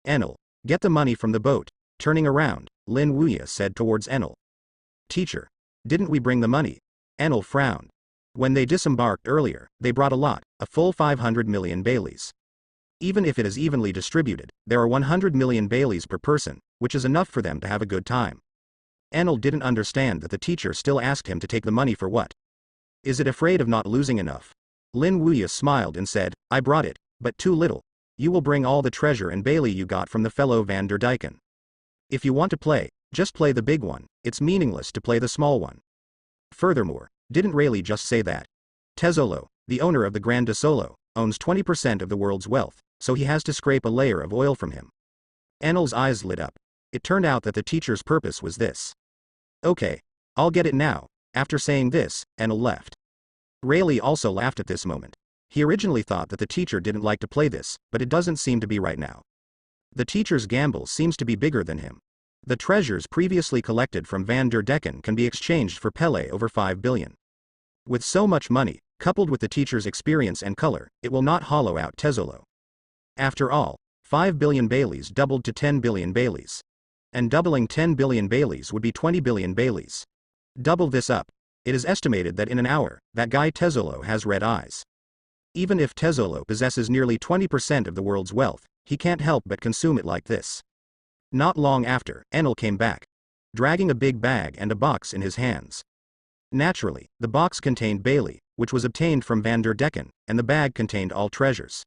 Enel, get the money from the boat. Turning around, Lin Wuya said towards Enel. Teacher, didn't we bring the money? Enel frowned. When they disembarked earlier, they brought a lot, a full 500 million Baileys. Even if it is evenly distributed, there are 100 million Baileys per person, which is enough for them to have a good time. Enel didn't understand that the teacher still asked him to take the money for what? Is it afraid of not losing enough? Lin Wuya smiled and said, I brought it, but too little. You will bring all the treasure and Bailey you got from the fellow Van der Dyken. If you want to play, just play the big one, it's meaningless to play the small one. Furthermore, didn't Rayleigh just say that? Tezzolo, the owner of the Grand de Solo, owns 20% of the world's wealth, so he has to scrape a layer of oil from him. Enel's eyes lit up. It turned out that the teacher's purpose was this. Okay, I'll get it now. After saying this, Enel left. Rayleigh also laughed at this moment. He originally thought that the teacher didn't like to play this, but it doesn't seem to be right now. The teacher's gamble seems to be bigger than him. The treasures previously collected from Van der Decken can be exchanged for Pele over 5 billion. With so much money, coupled with the teacher's experience and color, it will not hollow out Tezzolo. After all, 5 billion Baileys doubled to 10 billion Baileys. And doubling 10 billion Baileys would be 20 billion Baileys. Double this up. It is estimated that in an hour, that guy Tezzolo has red eyes. Even if Tezzolo possesses nearly 20% of the world's wealth, he can't help but consume it like this. Not long after, Enel came back, dragging a big bag and a box in his hands. Naturally, the box contained Bailey, which was obtained from Van der Decken, and the bag contained all treasures.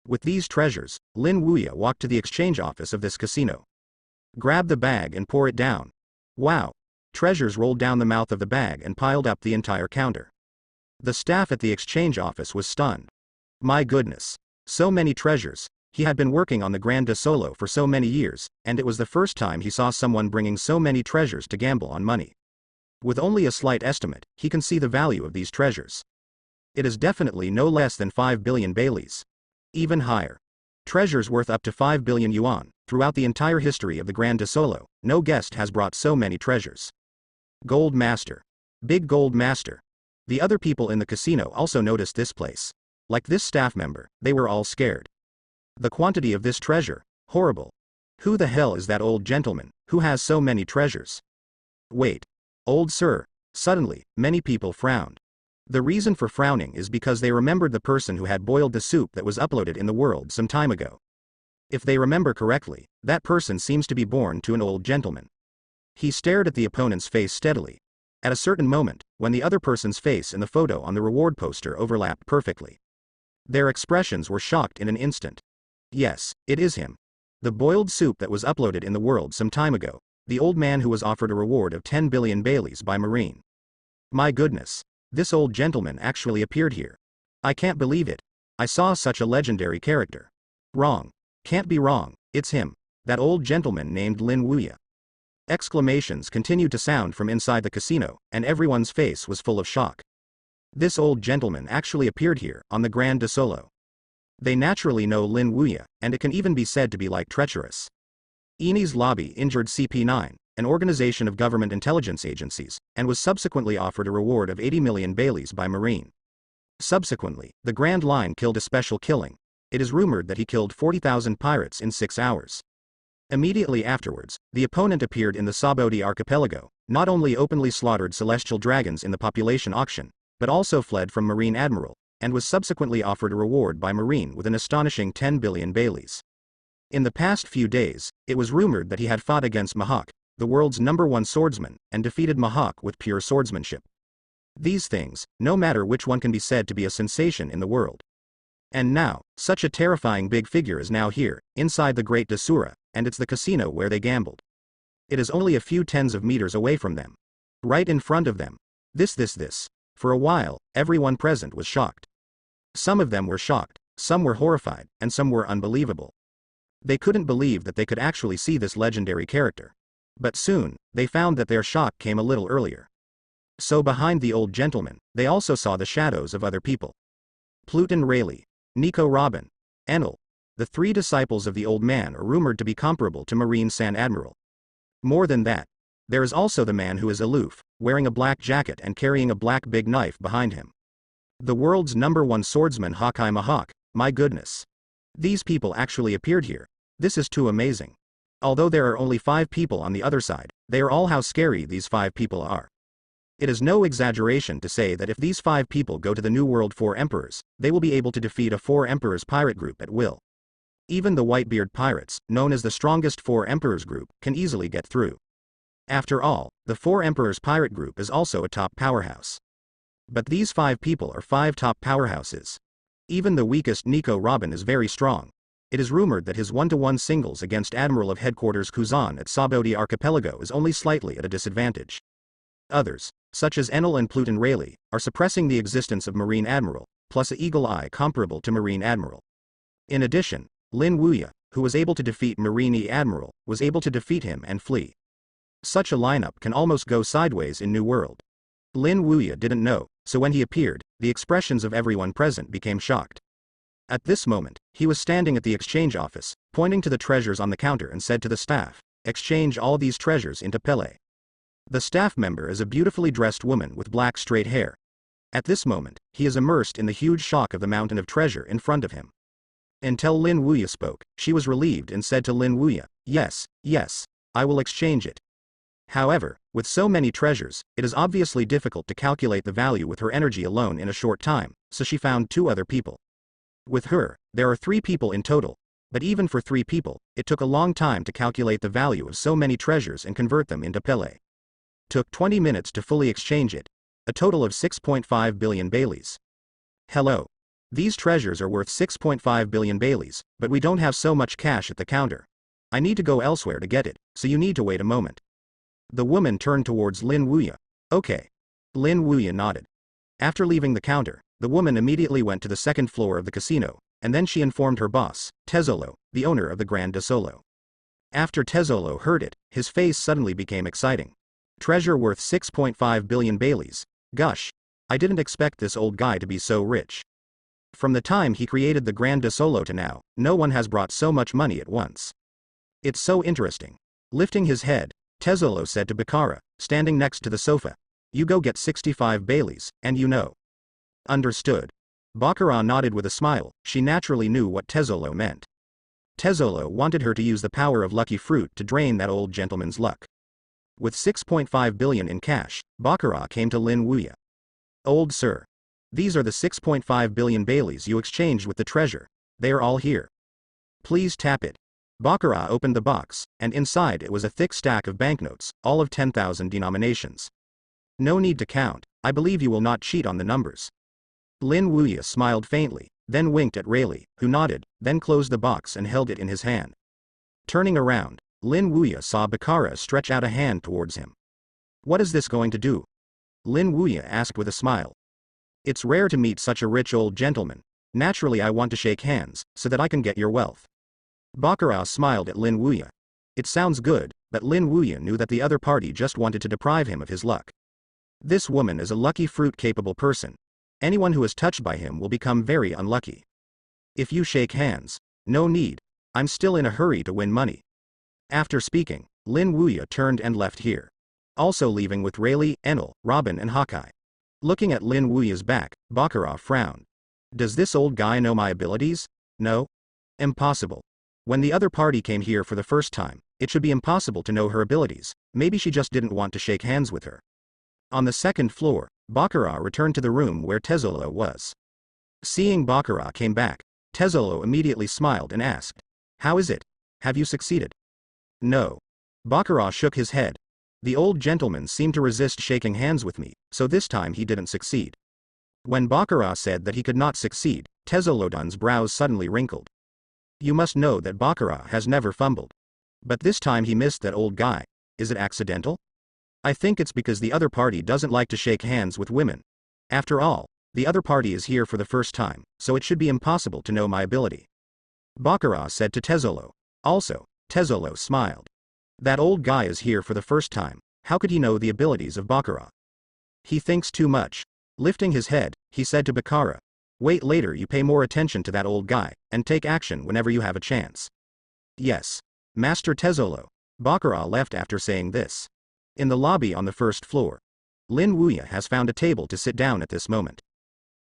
With these treasures, Lin Wuya walked to the exchange office of this casino. Grab the bag and pour it down. Wow! Treasures rolled down the mouth of the bag and piled up the entire counter. The staff at the exchange office was stunned. My goodness! So many treasures. He had been working on the Grand de Solo for so many years, and it was the first time he saw someone bringing so many treasures to gamble on money. With only a slight estimate, he can see the value of these treasures. It is definitely no less than 5 billion Baileys. Even higher. Treasures worth up to 5 billion yuan. Throughout the entire history of the Grand de Solo, no guest has brought so many treasures. Gold Master. Big Gold Master. The other people in the casino also noticed this place. Like this staff member, they were all scared. The quantity of this treasure, horrible. Who the hell is that old gentleman, who has so many treasures? Wait. Old sir. Suddenly, many people frowned. The reason for frowning is because they remembered the person who had boiled the soup that was uploaded in the world some time ago. If they remember correctly, that person seems to be born to an old gentleman. He stared at the opponent's face steadily. At a certain moment, when the other person's face in the photo on the reward poster overlapped perfectly. Their expressions were shocked in an instant. Yes, it is him. The boiled soup that was uploaded in the world some time ago, the old man who was offered a reward of 10 billion Baileys by Marine. My goodness, this old gentleman actually appeared here. I can't believe it. I saw such a legendary character. Wrong. Can't be wrong, it's him. That old gentleman named Lin Wuya. Exclamations continued to sound from inside the casino, and everyone's face was full of shock. This old gentleman actually appeared here, on the Grand de Solo. They naturally know Lin Wuya, and it can even be said to be like treacherous. Eni's lobby injured CP9, an organization of government intelligence agencies, and was subsequently offered a reward of 80 million Baileys by Marine. Subsequently, the Grand Line killed a special killing. It is rumored that he killed 40,000 pirates in 6 hours. Immediately afterwards, the opponent appeared in the Sabodi archipelago, not only openly slaughtered celestial dragons in the population auction, but also fled from Marine Admiral, and was subsequently offered a reward by Marine with an astonishing 10 billion Baileys. In the past few days, it was rumored that he had fought against Mahawk, the world's #1 swordsman, and defeated Mahawk with pure swordsmanship. These things, no matter which one, can be said to be a sensation in the world. And now, such a terrifying big figure is now here, inside the Great Dasura, and it's the casino where they gambled. It is only a few tens of meters away from them. Right in front of them. This. For a while, everyone present was shocked. Some of them were shocked, some were horrified, and some were unbelievable. They couldn't believe that they could actually see this legendary character. But soon, they found that their shock came a little earlier. So behind the old gentleman, they also saw the shadows of other people. Pluton Rayleigh, Nico Robin, Enel. The 3 disciples of the old man are rumored to be comparable to Marine San Admiral. More than that, there is also the man who is aloof, wearing a black jacket and carrying a black big knife behind him. The world's #1 swordsman Hawkeye Mahawk. My goodness. These people actually appeared here. This is too amazing. Although there are only 5 people on the other side, they are all how scary these 5 people are. It is no exaggeration to say that if these 5 people go to the New World 4 Emperors, they will be able to defeat a 4 Emperors pirate group at will. Even the Whitebeard pirates, known as the strongest 4 Emperors group, can easily get through. After all, the 4 Emperors pirate group is also a top powerhouse. But these 5 people are 5 top powerhouses. Even the weakest Nico Robin is very strong. It is rumored that his 1-to-1 singles against Admiral of Headquarters Kuzan at Saboti Archipelago is only slightly at a disadvantage. Others, such as Enel and Pluton Rayleigh, are suppressing the existence of Marine Admiral, plus a Eagle Eye comparable to Marine Admiral. In addition, Lin Wuya, who was able to defeat Marine Admiral, was able to defeat him and flee. Such a lineup can almost go sideways in New World. Lin Wuya didn't know, so when he appeared, the expressions of everyone present became shocked. At this moment, he was standing at the exchange office, pointing to the treasures on the counter and said to the staff, "Exchange all these treasures into Pele." The staff member is a beautifully dressed woman with black straight hair. At this moment, he is immersed in the huge shock of the mountain of treasure in front of him. Until Lin Wuya spoke, she was relieved and said to Lin Wuya, "Yes, yes, I will exchange it." However, with so many treasures, it is obviously difficult to calculate the value with her energy alone in a short time, so she found 2 other people. With her, there are 3 people in total, but even for 3 people, it took a long time to calculate the value of so many treasures and convert them into Pele. Took 20 minutes to fully exchange it, a total of 6.5 billion Baileys. Hello. These treasures are worth 6.5 billion Baileys, but we don't have so much cash at the counter. I need to go elsewhere to get it, so you need to wait a moment. The woman turned towards Lin Wuya. Okay. Lin Wuya nodded. After leaving the counter, the woman immediately went to the 2nd floor of the casino, and then she informed her boss, Tezzolo, the owner of the Grand Desolo. After Tezzolo heard it, his face suddenly became exciting. Treasure worth 6.5 billion Baileys. Gosh. I didn't expect this old guy to be so rich. From the time he created the Grand Desolo to now, no one has brought so much money at once. It's so interesting. Lifting his head, Tezzolo said to Baccara, standing next to the sofa, "You go get 65 Baileys, and you know." Understood. Baccara nodded with a smile. She naturally knew what Tezzolo meant. Tezzolo wanted her to use the power of lucky fruit to drain that old gentleman's luck. With 6.5 billion in cash, Baccara came to Lin Wuya. "Old sir. These are the 6.5 billion Baileys you exchanged with the treasure. They are all here. Please tap it." Baccara opened the box, and inside it was a thick stack of banknotes, all of 10,000 denominations. "No need to count, I believe you will not cheat on the numbers." Lin Wuya smiled faintly, then winked at Rayleigh, who nodded, then closed the box and held it in his hand. Turning around, Lin Wuya saw Baccara stretch out a hand towards him. "What is this going to do?" Lin Wuya asked with a smile. "It's rare to meet such a rich old gentleman. Naturally I want to shake hands, so that I can get your wealth." Baccara smiled at Lin Wuya. It sounds good, but Lin Wuya knew that the other party just wanted to deprive him of his luck. This woman is a lucky fruit-capable person. Anyone who is touched by him will become very unlucky. If you shake hands, no need. I'm still in a hurry to win money. After speaking, Lin Wuya turned and left here. Also leaving with Rayleigh, Enel, Robin and Hawkeye. Looking at Lin Wuya's back, Baccara frowned. Does this old guy know my abilities? No? Impossible. When the other party came here for the first time, it should be impossible to know her abilities. Maybe she just didn't want to shake hands with her. On the 2nd floor, Baccara returned to the room where Tezzolo was. Seeing Baccara came back, Tezzolo immediately smiled and asked, "How is it? Have you succeeded?" "No." Baccara shook his head. The old gentleman seemed to resist shaking hands with me, so this time he didn't succeed. When Baccara said that he could not succeed, Tezzolo's brows suddenly wrinkled. You must know that Baccara has never fumbled. But this time he missed that old guy. Is it accidental? I think it's because the other party doesn't like to shake hands with women. After all, the other party is here for the first time, so it should be impossible to know my ability. Baccara said to Tezzolo. Also, Tezzolo smiled. That old guy is here for the first time, how could he know the abilities of Baccara? He thinks too much. Lifting his head, he said to Baccara, "Wait later you pay more attention to that old guy, and take action whenever you have a chance." "Yes. Master Tezzolo." Baccara left after saying this. In the lobby on the 1st floor. Lin Wuya has found a table to sit down at this moment.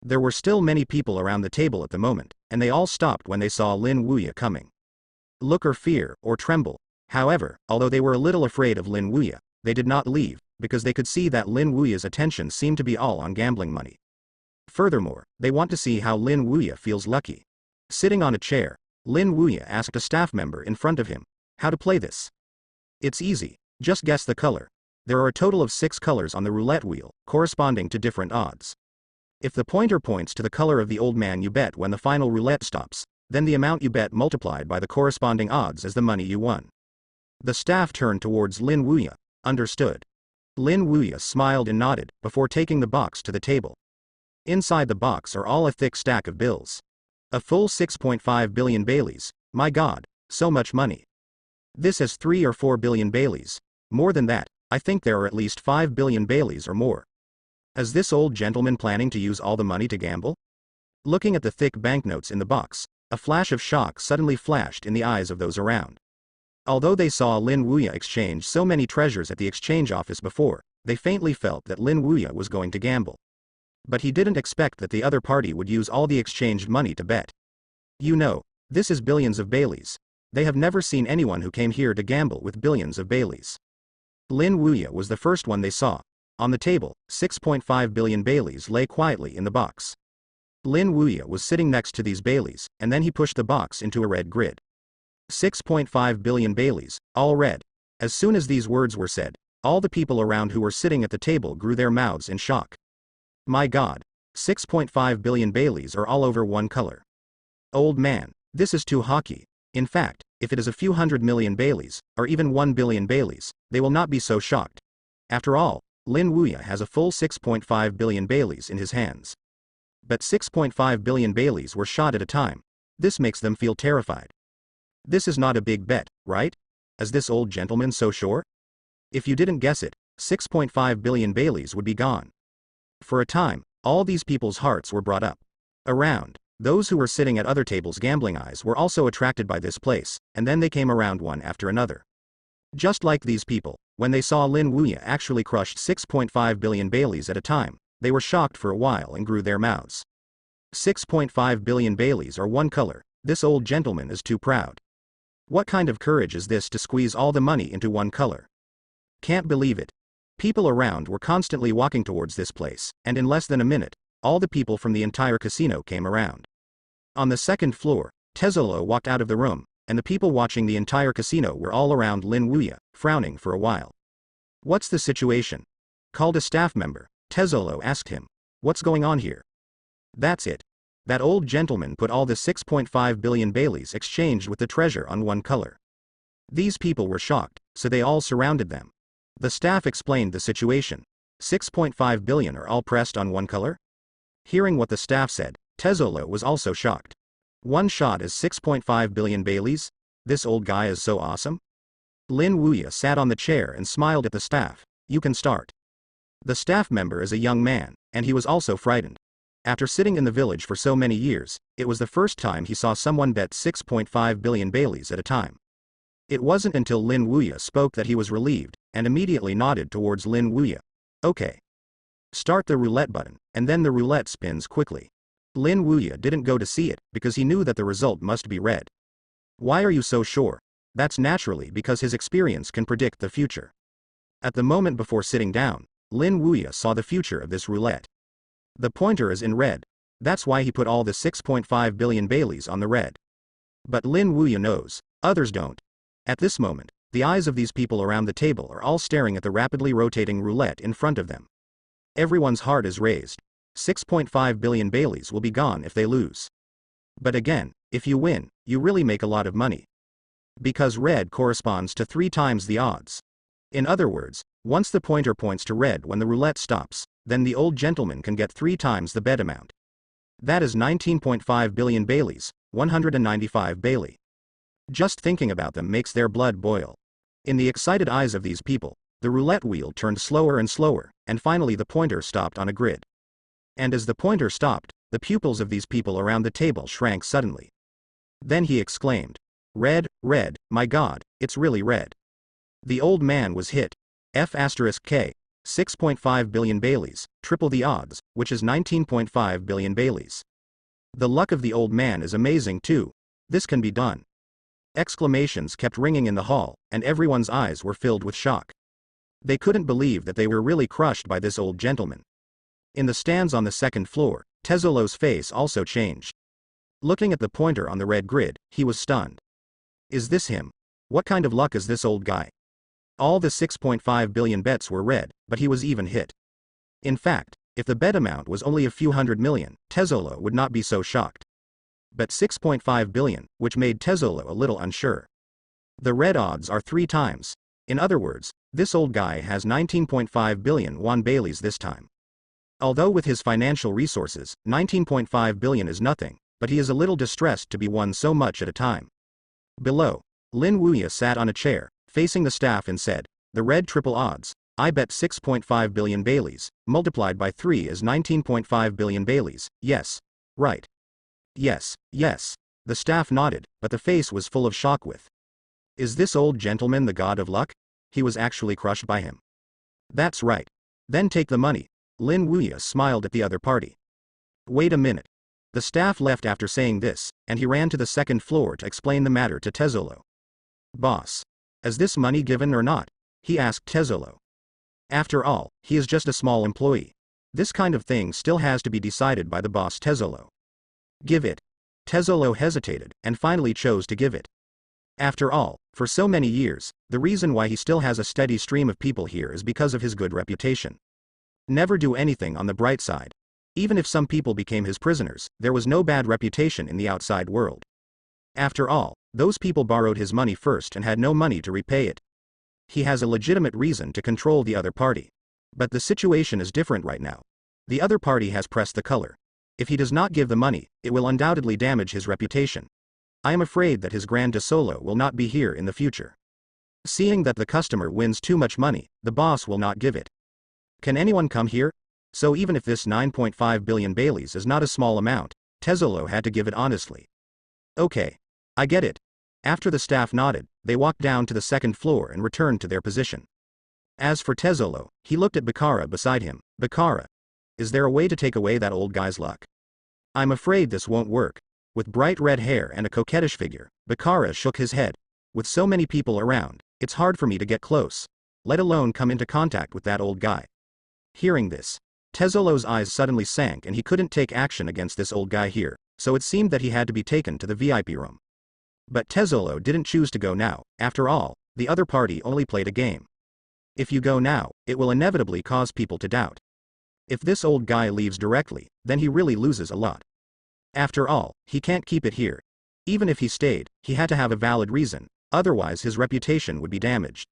There were still many people around the table at the moment, and they all stopped when they saw Lin Wuya coming. look or fear, or tremble. However, although they were a little afraid of Lin Wuya, they did not leave, because they could see that Lin Wuya's attention seemed to be all on gambling money. Furthermore, they want to see how Lin Wuya feels lucky. Sitting on a chair, Lin Wuya asked a staff member in front of him how to play this. It's easy, just guess the color. There are a total of 6 colors on the roulette wheel, corresponding to different odds. If the pointer points to the color of the old man, you bet when the final roulette stops, then the amount you bet multiplied by the corresponding odds as the money you won. The staff turned towards Lin Wuya. Understood. Lin Wuya smiled and nodded, before taking the box to the table. Inside the box are all a thick stack of bills. A full 6.5 billion Baileys, my god, so much money. This has 3 or 4 billion Baileys. More than that, I think there are at least 5 billion Baileys or more. Is this old gentleman planning to use all the money to gamble? Looking at the thick banknotes in the box, a flash of shock suddenly flashed in the eyes of those around. Although they saw Lin Wuya exchange so many treasures at the exchange office before, they faintly felt that Lin Wuya was going to gamble. But he didn't expect that the other party would use all the exchanged money to bet. You know, this is billions of Baileys. They have never seen anyone who came here to gamble with billions of Baileys. Lin Wuya was the first one they saw. On the table, 6.5 billion Baileys lay quietly in the box. Lin Wuya was sitting next to these Baileys, and then he pushed the box into a red grid. 6.5 billion Baileys, all red. As soon as these words were said, all the people around who were sitting at the table grew their mouths in shock. My god, 6.5 billion Baileys are all over one color. Old man, this is too hockey. In fact, if it is a few 100 million Baileys, or even 1 billion Baileys, they will not be so shocked. After all, Lin Wuya has a full 6.5 billion Baileys in his hands. But 6.5 billion Baileys were shot at a time. This makes them feel terrified. This is not a big bet, right? Is this old gentleman so sure? If you didn't guess it, 6.5 billion Baileys would be gone. For a time, all these people's hearts were brought up. Around, those who were sitting at other tables, gambling eyes were also attracted by this place, and then they came around one after another. Just like these people, when they saw Lin Wuya actually crushed 6.5 billion Baileys at a time, they were shocked for a while and grew their mouths. 6.5 billion Baileys are one color. This old gentleman is too proud. What kind of courage is this to squeeze all the money into one color? Can't believe it. People around were constantly walking towards this place, and in less than a minute, all the people from the entire casino came around. On the second floor, Tezzolo walked out of the room, and the people watching the entire casino were all around Lin Wuya, frowning for a while. What's the situation? Called a staff member, Tezzolo asked him. What's going on here? That's it. That old gentleman put all the 6.5 billion Baileys exchanged with the treasure on one color. These people were shocked, so they all surrounded them. The staff explained the situation. 6.5 billion are all pressed on one color? Hearing what the staff said, Tezzolo was also shocked. One shot is 6.5 billion Baileys? This old guy is so awesome? Lin Wuya sat on the chair and smiled at the staff. You can start. The staff member is a young man, and he was also frightened. After sitting in the village for so many years, it was the first time he saw someone bet 6.5 billion Baileys at a time. It wasn't until Lin Wuya spoke that he was relieved, and immediately nodded towards Lin Wuya. Okay. Start the roulette button, and then the roulette spins quickly. Lin Wuya didn't go to see it, because he knew that the result must be red. Why are you so sure? That's naturally because his experience can predict the future. At the moment before sitting down, Lin Wuya saw the future of this roulette. The pointer is in red. That's why he put all the 6.5 billion Baileys on the red. But Lin Wuya knows, others don't. At this moment, the eyes of these people around the table are all staring at the rapidly rotating roulette in front of them. Everyone's heart is raised. 6.5 billion Baileys will be gone if they lose. But again, if you win, you really make a lot of money. Because red corresponds to 3 times the odds. In other words, once the pointer points to red when the roulette stops, then the old gentleman can get 3 times the bet amount. That is 19.5 billion Baileys, 195 Bailey. Just thinking about them makes their blood boil. In the excited eyes of these people, the roulette wheel turned slower and slower, and finally the pointer stopped on a grid. And as the pointer stopped, the pupils of these people around the table shrank suddenly. Then he exclaimed, "Red, red, my god, it's really red." The old man was hit. F*K, 6.5 billion Baileys, triple the odds, which is 19.5 billion Baileys. The luck of the old man is amazing too. This can be done. Exclamations kept ringing in the hall, and everyone's eyes were filled with shock. They couldn't believe that they were really crushed by this old gentleman. In the stands on the second floor, Tezzolo's face also changed. Looking at the pointer on the red grid, he was stunned. Is this him? What kind of luck is this old guy? All the 6.5 billion bets were red, but he was even hit. In fact, if the bet amount was only a few hundred million, Tezzolo would not be so shocked. But 6.5 billion, which made Tezzolo a little unsure. The red odds are 3 times. In other words, this old guy has 19.5 billion won Baileys this time. Although with his financial resources, 19.5 billion is nothing, but he is a little distressed to be won so much at a time. Below, Lin Wuya sat on a chair, facing the staff and said, the red triple odds, I bet 6.5 billion Baileys, multiplied by 3 is 19.5 billion Baileys, yes. Right. Yes, yes. The staff nodded, but the face was full of shock with. Is this old gentleman the god of luck? He was actually crushed by him. That's right. Then take the money. Lin Wuya smiled at the other party. Wait a minute. The staff left after saying this, and he ran to the second floor to explain the matter to Tezzolo. Boss. Is this money given or not? He asked Tezzolo. After all, he is just a small employee. This kind of thing still has to be decided by the boss Tezzolo. Give it. Tezzolo hesitated, and finally chose to give it. After all, for so many years, the reason why he still has a steady stream of people here is because of his good reputation. Never do anything on the bright side. Even if some people became his prisoners, there was no bad reputation in the outside world. After all, those people borrowed his money first and had no money to repay it. He has a legitimate reason to control the other party. But the situation is different right now. The other party has pressed the color. If he does not give the money, it will undoubtedly damage his reputation. I am afraid that his Grand Solo will not be here in the future. Seeing that the customer wins too much money, the boss will not give it. Can anyone come here? So even if this 9.5 billion Baileys is not a small amount, Tezzolo had to give it honestly. Okay. I get it. After the staff nodded, they walked down to the second floor and returned to their position. As for Tezzolo, he looked at Bakara beside him. Bakara. Is there a way to take away that old guy's luck? I'm afraid this won't work. With bright red hair and a coquettish figure, Bakara shook his head. With so many people around, it's hard for me to get close, let alone come into contact with that old guy. Hearing this, Tezzolo's eyes suddenly sank and he couldn't take action against this old guy here, so it seemed that he had to be taken to the VIP room. But Tezzolo didn't choose to go now. After all, the other party only played a game. If you go now, it will inevitably cause people to doubt. If this old guy leaves directly, then he really loses a lot. After all, he can't keep it here. Even if he stayed, he had to have a valid reason, otherwise his reputation would be damaged.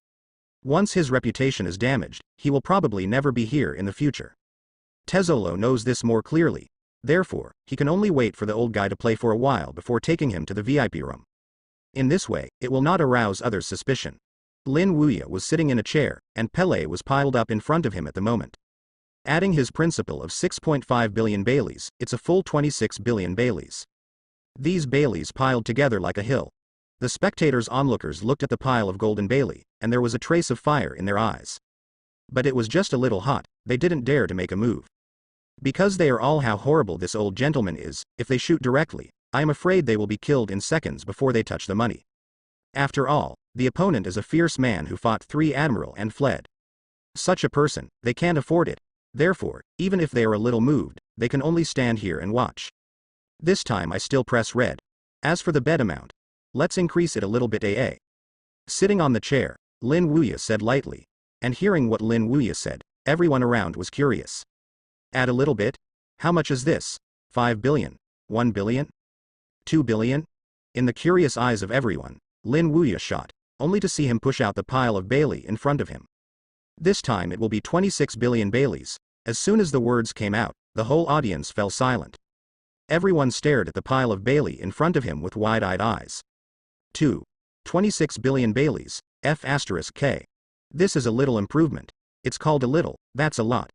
Once his reputation is damaged, he will probably never be here in the future. Tezzolo knows this more clearly. Therefore, he can only wait for the old guy to play for a while before taking him to the VIP room. In this way, it will not arouse others' suspicion. Lin Wuya was sitting in a chair, and Pele was piled up in front of him at the moment. Adding his principal of 6.5 billion Baileys, it's a full 26 billion Baileys. These Baileys piled together like a hill. The spectators' onlookers looked at the pile of golden Bailey, and there was a trace of fire in their eyes. But it was just a little hot, they didn't dare to make a move. Because they are all how horrible this old gentleman is, if they shoot directly, I am afraid they will be killed in seconds before they touch the money. After all, the opponent is a fierce man who fought 3 admiral and fled. Such a person, they can't afford it. Therefore, even if they are a little moved, they can only stand here and watch. This time I still press red. As for the bet amount, let's increase it a little bit. Sitting on the chair, Lin Wuya said lightly. And hearing what Lin Wuya said, everyone around was curious. Add a little bit? How much is this? 5 billion? 1 billion? 2 billion? In the curious eyes of everyone, Lin Wuya shot, only to see him push out the pile of Bailey in front of him. This time it will be 26 billion Baileys. As soon as the words came out, the whole audience fell silent. Everyone stared at the pile of Bailey in front of him with wide-eyed eyes. 26 billion Baileys, F*K. This is a little improvement. It's called a little, that's a lot.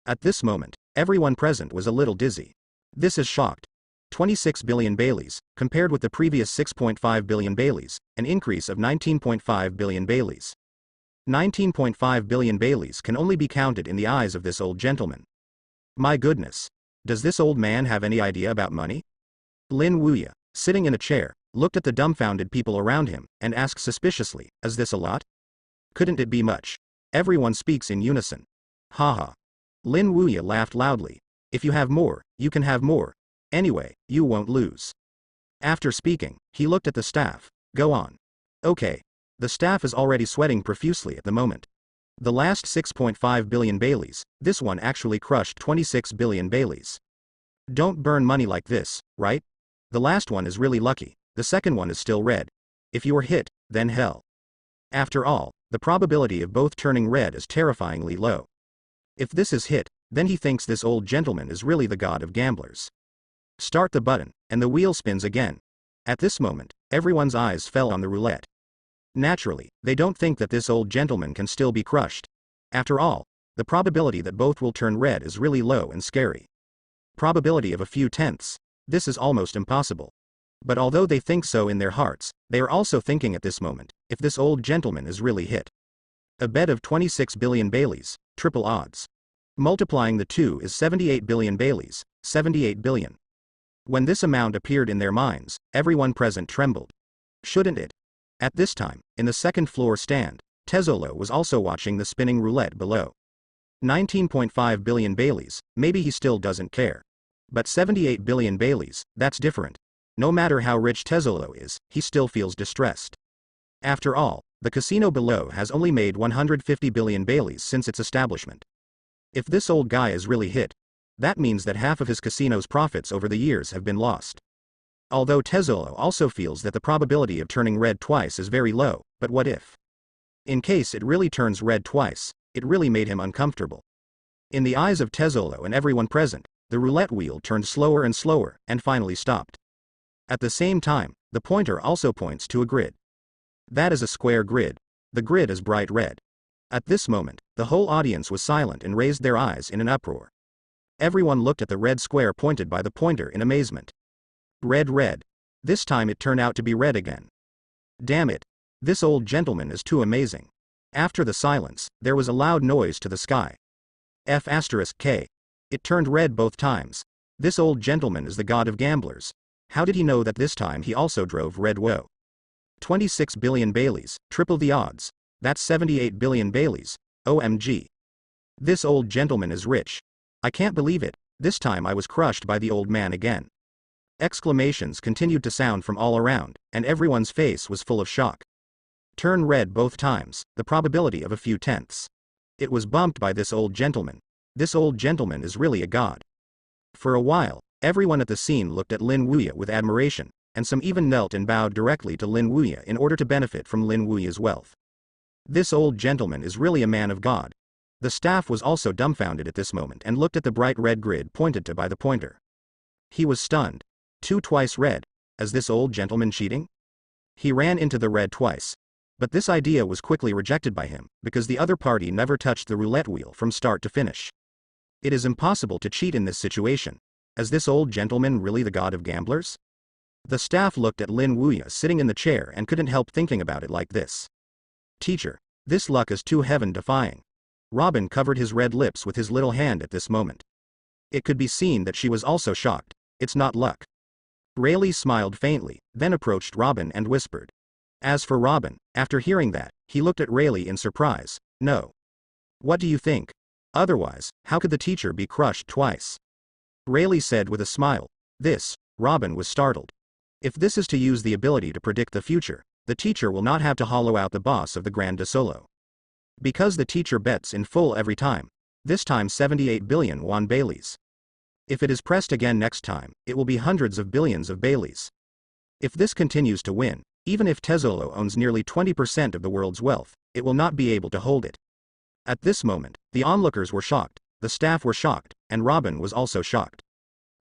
At this moment, everyone present was a little dizzy. This is shocked. 26 billion Baileys, compared with the previous 6.5 billion Baileys, an increase of 19.5 billion Baileys. 19.5 billion Baileys can only be counted in the eyes of this old gentleman. My goodness. Does this old man have any idea about money? Lin Wuya, sitting in a chair, looked at the dumbfounded people around him, and asked suspiciously, "Is this a lot? Couldn't it be much?" Everyone speaks in unison. Haha. Lin Wuya laughed loudly. "If you have more, you can have more. Anyway, you won't lose." After speaking, he looked at the staff. "Go on." "Okay." The staff is already sweating profusely at the moment. The last 6.5 billion Baileys, this one actually crushed 26 billion Baileys. Don't burn money like this, right? The last one is really lucky, the second one is still red. If you are hit, then hell. After all, the probability of both turning red is terrifyingly low. If this is hit, then he thinks this old gentleman is really the god of gamblers. Start the button, and the wheel spins again. At this moment, everyone's eyes fell on the roulette. Naturally, they don't think that this old gentleman can still be crushed. After all, the probability that both will turn red is really low and scary. Probability of a few tenths. This is almost impossible. But although they think so in their hearts, they are also thinking at this moment, if this old gentleman is really hit. A bet of 26 billion Baileys, triple odds. Multiplying the two is 78 billion Baileys, 78 billion. When this amount appeared in their minds, everyone present trembled. Shouldn't it? At this time, in the second floor stand, Tezzolo was also watching the spinning roulette below. 19.5 billion Baileys, maybe he still doesn't care. But 78 billion Baileys, that's different. No matter how rich Tezzolo is, he still feels distressed. After all, the casino below has only made 150 billion Baileys since its establishment. If this old guy is really hit, that means that half of his casino's profits over the years have been lost. Although Tezzolo also feels that the probability of turning red twice is very low, but what if? In case it really turns red twice, it really made him uncomfortable. In the eyes of Tezzolo and everyone present, the roulette wheel turned slower and slower, and finally stopped. At the same time, the pointer also points to a grid. That is a square grid. The grid is bright red. At this moment, the whole audience was silent and raised their eyes in an uproar. Everyone looked at the red square pointed by the pointer in amazement. Red, red. This time it turned out to be red again. Damn it. This old gentleman is too amazing. After the silence, there was a loud noise to the sky. F*K. It turned red both times. This old gentleman is the god of gamblers. How did he know that this time he also drove red? Whoa. 26 billion Baileys, triple the odds. That's 78 billion Baileys. OMG. This old gentleman is rich. I can't believe it. This time I was crushed by the old man again. Exclamations continued to sound from all around, and everyone's face was full of shock. Turn red both times, the probability of a few tenths. It was bumped by this old gentleman. This old gentleman is really a god. For a while, everyone at the scene looked at Lin Wuya with admiration, and some even knelt and bowed directly to Lin Wuya in order to benefit from Lin Wuya's wealth. This old gentleman is really a man of God. The staff was also dumbfounded at this moment and looked at the bright red grid pointed to by the pointer. He was stunned. Twice red. Is this old gentleman cheating? He ran into the red twice. But this idea was quickly rejected by him, because the other party never touched the roulette wheel from start to finish. It is impossible to cheat in this situation. Is this old gentleman really the god of gamblers? The staff looked at Lin Wuya sitting in the chair and couldn't help thinking about it like this. Teacher, this luck is too heaven-defying. Robin covered his red lips with his little hand at this moment. It could be seen that she was also shocked. It's not luck. Rayleigh smiled faintly, then approached Robin and whispered. As for Robin, after hearing that, he looked at Rayleigh in surprise. No. What do you think? Otherwise, how could the teacher be crushed twice? Rayleigh said with a smile. This. Robin was startled. If this is to use the ability to predict the future, the teacher will not have to hollow out the boss of the Grand Solo. Because the teacher bets in full every time. This time 78 billion won Baileys. If it is pressed again next time, it will be hundreds of billions of Baileys. If this continues to win, even if Tezzolo owns nearly 20% of the world's wealth, it will not be able to hold it. At this moment, the onlookers were shocked, the staff were shocked, and Robin was also shocked.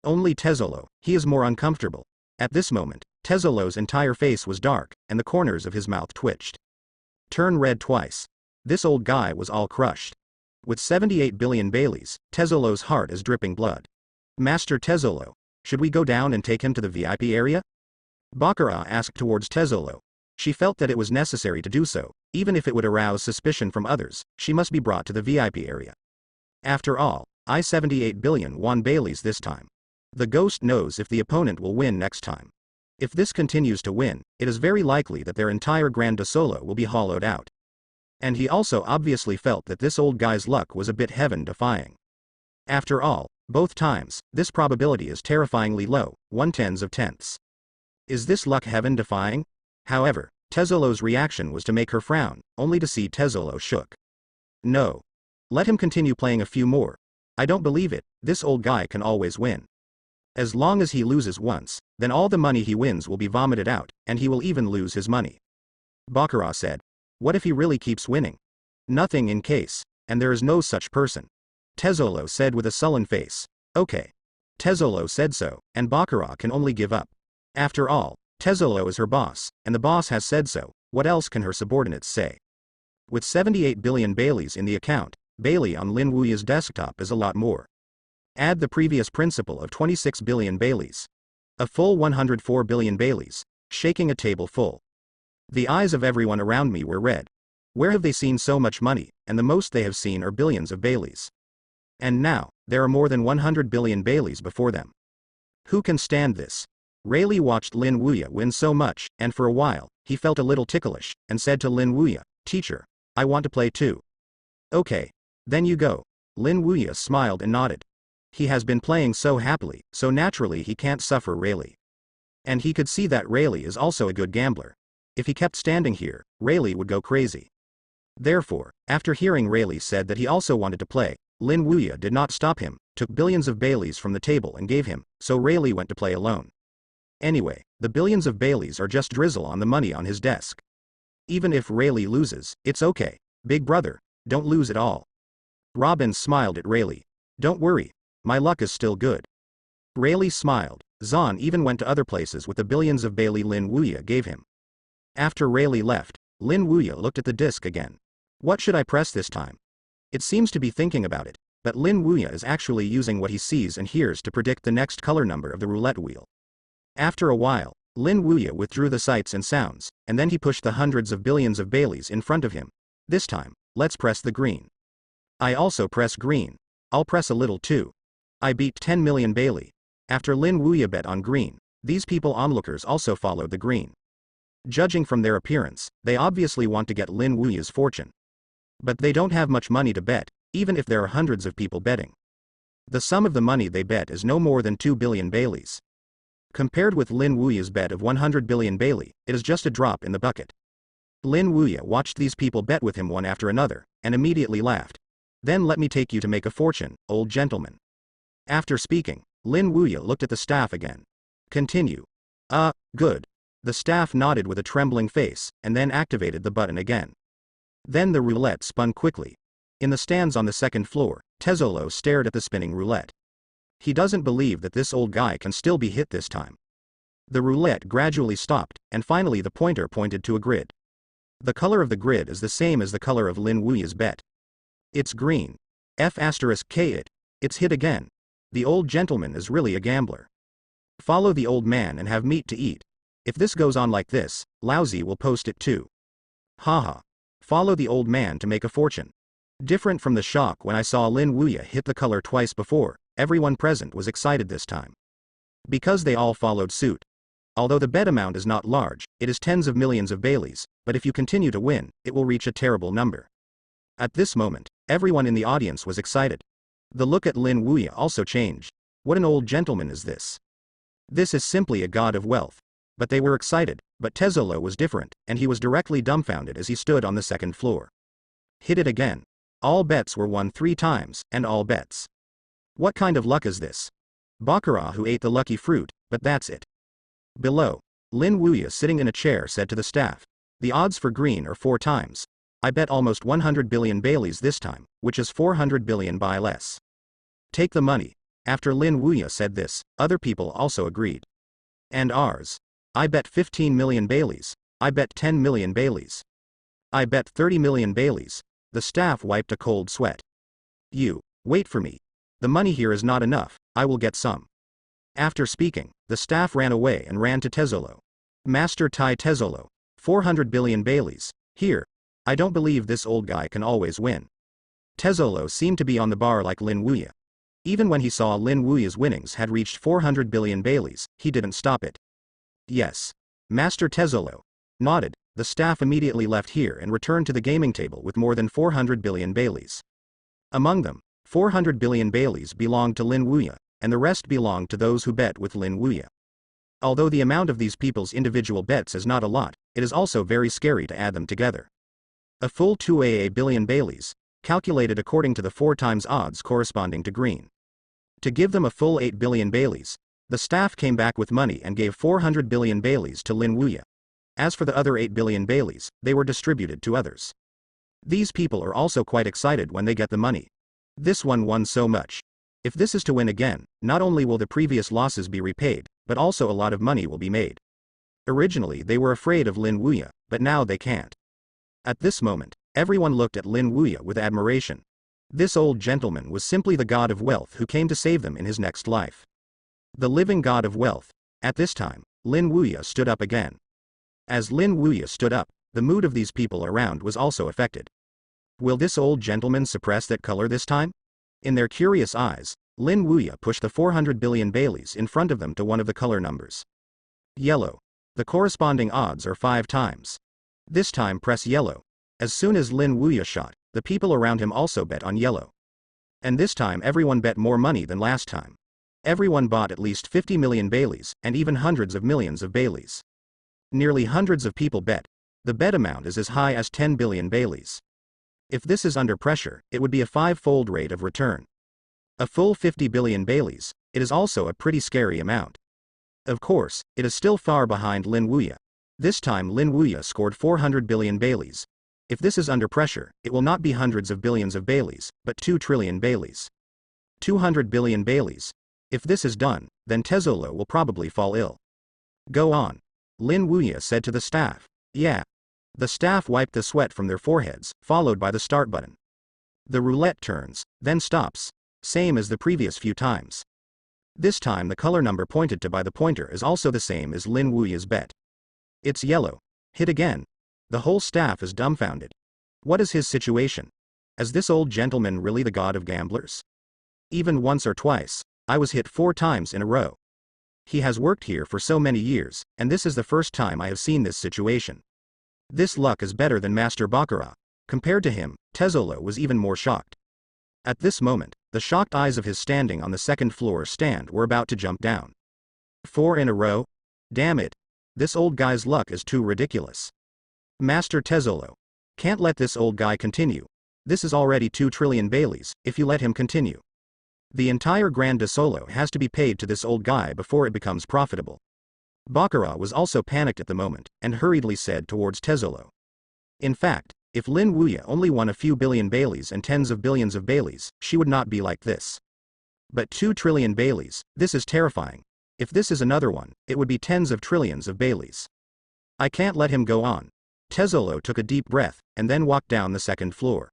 Only Tezzolo, he is more uncomfortable. At this moment, Tezzolo's entire face was dark, and the corners of his mouth twitched. Turn red twice. This old guy was all crushed. With 78 billion Baileys, Tezzolo's heart is dripping blood. Master Tezzolo, should we go down and take him to the VIP area? Baccarat asked towards Tezzolo. She felt that it was necessary to do so, even if it would arouse suspicion from others, she must be brought to the VIP area. After all, 78 billion won Baileys this time. The ghost knows if the opponent will win next time. If this continues to win, it is very likely that their entire Grand Solo will be hollowed out. And he also obviously felt that this old guy's luck was a bit heaven-defying. After all, both times, this probability is terrifyingly low, 1/10 of tenths. Is this luck heaven-defying? However, Tezzolo's reaction was to make her frown, only to see Tezzolo shook. No. Let him continue playing a few more. I don't believe it, this old guy can always win. As long as he loses once, then all the money he wins will be vomited out, and he will even lose his money. Baccarat said. What if he really keeps winning? Nothing in case, and there is no such person. Tezzolo said with a sullen face. Okay. Tezzolo said so, and Baccarat can only give up. After all, Tezzolo is her boss, and the boss has said so, what else can her subordinates say? With 78 billion Baileys in the account, Bailey on Lin Wuya's desktop is a lot more. Add the previous principal of 26 billion Baileys. A full 104 billion Baileys, shaking a table full. The eyes of everyone around me were red. Where have they seen so much money, and the most they have seen are billions of Baileys. And now, there are more than 100 billion Baileys before them. Who can stand this? Rayleigh watched Lin Wuya win so much, and for a while, he felt a little ticklish, and said to Lin Wuya, Teacher, I want to play too. Okay. Then you go. Lin Wuya smiled and nodded. He has been playing so happily, so naturally he can't suffer Rayleigh. And he could see that Rayleigh is also a good gambler. If he kept standing here, Rayleigh would go crazy. Therefore, after hearing Rayleigh said that he also wanted to play, Lin Wuya did not stop him, took billions of Baileys from the table and gave him, so Rayleigh went to play alone. Anyway, the billions of Baileys are just drizzle on the money on his desk. Even if Rayleigh loses, it's okay. Big brother, don't lose at all. Robin smiled at Rayleigh. Don't worry, my luck is still good. Rayleigh smiled. Zahn even went to other places with the billions of Bailey Lin Wuya gave him. After Rayleigh left, Lin Wuya looked at the disc again. What should I press this time? It seems to be thinking about it, but Lin Wuya is actually using what he sees and hears to predict the next color number of the roulette wheel. After a while, Lin Wuya withdrew the sights and sounds, and then he pushed the hundreds of billions of Baileys in front of him. This time, let's press the green. I also press green. I'll press a little too. I beat 10 million Bailey. After Lin Wuya bet on green, these people onlookers also followed the green. Judging from their appearance, they obviously want to get Lin Wuya's fortune. But they don't have much money to bet, even if there are hundreds of people betting. The sum of the money they bet is no more than 2 billion Baileys. Compared with Lin Wuya's bet of 100 billion Bailey, it is just a drop in the bucket. Lin Wuya watched these people bet with him one after another, and immediately laughed. Then let me take you to make a fortune, old gentleman. After speaking, Lin Wuya looked at the staff again. Continue. Good. The staff nodded with a trembling face, and then activated the button again. Then the roulette spun quickly. In the stands on the second floor, Tezzolo stared at the spinning roulette. He doesn't believe that this old guy can still be hit this time. The roulette gradually stopped, and finally the pointer pointed to a grid. The color of the grid is the same as the color of Lin Wuya's bet. It's green. F*K it's hit again. The old gentleman is really a gambler. Follow the old man and have meat to eat. If this goes on like this, Lousy will post it too. Haha. Follow the old man to make a fortune. Different from the shock when I saw Lin Wuya hit the color twice before, everyone present was excited this time. Because they all followed suit. Although the bet amount is not large, it is tens of millions of Baileys, but if you continue to win, it will reach a terrible number. At this moment, everyone in the audience was excited. The look at Lin Wuya also changed. What an old gentleman is this? This is simply a god of wealth. But they were excited, but Tezzolo was different, and he was directly dumbfounded as he stood on the second floor. Hit it again. All bets were won 3 times, and all bets. What kind of luck is this? Baccarat who ate the lucky fruit, but that's it. Below, Lin Wuya sitting in a chair said to the staff. The odds for green are 4 times. I bet almost 100 billion Baileys this time, which is 400 billion by less. Take the money. After Lin Wuya said this, other people also agreed. And ours. I bet 15 million Baileys. I bet 10 million Baileys. I bet 30 million Baileys. The staff wiped a cold sweat. You, wait for me. The money here is not enough, I will get some. After speaking, the staff ran away and ran to Tezzolo. Master Tai Tezzolo. 400 billion Baileys. Here. I don't believe this old guy can always win. Tezzolo seemed to be on the bar like Lin Wuya. Even when he saw Lin Wuya's winnings had reached 400 billion Baileys, he didn't stop it. Yes. Master Tezzolo nodded. The staff immediately left here and returned to the gaming table with more than 400 billion Baileys. Among them, 400 billion Baileys belonged to Lin Wuya, and the rest belonged to those who bet with Lin Wuya. Although the amount of these people's individual bets is not a lot, it is also very scary to add them together. A full 2 billion Baileys, calculated according to the 4 times odds corresponding to green. To give them a full 8 billion Baileys, the staff came back with money and gave 400 billion Baileys to Lin Wuya. As for the other 8 billion Baileys, they were distributed to others. These people are also quite excited when they get the money. This one won so much. If this is to win again, not only will the previous losses be repaid, but also a lot of money will be made. Originally they were afraid of Lin Wuya, but now they can't. At this moment, everyone looked at Lin Wuya with admiration. This old gentleman was simply the god of wealth who came to save them in his next life. The living god of wealth. At this time, Lin Wuya stood up again. As Lin Wuya stood up, the mood of these people around was also affected. Will this old gentleman suppress that color this time? In their curious eyes, Lin Wuya pushed the 400 billion Baileys in front of them to one of the color numbers. Yellow. The corresponding odds are 5 times. This time press yellow. As soon as Lin Wuya shot, the people around him also bet on yellow. And this time everyone bet more money than last time. Everyone bought at least 50 million Baileys, and even hundreds of millions of Baileys. Nearly hundreds of people bet. The bet amount is as high as 10 billion Baileys. If this is under pressure, it would be a 5-fold rate of return. A full 50 billion Baileys, it is also a pretty scary amount. Of course, it is still far behind Lin Wuya. This time Lin Wuya scored 400 billion Baileys. If this is under pressure, it will not be hundreds of billions of Baileys, but 2 trillion Baileys. 200 billion Baileys. If this is done, then Tezzolo will probably fall ill. Go on. Lin Wuya said to the staff. Yeah. The staff wiped the sweat from their foreheads, followed by the start button. The roulette turns, then stops. Same as the previous few times. This time the color number pointed to by the pointer is also the same as Lin Wuya's bet. It's yellow. Hit again. The whole staff is dumbfounded. What is his situation? Is this old gentleman really the god of gamblers? Even once or twice, I was hit 4 times in a row. He has worked here for so many years, and this is the first time I have seen this situation. This luck is better than Master Baccarat. Compared to him, Tezzolo was even more shocked. At this moment, the shocked eyes of his standing on the second floor stand were about to jump down. 4 in a row? Damn it. This old guy's luck is too ridiculous. Master Tezzolo. Can't let this old guy continue. This is already 2 trillion Baileys, if you let him continue. The entire Grand Solo has to be paid to this old guy before it becomes profitable. Baccarat was also panicked at the moment, and hurriedly said towards Tezzolo. In fact, if Lin Wuya only won a few billion Baileys and tens of billions of Baileys, she would not be like this. But 2 trillion Baileys, this is terrifying. If this is another one, it would be tens of trillions of Baileys. I can't let him go on. Tezzolo took a deep breath, and then walked down the second floor.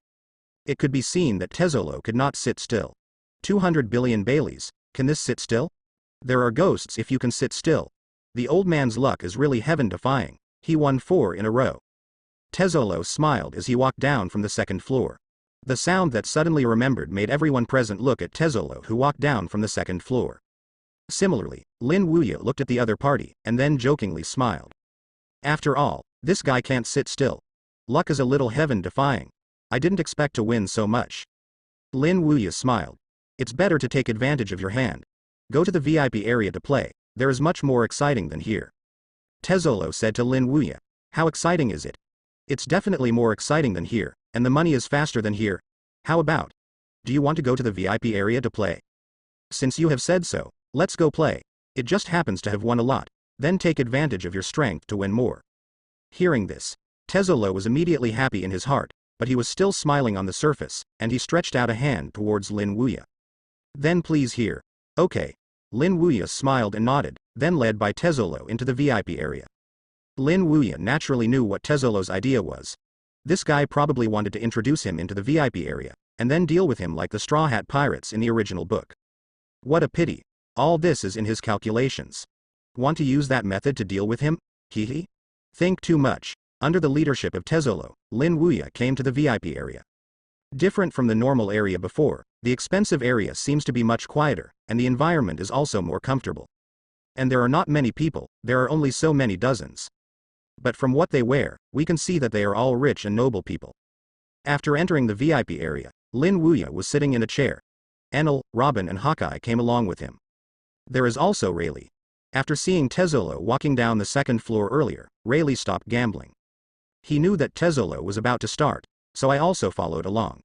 It could be seen that Tezzolo could not sit still. 200 billion Baileys, can this sit still? There are ghosts if you can sit still. The old man's luck is really heaven-defying. He won 4 in a row. Tezzolo smiled as he walked down from the second floor. The sound that suddenly remembered made everyone present look at Tezzolo, who walked down from the second floor. Similarly, Lin Wuya looked at the other party, and then jokingly smiled. After all, this guy can't sit still. Luck is a little heaven-defying. I didn't expect to win so much. Lin Wuya smiled. It's better to take advantage of your hand. Go to the VIP area to play. There is much more exciting than here. Tezzolo said to Lin Wuya. How exciting is it? It's definitely more exciting than here, and the money is faster than here. How about? Do you want to go to the VIP area to play? Since you have said so, let's go play. It just happens to have won a lot. Then take advantage of your strength to win more. Hearing this, Tezzolo was immediately happy in his heart, but he was still smiling on the surface, and he stretched out a hand towards Lin Wuya. Then please here. Okay. Lin Wuya smiled and nodded, then led by Tezzolo into the VIP area. Lin Wuya naturally knew what Tezzolo's idea was. This guy probably wanted to introduce him into the VIP area, and then deal with him like the Straw Hat Pirates in the original book. What a pity. All this is in his calculations. Want to use that method to deal with him? Hehe. Think too much. Under the leadership of Tezzolo, Lin Wuya came to the VIP area. Different from the normal area before, the expensive area seems to be much quieter, and the environment is also more comfortable. And there are not many people, there are only so many dozens. But from what they wear, we can see that they are all rich and noble people. After entering the VIP area, Lin Wuya was sitting in a chair. Enel, Robin and Hawkeye came along with him. There is also Rayleigh. After seeing Tezzolo walking down the second floor earlier, Rayleigh stopped gambling. He knew that Tezzolo was about to start, so I also followed along.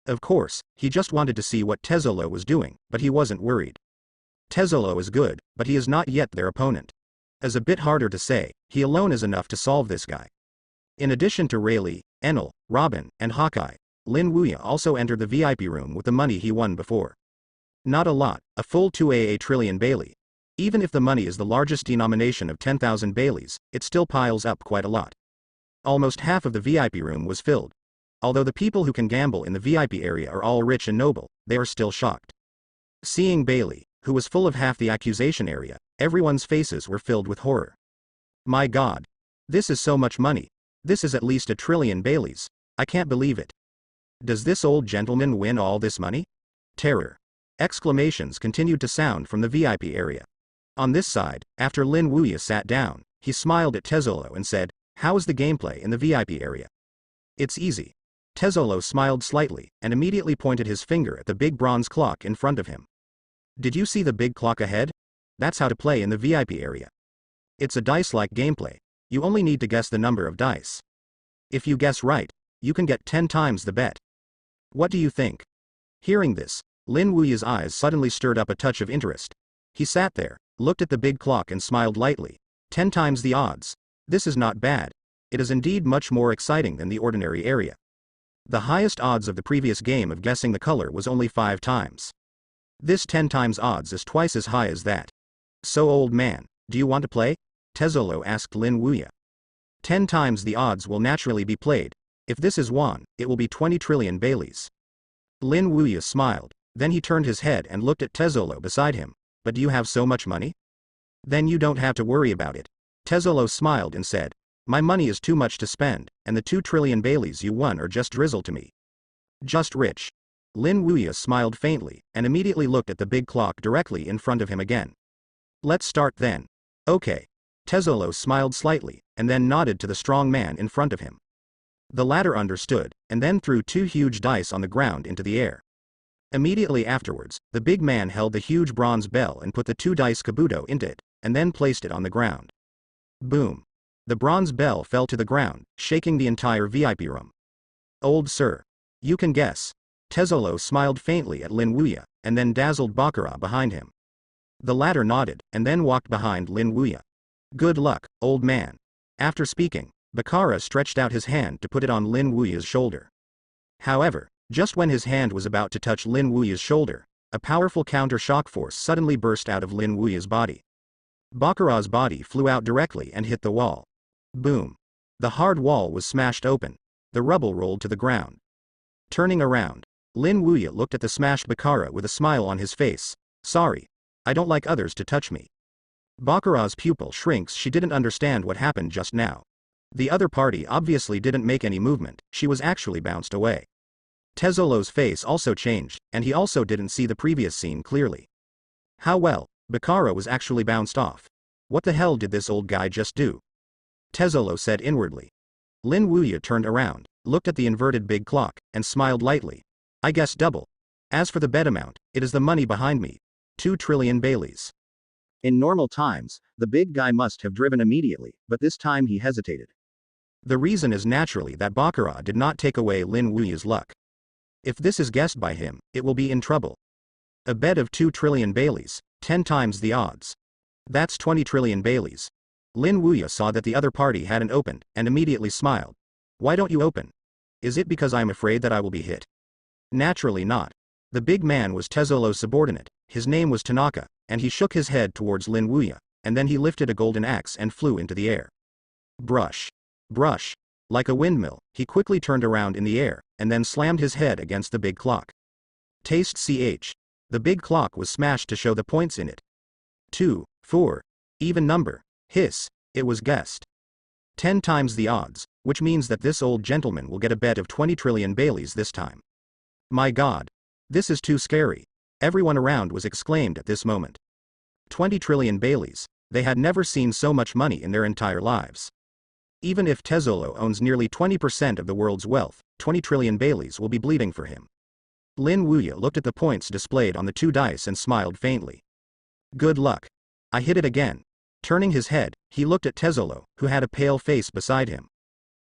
Of course, he just wanted to see what Tezzolo was doing, but he wasn't worried. Tezzolo is good, but he is not yet their opponent. As a bit harder to say, he alone is enough to solve this guy. In addition to Rayleigh, Enel, Robin, and Hawkeye, Lin Wuya also entered the VIP room with the money he won before. Not a lot, a full 2 trillion Bailey. Even if the money is the largest denomination of 10,000 Baileys, it still piles up quite a lot. Almost half of the VIP room was filled. Although the people who can gamble in the VIP area are all rich and noble, they are still shocked. Seeing Bailey, who was full of half the accusation area, everyone's faces were filled with horror. My God. This is so much money. This is at least 1 trillion Baileys. I can't believe it. Does this old gentleman win all this money? Terror. Exclamations continued to sound from the VIP area. On this side, after Lin Wuya sat down, he smiled at Tezzolo and said, "How is the gameplay in the VIP area?" "It's easy." Tezzolo smiled slightly, and immediately pointed his finger at the big bronze clock in front of him. "Did you see the big clock ahead? That's how to play in the VIP area. It's a dice-like gameplay. You only need to guess the number of dice. If you guess right, you can get 10 times the bet. What do you think?" Hearing this, Lin Wuya's eyes suddenly stirred up a touch of interest. He sat there, looked at the big clock and smiled lightly. 10 times the odds. This is not bad. It is indeed much more exciting than the ordinary area. The highest odds of the previous game of guessing the color was only 5 times. This 10 times odds is twice as high as that. "So old man, do you want to play?" Tezzolo asked Lin Wuya. 10 times the odds will naturally be played. If this is won, it will be 20 trillion Baileys. Lin Wuya smiled, then he turned his head and looked at Tezzolo beside him. "But do you have so much money?" "Then you don't have to worry about it." Tezzolo smiled and said, "My money is too much to spend, and the 2 trillion Baileys you won are just drizzle to me. Just rich." Lin Wuya smiled faintly, and immediately looked at the big clock directly in front of him again. "Let's start then." "Okay." Tezzolo smiled slightly, and then nodded to the strong man in front of him. The latter understood, and then threw 2 huge dice on the ground into the air. Immediately afterwards, the big man held the huge bronze bell and put the 2 dice kabuto into it, and then placed it on the ground. Boom. The bronze bell fell to the ground, shaking the entire VIP room. "Old sir. You can guess." Tezzolo smiled faintly at Lin Wuya, and then dazzled Baccarat behind him. The latter nodded, and then walked behind Lin Wuya. "Good luck, old man." After speaking, Baccarat stretched out his hand to put it on Lin Wuya's shoulder. However, just when his hand was about to touch Lin Wuya's shoulder, a powerful counter-shock force suddenly burst out of Lin Wuya's body. Baccarat's body flew out directly and hit the wall. Boom. The hard wall was smashed open. The rubble rolled to the ground. Turning around, Lin Wuya looked at the smashed Baccarat with a smile on his face. "Sorry. I don't like others to touch me." Baccarat's pupil shrinks. She didn't understand what happened just now. The other party obviously didn't make any movement, she was actually bounced away. Tezzolo's face also changed, and he also didn't see the previous scene clearly. How well, Baccarat was actually bounced off. What the hell did this old guy just do? Tezzolo said inwardly. Lin Wuya turned around, looked at the inverted big clock, and smiled lightly. "I guess double. As for the bet amount, it is the money behind me. 2 trillion Baileys." In normal times, the big guy must have driven immediately, but this time he hesitated. The reason is naturally that Baccarat did not take away Lin Wuya's luck. If this is guessed by him, it will be in trouble. A bet of 2 trillion Baileys, 10 times the odds. That's 20 trillion Baileys. Lin Wuya saw that the other party hadn't opened, and immediately smiled. "Why don't you open? Is it because I'm afraid that I will be hit?" Naturally not. The big man was Tezzolo's subordinate, his name was Tanaka, and he shook his head towards Lin Wuya, and then he lifted a golden axe and flew into the air. Brush. Brush. Like a windmill, he quickly turned around in the air, and then slammed his head against the big clock. Taste ch. The big clock was smashed to show the points in it. 2, 4. Even number. Hiss. It was guessed. 10 times the odds, which means that this old gentleman will get a bet of 20 trillion Baileys this time. My God. This is too scary. Everyone around was exclaimed at this moment. 20 trillion Baileys. They had never seen so much money in their entire lives. Even if Tezzolo owns nearly 20% of the world's wealth, 20 trillion Baileys will be bleeding for him. Lin Wuya looked at the points displayed on the 2 dice and smiled faintly. Good luck. I hit it again. Turning his head, he looked at Tezzolo, who had a pale face beside him.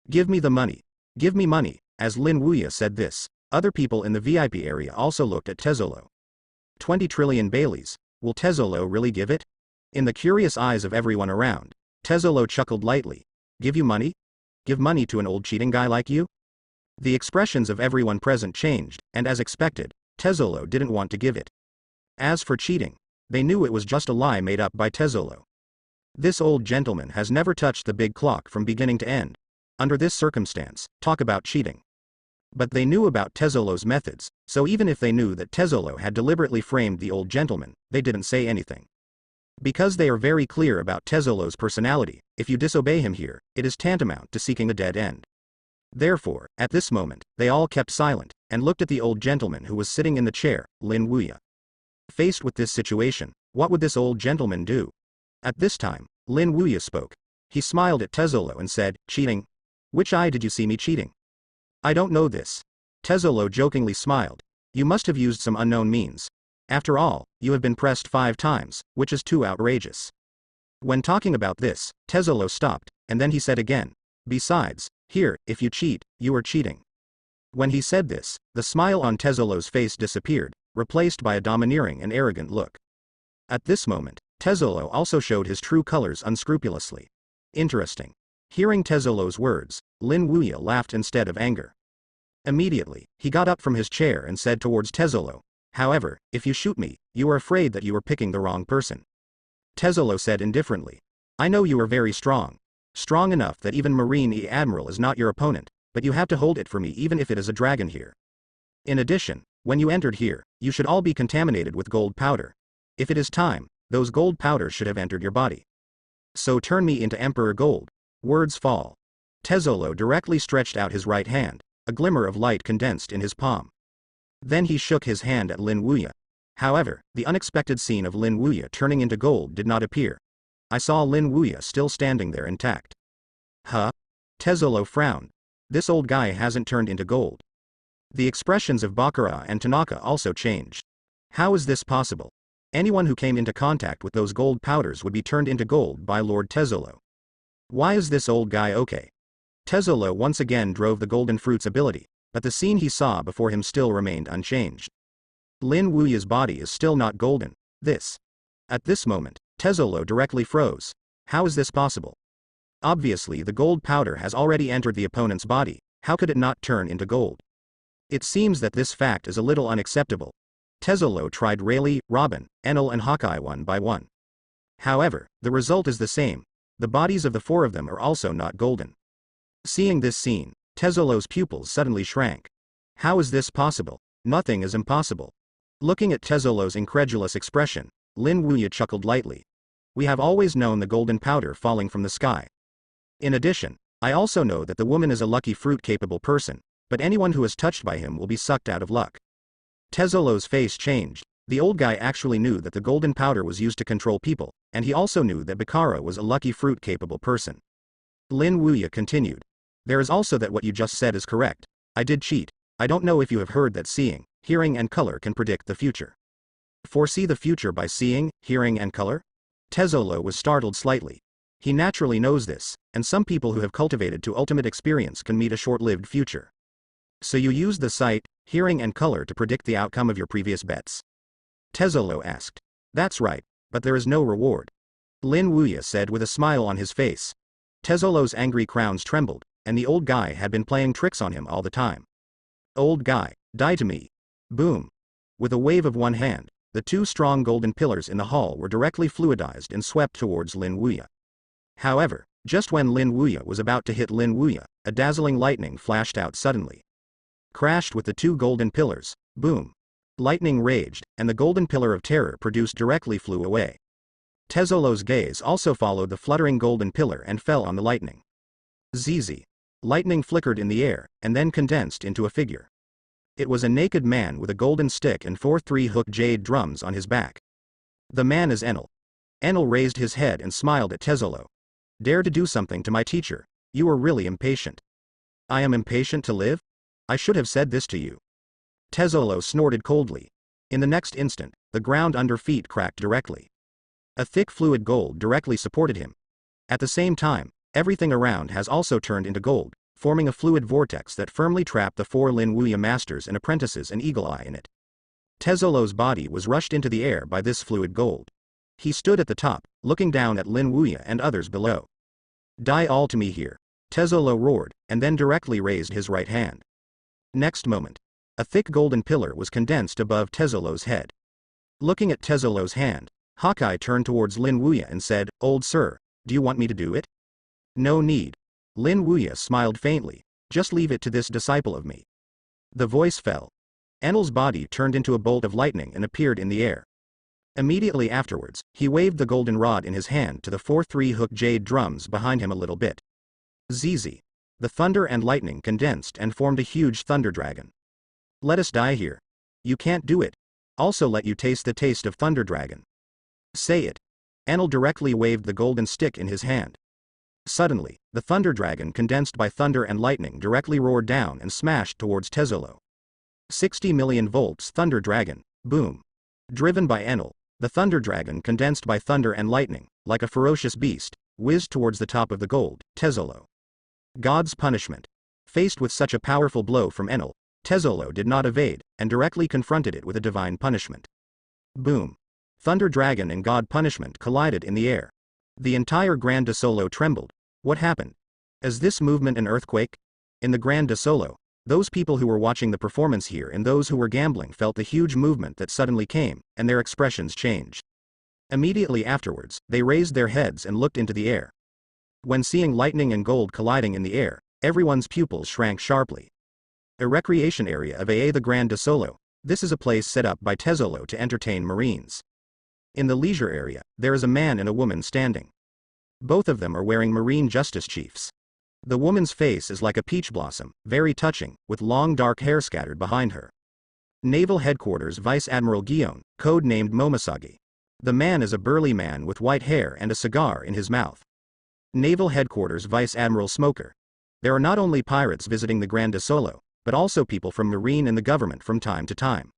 Give me the money. Give me money. As Lin Wuya said this, other people in the VIP area also looked at Tezzolo. 20 trillion Baileys. Will Tezzolo really give it? In the curious eyes of everyone around, Tezzolo chuckled lightly. Give you money? Give money to an old cheating guy like you? The expressions of everyone present changed, and as expected, Tezzolo didn't want to give it. As for cheating, they knew it was just a lie made up by Tezzolo. This old gentleman has never touched the big clock from beginning to end. Under this circumstance, talk about cheating. But they knew about Tezzolo's methods, so even if they knew that Tezzolo had deliberately framed the old gentleman, they didn't say anything. Because they are very clear about Tezzolo's personality, if you disobey him here, it is tantamount to seeking a dead end. Therefore, at this moment, they all kept silent, and looked at the old gentleman who was sitting in the chair, Lin Wuya. Faced with this situation, what would this old gentleman do? At this time, Lin Wuya spoke. He smiled at Tezzolo and said, cheating? Which eye did you see me cheating? I don't know this. Tezzolo jokingly smiled. You must have used some unknown means. After all, you have been pressed 5 times, which is too outrageous. When talking about this, Tezzolo stopped, and then he said again. Besides, here, if you cheat, you are cheating. When he said this, the smile on Tezzolo's face disappeared, replaced by a domineering and arrogant look. At this moment, Tezzolo also showed his true colors unscrupulously. Interesting. Hearing Tezzolo's words, Lin Wuya laughed instead of anger. Immediately, he got up from his chair and said towards Tezzolo, however, if you shoot me, you are afraid that you are picking the wrong person. Tezzolo said indifferently. I know you are very strong. Strong enough that even Marine Admiral is not your opponent, but you have to hold it for me even if it is a dragon here. In addition, when you entered here, you should all be contaminated with gold powder. If it is time, those gold powders should have entered your body. So turn me into Emperor Gold. Words fall. Tezzolo directly stretched out his right hand, a glimmer of light condensed in his palm. Then he shook his hand at Lin Wuya. However, the unexpected scene of Lin Wuya turning into gold did not appear. I saw Lin Wuya still standing there intact. Huh? Tezzolo frowned. This old guy hasn't turned into gold. The expressions of Bakura and Tanaka also changed. How is this possible? Anyone who came into contact with those gold powders would be turned into gold by Lord Tezzolo. Why is this old guy okay? Tezzolo once again drove the golden fruit's ability, but the scene he saw before him still remained unchanged. Lin Wuya's body is still not golden. At this moment, Tezzolo directly froze. How is this possible? Obviously the gold powder has already entered the opponent's body, how could it not turn into gold? It seems that this fact is a little unacceptable. Tezzolo tried Rayleigh, Robin, Enel and Hawkeye one by one. However, the result is the same. The bodies of the 4 of them are also not golden. Seeing this scene, Tezzolo's pupils suddenly shrank. How is this possible? Nothing is impossible. Looking at Tezzolo's incredulous expression, Lin Wuya chuckled lightly. We have always known the golden powder falling from the sky. In addition, I also know that the woman is a lucky fruit-capable person, but anyone who is touched by him will be sucked out of luck. Tezzolo's face changed. The old guy actually knew that the golden powder was used to control people, and he also knew that Bakura was a lucky fruit-capable person. Lin Wuya continued. There is also that what you just said is correct. I did cheat. I don't know if you have heard that seeing, hearing and color can predict the future. Foresee the future by seeing, hearing and color? Tezzolo was startled slightly. He naturally knows this, and some people who have cultivated to ultimate experience can meet a short-lived future. So you used the sight, hearing and color to predict the outcome of your previous bets? Tezzolo asked. That's right, but there is no reward. Lin Wuya said with a smile on his face. Tezzolo's angry crowns trembled, and the old guy had been playing tricks on him all the time. Old guy, die to me. Boom. With a wave of one hand, the 2 strong golden pillars in the hall were directly fluidized and swept towards Lin Wuya. However, just when Lin Wuya was about to hit Lin Wuya, a dazzling lightning flashed out suddenly. Crashed with the 2 golden pillars, boom. Lightning raged, and the golden pillar of terror produced directly flew away. Tezzolo's gaze also followed the fluttering golden pillar and fell on the lightning. ZZ. Lightning flickered in the air, and then condensed into a figure. It was a naked man with a golden stick and 4 3-hook jade drums on his back. The man is Enel. Enel raised his head and smiled at Tezzolo. Dare to do something to my teacher. You are really impatient. I am impatient to live? I should have said this to you. Tezzolo snorted coldly. In the next instant, the ground under feet cracked directly. A thick fluid gold directly supported him. At the same time, everything around has also turned into gold, forming a fluid vortex that firmly trapped the four Lin Wuya masters and apprentices and Eagle Eye in it. Tezzolo's body was rushed into the air by this fluid gold. He stood at the top, looking down at Lin Wuya and others below. Die all to me here, Tezzolo roared, and then directly raised his right hand. Next moment, a thick golden pillar was condensed above Tezzolo's head. Looking at Tezzolo's hand, Hawkeye turned towards Lin Wuya and said, Old sir, do you want me to do it? No need. Lin Wuya smiled faintly, just leave it to this disciple of me. The voice fell. Enel's body turned into a bolt of lightning and appeared in the air. Immediately afterwards, he waved the golden rod in his hand to the 4 3-hook jade drums behind him a little bit. Zizi. The thunder and lightning condensed and formed a huge thunder dragon. Let us die here. You can't do it. Also let you taste the taste of thunder dragon. Say it. Enel directly waved the golden stick in his hand. Suddenly, the thunder dragon condensed by thunder and lightning directly roared down and smashed towards Tezzolo. 60 million volts thunder dragon, boom. Driven by Enel, the thunder dragon condensed by thunder and lightning, like a ferocious beast, whizzed towards the top of the gold, Tezzolo. God's punishment. Faced with such a powerful blow from Enel, Tezzolo did not evade, and directly confronted it with a divine punishment. Boom. Thunder dragon and God punishment collided in the air. The entire Grand de Solo trembled. What happened? Is this movement an earthquake? In the Grand de Solo, those people who were watching the performance here and those who were gambling felt the huge movement that suddenly came, and their expressions changed. Immediately afterwards, they raised their heads and looked into the air. When seeing lightning and gold colliding in the air, everyone's pupils shrank sharply. A recreation area of the Grand de Solo. This is a place set up by Tezzolo to entertain Marines. In the leisure area, there is a man and a woman standing. Both of them are wearing Marine Justice Chiefs. The woman's face is like a peach blossom, very touching, with long dark hair scattered behind her. Naval Headquarters Vice Admiral Guion, code-named Momoshagi. The man is a burly man with white hair and a cigar in his mouth. Naval Headquarters Vice Admiral Smoker. There are not only pirates visiting the Grand de Solo, but also people from Marine and the government from time to time.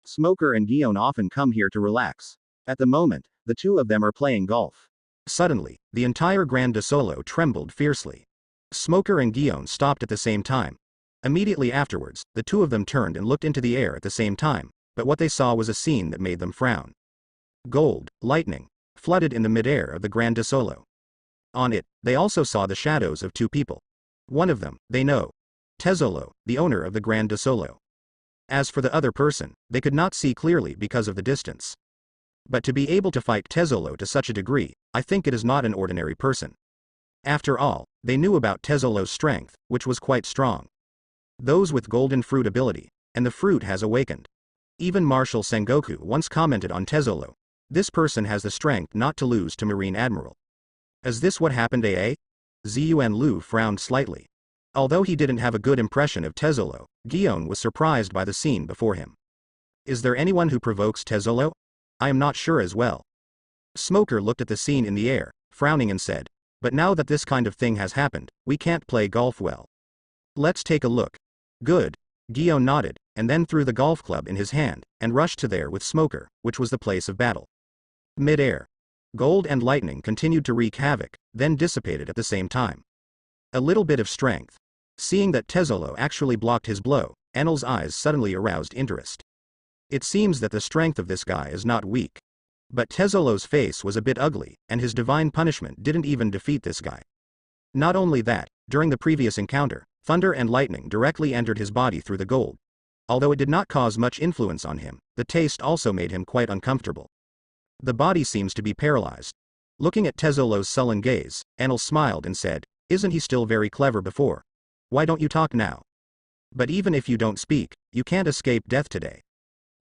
Smoker and Guion often come here to relax. At the moment, the two of them are playing golf. Suddenly, the entire Grand de Solo trembled fiercely. Smoker and Guion stopped at the same time. Immediately afterwards, the two of them turned and looked into the air at the same time, but what they saw was a scene that made them frown. Gold, lightning, flooded in the mid-air of the Grand de Solo. On it, they also saw the shadows of two people. One of them, they know. Tezzolo, the owner of the Grand de Solo. As for the other person, they could not see clearly because of the distance. But to be able to fight Tezzolo to such a degree, I think it is not an ordinary person. After all, they knew about Tezzolo's strength, which was quite strong. Those with golden fruit ability, and the fruit has awakened. Even Marshal Sengoku once commented on Tezzolo. This person has the strength not to lose to Marine Admiral. Is this what happened, eh? Ziyuan Lu frowned slightly. Although he didn't have a good impression of Tezzolo, Guion was surprised by the scene before him. Is there anyone who provokes Tezzolo? I am not sure as well. Smoker looked at the scene in the air, frowning and said, but now that this kind of thing has happened, we can't play golf well. Let's take a look. Good. Guion nodded, and then threw the golf club in his hand, and rushed to there with Smoker, which was the place of battle. Mid-air. Gold and lightning continued to wreak havoc, then dissipated at the same time. A little bit of strength. Seeing that Tezzolo actually blocked his blow, Enel's eyes suddenly aroused interest. It seems that the strength of this guy is not weak. But Tezzolo's face was a bit ugly, and his divine punishment didn't even defeat this guy. Not only that, during the previous encounter, thunder and lightning directly entered his body through the gold. Although it did not cause much influence on him, the taste also made him quite uncomfortable. The body seems to be paralyzed. Looking at Tezzolo's sullen gaze, Enel smiled and said, isn't he still very clever before? Why don't you talk now? But even if you don't speak, you can't escape death today.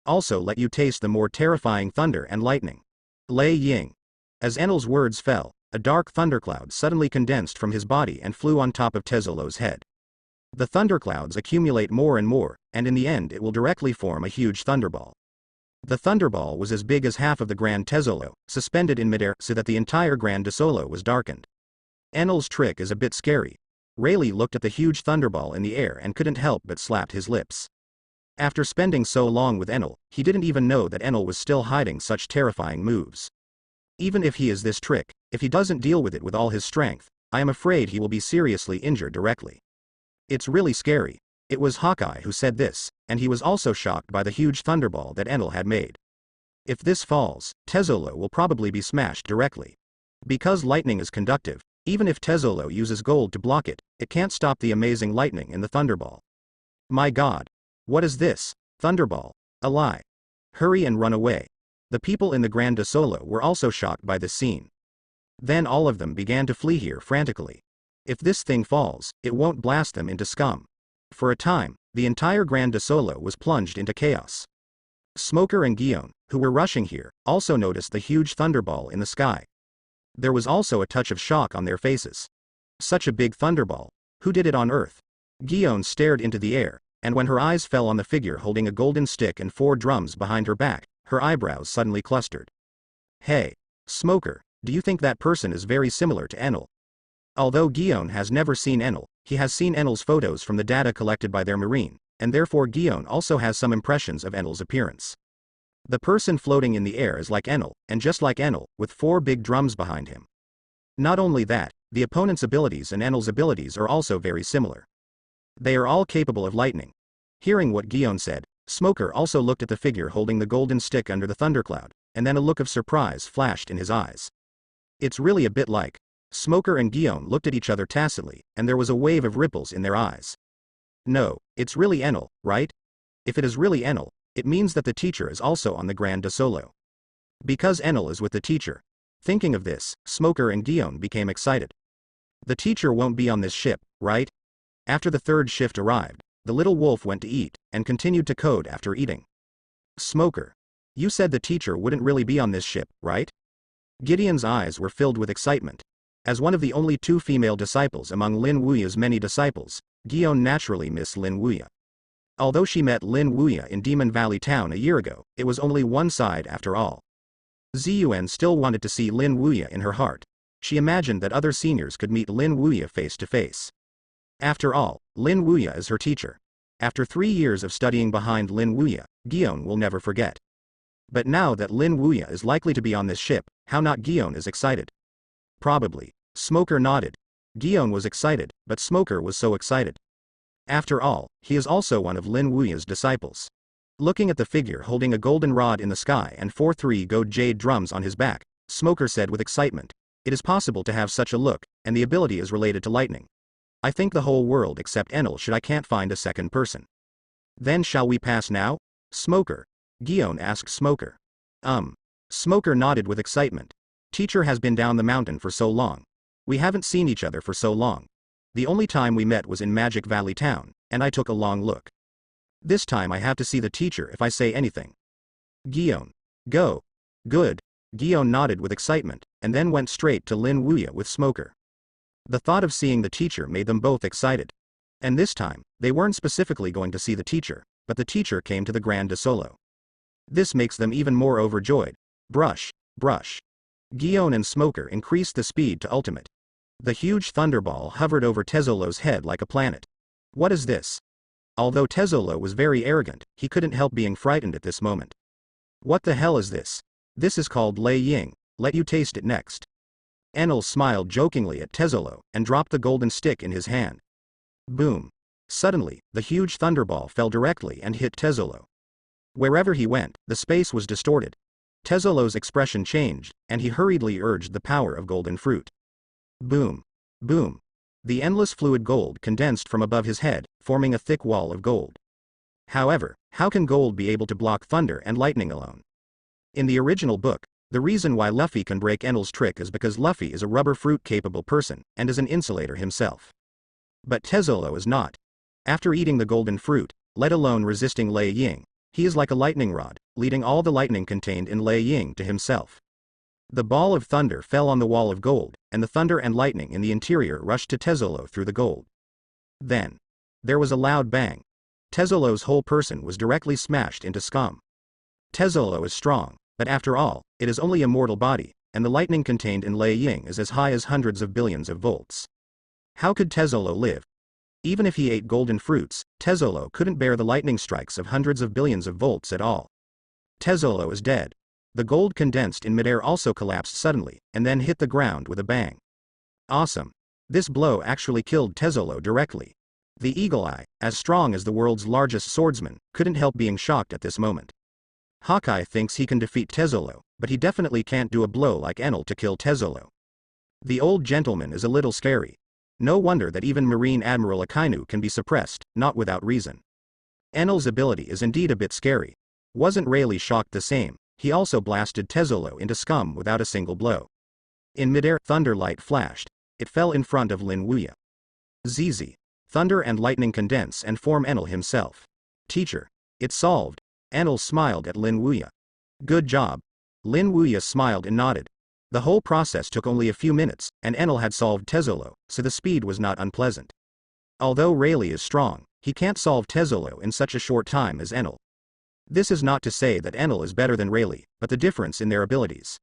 Also let you taste the more terrifying thunder and lightning. Lei Ying. As Enel's words fell, a dark thundercloud suddenly condensed from his body and flew on top of Tezzolo's head. The thunderclouds accumulate more and more, and in the end it will directly form a huge thunderball. The thunderball was as big as half of the Grand Tesoro, suspended in midair so that the entire Grand Tesoro was darkened. Enel's trick is a bit scary. Rayleigh looked at the huge thunderball in the air and couldn't help but slapped his lips. After spending so long with Enel, he didn't even know that Enel was still hiding such terrifying moves. Even if he is this trick, if he doesn't deal with it with all his strength, I am afraid he will be seriously injured directly. It's really scary. It was Hawkeye who said this, and he was also shocked by the huge thunderball that Enel had made. If this falls, Tesoro will probably be smashed directly. Because lightning is conductive, even if Tesoro uses gold to block it, it can't stop the amazing lightning in the thunderball. My God! What is this? Thunderball? A lie. Hurry and run away. The people in the Grand Tesoro were also shocked by this scene. Then all of them began to flee here frantically. If this thing falls, it won't blast them into scum. For a time, the entire Grand Tesoro was plunged into chaos. Smoker and Guillaume, who were rushing here, also noticed the huge thunderball in the sky. There was also a touch of shock on their faces. Such a big thunderball. Who did it on Earth? Guillaume stared into the air, and when her eyes fell on the figure holding a golden stick and 4 drums behind her back, her eyebrows suddenly clustered. Hey, Smoker, do you think that person is very similar to Enel? Although Guillaume has never seen Enel, he has seen Enel's photos from the data collected by their marine, and therefore Guillaume also has some impressions of Enel's appearance. The person floating in the air is like Enel, and just like Enel, with 4 big drums behind him. Not only that, the opponent's abilities and Enel's abilities are also very similar. They are all capable of lightning. Hearing what Guillaume said, Smoker also looked at the figure holding the golden stick under the thundercloud, and then a look of surprise flashed in his eyes. It's really a bit like. Smoker and Guillaume looked at each other tacitly, and there was a wave of ripples in their eyes. No, it's really Enel, right? If it is really Enel, it means that the teacher is also on the Grand Tesoro. Because Enel is with the teacher. Thinking of this, Smoker and Guillaume became excited. The teacher won't be on this ship, right? After the 3rd shift arrived, the little wolf went to eat, and continued to code after eating. Smoker. You said the teacher wouldn't really be on this ship, right? Gideon's eyes were filled with excitement. As one of the only 2 female disciples among Lin Wuya's many disciples, Guillaume naturally missed Lin Wuya. Although she met Lin Wuya in Demon Valley Town a year ago, it was only one side after all. Ziyuan still wanted to see Lin Wuya in her heart. She imagined that other seniors could meet Lin Wuya face to face. After all, Lin Wuya is her teacher. After 3 years of studying behind Lin Wuya, Guillaume will never forget. But now that Lin Wuya is likely to be on this ship, how not Guillaume is excited? Probably. Smoker nodded. Guillaume was excited, but Smoker was so excited. After all, he is also one of Lin Wuya's disciples. Looking at the figure holding a golden rod in the sky and 4 3-gold jade drums on his back, Smoker said with excitement, it is possible to have such a look, and the ability is related to lightning. I think the whole world except Enel should I can't find a second person. Then shall we pass now? Smoker. Guillaume asked Smoker. Smoker nodded with excitement. Teacher has been down the mountain for so long. We haven't seen each other for so long. The only time we met was in Magic Valley Town, and I took a long look. This time I have to see the teacher if I say anything. Guillaume. Go. Good. Guillaume nodded with excitement, and then went straight to Lin Wuya with Smoker. The thought of seeing the teacher made them both excited. And this time, they weren't specifically going to see the teacher, but the teacher came to the Grand Tesoro. This makes them even more overjoyed. Brush, brush. Guillaume and Smoker increased the speed to ultimate. The huge thunderball hovered over Tesolo's head like a planet. What is this? Although Tesolo was very arrogant, he couldn't help being frightened at this moment. What the hell is this? This is called Lei Ying, let you taste it next. Enel smiled jokingly at Tesolo, and dropped the golden stick in his hand. Boom. Suddenly, the huge thunderball fell directly and hit Tesolo. Wherever he went, the space was distorted. Tesolo's expression changed, and he hurriedly urged the power of golden fruit. Boom. Boom. The endless fluid gold condensed from above his head, forming a thick wall of gold. However, how can gold be able to block thunder and lightning alone? In the original book, the reason why Luffy can break Enel's trick is because Luffy is a rubber fruit capable person, and is an insulator himself. But Tesolo is not. After eating the golden fruit, let alone resisting Lei Ying, he is like a lightning rod, leading all the lightning contained in Lei Ying to himself. The ball of thunder fell on the wall of gold, and the thunder and lightning in the interior rushed to Tesolo through the gold. Then, there was a loud bang. Tesolo's whole person was directly smashed into scum. Tezzolo is strong, but after all, it is only a mortal body, and the lightning contained in Lei Ying is as high as hundreds of billions of volts. How could Tezzolo live? Even if he ate golden fruits, Tezzolo couldn't bear the lightning strikes of hundreds of billions of volts at all. Tezzolo is dead. The gold condensed in midair also collapsed suddenly, and then hit the ground with a bang. Awesome. This blow actually killed Tezzolo directly. The Eagle Eye, as strong as the world's largest swordsman, couldn't help being shocked at this moment. Hawkeye thinks he can defeat Tezzolo, but he definitely can't do a blow like Enel to kill Tezzolo. The old gentleman is a little scary. No wonder that even Marine Admiral Akainu can be suppressed, not without reason. Enel's ability is indeed a bit scary. Wasn't Rayleigh shocked the same? He also blasted Tezzolo into scum without a single blow. In midair, thunder light flashed. It fell in front of Lin Wuya. ZZ. Thunder and lightning condense and form Enel himself. Teacher. It's solved. Enel smiled at Lin Wuya. Good job. Lin Wuya smiled and nodded. The whole process took only a few minutes, and Enel had solved Tezzolo, so the speed was not unpleasant. Although Rayleigh is strong, he can't solve Tezzolo in such a short time as Enel. This is not to say that Enel is better than Rayleigh, but the difference in their abilities.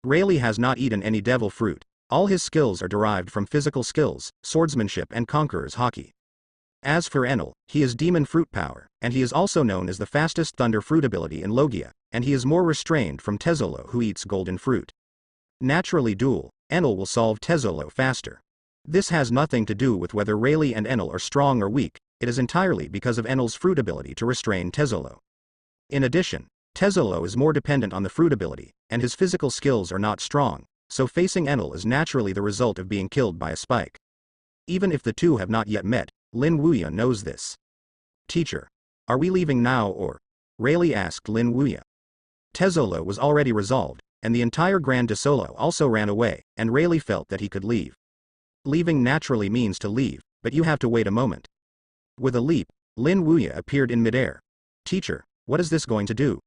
Rayleigh has not eaten any devil fruit. All his skills are derived from physical skills, swordsmanship and conqueror's haki. As for Enel, he is demon fruit power, and he is also known as the fastest thunder fruit ability in Logia, and he is more restrained from Tezzolo who eats golden fruit. Naturally duel, Enel will solve Tezzolo faster. This has nothing to do with whether Rayleigh and Enel are strong or weak, it is entirely because of Enel's fruit ability to restrain Tezzolo. In addition, Tezzolo is more dependent on the fruit ability, and his physical skills are not strong, so facing Enel is naturally the result of being killed by a spike. Even if the two have not yet met, Lin Wuya knows this. Teacher. Are we leaving now or? Rayleigh asked Lin Wuya. Tezzolo was already resolved, and the entire Grand de Solo also ran away, and Rayleigh felt that he could leave. Leaving naturally means to leave, but you have to wait a moment. With a leap, Lin Wuya appeared in midair. Teacher, what is this going to do?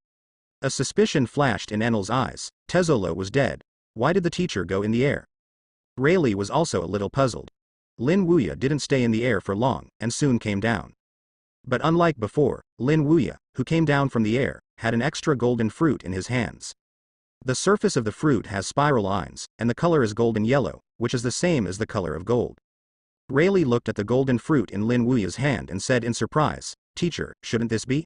A suspicion flashed in Enel's eyes. Tezzolo was dead. Why did the teacher go in the air? Rayleigh was also a little puzzled. Lin Wuya didn't stay in the air for long, and soon came down. But unlike before, Lin Wuya, who came down from the air, had an extra golden fruit in his hands. The surface of the fruit has spiral lines, and the color is golden yellow, which is the same as the color of gold. Rayleigh looked at the golden fruit in Lin Wuya's hand and said in surprise, Teacher, shouldn't this be?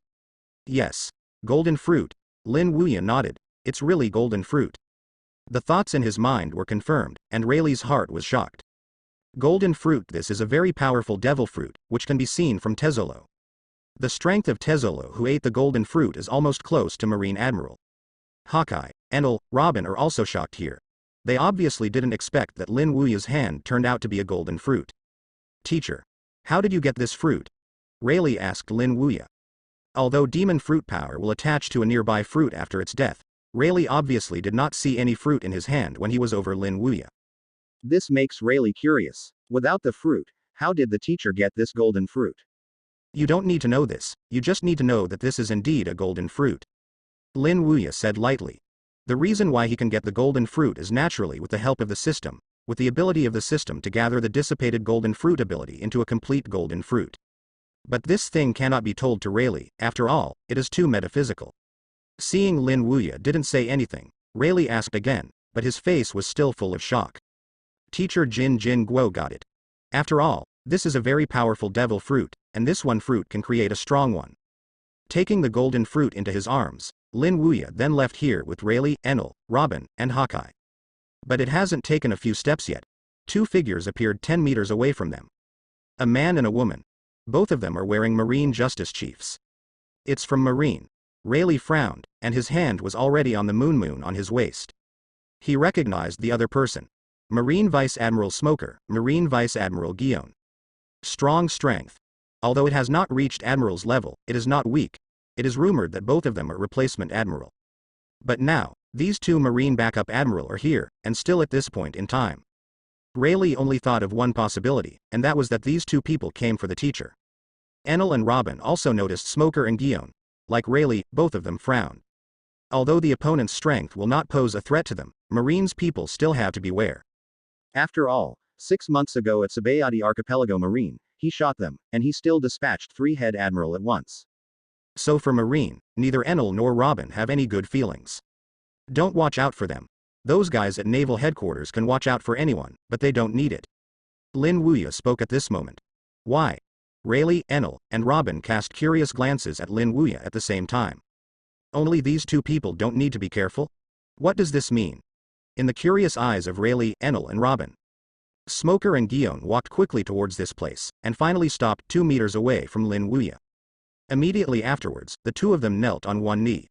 Yes. Golden fruit. Lin Wuya nodded. It's really golden fruit. The thoughts in his mind were confirmed, and Rayleigh's heart was shocked. Golden fruit. This is a very powerful devil fruit, which can be seen from Tezzolo. The strength of Tezzolo who ate the golden fruit is almost close to Marine Admiral. Hawkeye, Enel, Robin are also shocked here. They obviously didn't expect that Lin Wuya's hand turned out to be a golden fruit. Teacher. How did you get this fruit? Rayleigh asked Lin Wuya. Although demon fruit power will attach to a nearby fruit after its death, Rayleigh obviously did not see any fruit in his hand when he was over Lin Wuya. This makes Rayleigh curious. Without the fruit, how did the teacher get this golden fruit? You don't need to know this, you just need to know that this is indeed a golden fruit. Lin Wuya said lightly. The reason why he can get the golden fruit is naturally with the help of the system, with the ability of the system to gather the dissipated golden fruit ability into a complete golden fruit. But this thing cannot be told to Rayleigh, after all, it is too metaphysical. Seeing Lin Wuya didn't say anything, Rayleigh asked again, but his face was still full of shock. Teacher Jin Guo got it. After all, this is a very powerful devil fruit, and this one fruit can create a strong one. Taking the golden fruit into his arms, Lin Wuya then left here with Rayleigh, Enel, Robin, and Hawkeye. But it hasn't taken a few steps yet. Two figures appeared 10 meters away from them. A man and a woman. Both of them are wearing Marine Justice Chiefs. It's from Marine. Rayleigh frowned, and his hand was already on the moon on his waist. He recognized the other person. Marine Vice Admiral Smoker, Marine Vice Admiral Guillaume. Strong strength. Although it has not reached Admiral's level, it is not weak. It is rumored that both of them are replacement Admiral. But now, these two Marine backup Admiral are here, and still at this point in time. Rayleigh only thought of one possibility, and that was that these two people came for the teacher. Enel and Robin also noticed Smoker and Guillaume. Like Rayleigh, both of them frowned. Although the opponent's strength will not pose a threat to them, Marine's people still have to beware. After all, 6 months ago at Sabayati Archipelago Marine, he shot them, and he still dispatched 3 head admiral at once. So for Marine, neither Enel nor Robin have any good feelings. Don't watch out for them. Those guys at Naval Headquarters can watch out for anyone, but they don't need it. Lin Wuya spoke at this moment. Why? Rayleigh, Enel, and Robin cast curious glances at Lin Wuya at the same time. Only these two people don't need to be careful? What does this mean? In the curious eyes of Rayleigh, Enel, and Robin, Smoker and Guillaume walked quickly towards this place, and finally stopped 2 meters away from Lin Wuya. Immediately afterwards, the two of them knelt on one knee.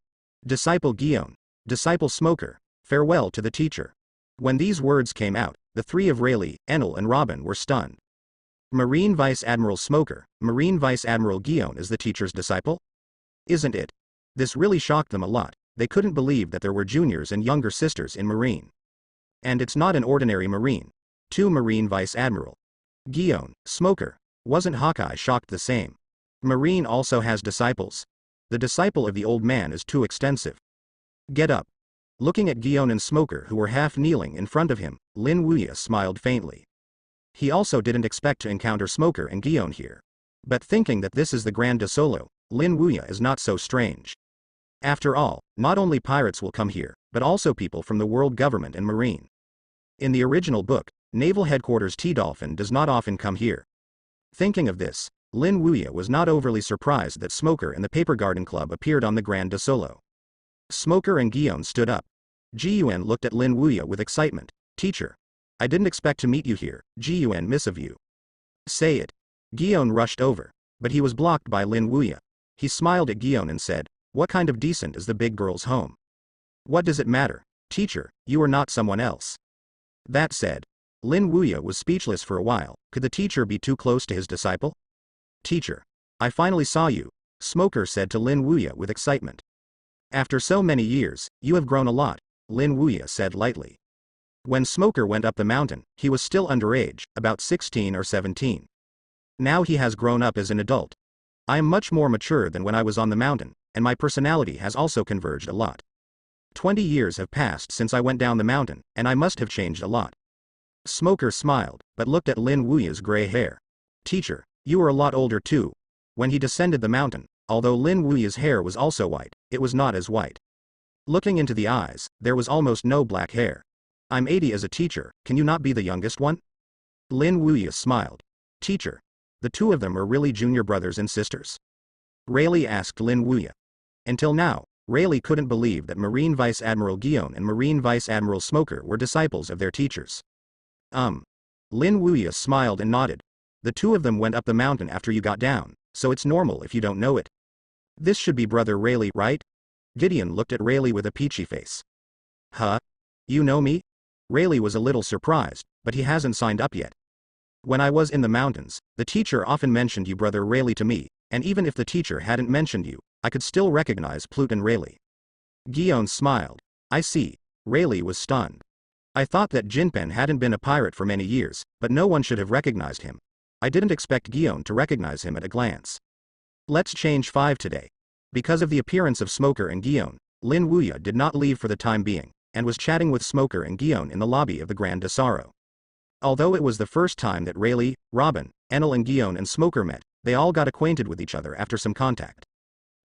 Disciple Guillaume, disciple Smoker, farewell to the teacher. When these words came out, the three of Rayleigh, Enel, and Robin were stunned. Marine Vice Admiral Smoker, Marine Vice Admiral Guillaume is the teacher's disciple? Isn't it? This really shocked them a lot. They couldn't believe that there were juniors and younger sisters in Marine. And it's not an ordinary Marine. 2 Marine Vice Admiral. Guillaume, Smoker. Wasn't Hawkeye shocked the same? Marine also has disciples? The disciple of the old man is too extensive. Get up. Looking at Guillaume and Smoker who were half kneeling in front of him, Lin Wuya smiled faintly. He also didn't expect to encounter Smoker and Guillaume here. But thinking that this is the Grand Solo, Lin Wuya is not so strange. After all, not only pirates will come here, but also people from the world government and Marine. In the original book, Naval Headquarters T-Dolphin does not often come here. Thinking of this, Lin Wuya was not overly surprised that Smoker and the Paper Garden Club appeared on the Grand Solo. Smoker and Guillaume stood up. Ji-Yuan looked at Lin Wuya with excitement. Teacher. I didn't expect to meet you here, Ji-Yuan miss of you. Say it. Guillaume rushed over, but he was blocked by Lin Wuya. He smiled at Guillaume and said, what kind of decent is the big girl's home? What does it matter, teacher, you are not someone else. That said, Lin Wuya was speechless for a while. Could the teacher be too close to his disciple? Teacher. I finally saw you, Smoker said to Lin Wuya with excitement. After so many years, you have grown a lot, Lin Wuya said lightly. When Smoker went up the mountain, he was still underage, about 16 or 17. Now he has grown up as an adult. I am much more mature than when I was on the mountain, and my personality has also converged a lot. 20 years have passed since I went down the mountain, and I must have changed a lot. Smoker smiled, but looked at Lin Wuya's gray hair. Teacher, you are a lot older too. When he descended the mountain, although Lin Wuya's hair was also white, it was not as white. Looking into the eyes, there was almost no black hair. I'm 80 as a teacher, can you not be the youngest one? Lin Wuya smiled. Teacher. The two of them are really junior brothers and sisters? Rayleigh asked Lin Wuya. Until now, Rayleigh couldn't believe that Marine Vice Admiral Guillaume and Marine Vice Admiral Smoker were disciples of their teachers. Lin Wuya smiled and nodded. The two of them went up the mountain after you got down, so it's normal if you don't know it. This should be brother Rayleigh, right? Gideon looked at Rayleigh with a peachy face. Huh? You know me? Rayleigh was a little surprised, but he hasn't signed up yet. When I was in the mountains, the teacher often mentioned you brother Rayleigh to me, and even if the teacher hadn't mentioned you, I could still recognize Pluton Rayleigh. Guillaume smiled. I see. Rayleigh was stunned. I thought that Jinpen hadn't been a pirate for many years, but no one should have recognized him. I didn't expect Guillaume to recognize him at a glance. Let's change 5 today. Because of the appearance of Smoker and Guillaume, Lin Wuya did not leave for the time being, and was chatting with Smoker and Guillaume in the lobby of the Grand Desaro. Although it was the first time that Rayleigh, Robin, Enel and Guillaume and Smoker met, they all got acquainted with each other after some contact.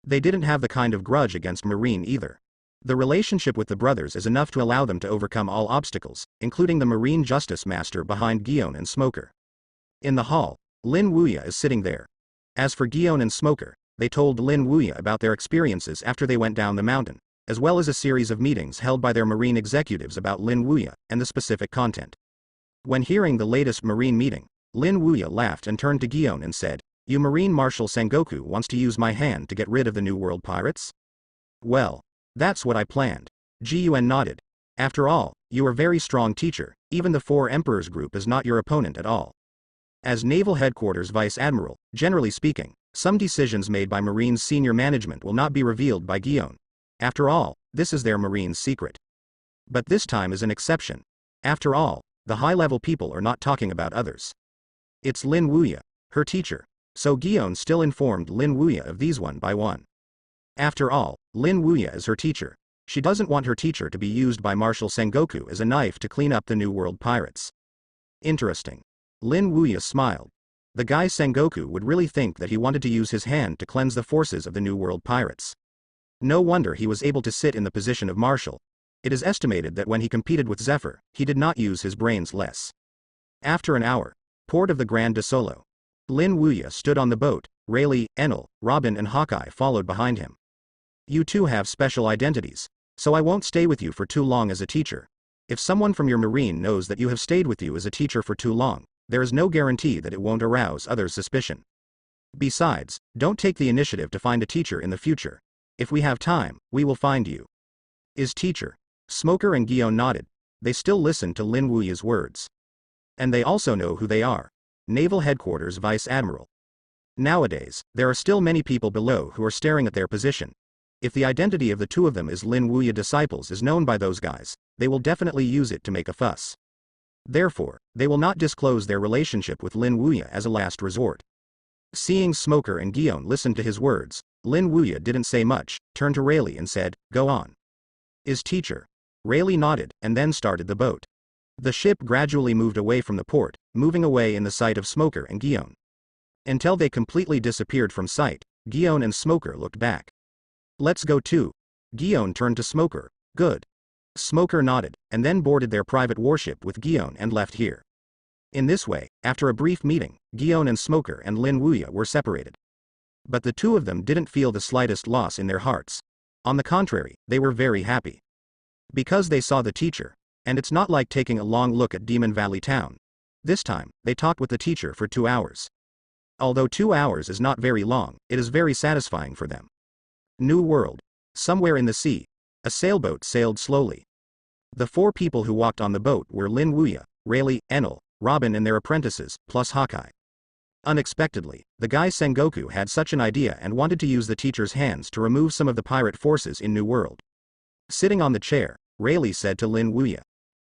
They didn't have the kind of grudge against Marine either. The relationship with the brothers is enough to allow them to overcome all obstacles, including the Marine Justice Master behind Guillaume and Smoker. In the hall, Lin Wuya is sitting there. As for Guillaume and Smoker, they told Lin Wuya about their experiences after they went down the mountain, as well as a series of meetings held by their Marine executives about Lin Wuya and the specific content. When hearing the latest Marine meeting, Lin Wuya laughed and turned to Guillaume and said, You Marine Marshal Sengoku wants to use my hand to get rid of the New World pirates? Well, that's what I planned. Ji-Yuan nodded. After all, you are very strong teacher, even the 4 Emperors group is not your opponent at all. As Naval Headquarters Vice Admiral, generally speaking, some decisions made by Marine's senior management will not be revealed by Guillaume. After all, this is their Marine's secret. But this time is an exception. After all, the high-level people are not talking about others. It's Lin Wuya, her teacher, so Guillaume still informed Lin Wuya of these one by one. After all, Lin Wuya is her teacher. She doesn't want her teacher to be used by Marshal Sengoku as a knife to clean up the New World pirates. Interesting. Lin Wuya smiled. the guy Sengoku would really think that he wanted to use his hand to cleanse the forces of the New World pirates. No wonder he was able to sit in the position of marshal. It is estimated that when he competed with Zephyr, he did not use his brains less. After an hour, port of the Grand de Solo. Lin Wuya stood on the boat, Rayleigh, Enel, Robin and Hawkeye followed behind him. You two have special identities, so I won't stay with you for too long as a teacher. If someone from your marine knows that you have stayed with you as a teacher for too long, there is no guarantee that it won't arouse others' suspicion. Besides, don't take the initiative to find a teacher in the future. If we have time, we will find you. Is teacher? Smoker and Guillaume nodded. They still listened to Lin Wuya's words. And they also know who they are. Naval Headquarters Vice Admiral. Nowadays, there are still many people below who are staring at their position. If the identity of the two of them is Lin Wuya disciples is known by those guys, they will definitely use it to make a fuss. Therefore, they will not disclose their relationship with Lin Wuya as a last resort. Seeing Smoker and Guillaume listen to his words, Lin Wuya didn't say much, turned to Rayleigh and said, "Go on." Is teacher? Rayleigh nodded, and then started the boat. The ship gradually moved away from the port, moving away in the sight of Smoker and Guillaume. Until they completely disappeared from sight, Guillaume and Smoker looked back. Let's go too. Guillaume turned to Smoker. Good. Smoker nodded, and then boarded their private warship with Guillaume and left here. In this way, after a brief meeting, Guillaume and Smoker and Lin Wuya were separated. But the two of them didn't feel the slightest loss in their hearts. On the contrary, they were very happy. Because they saw the teacher. And it's not like taking a long look at Demon Valley Town. This time, they talked with the teacher for 2 hours. Although 2 hours is not very long, it is very satisfying for them. New World. Somewhere in the sea, a sailboat sailed slowly. The 4 people who walked on the boat were Lin Wuya, Rayleigh, Enel, Robin and their apprentices, plus Hawkeye. Unexpectedly, the guy Sengoku had such an idea and wanted to use the teacher's hands to remove some of the pirate forces in New World. Sitting on the chair, Rayleigh said to Lin Wuya,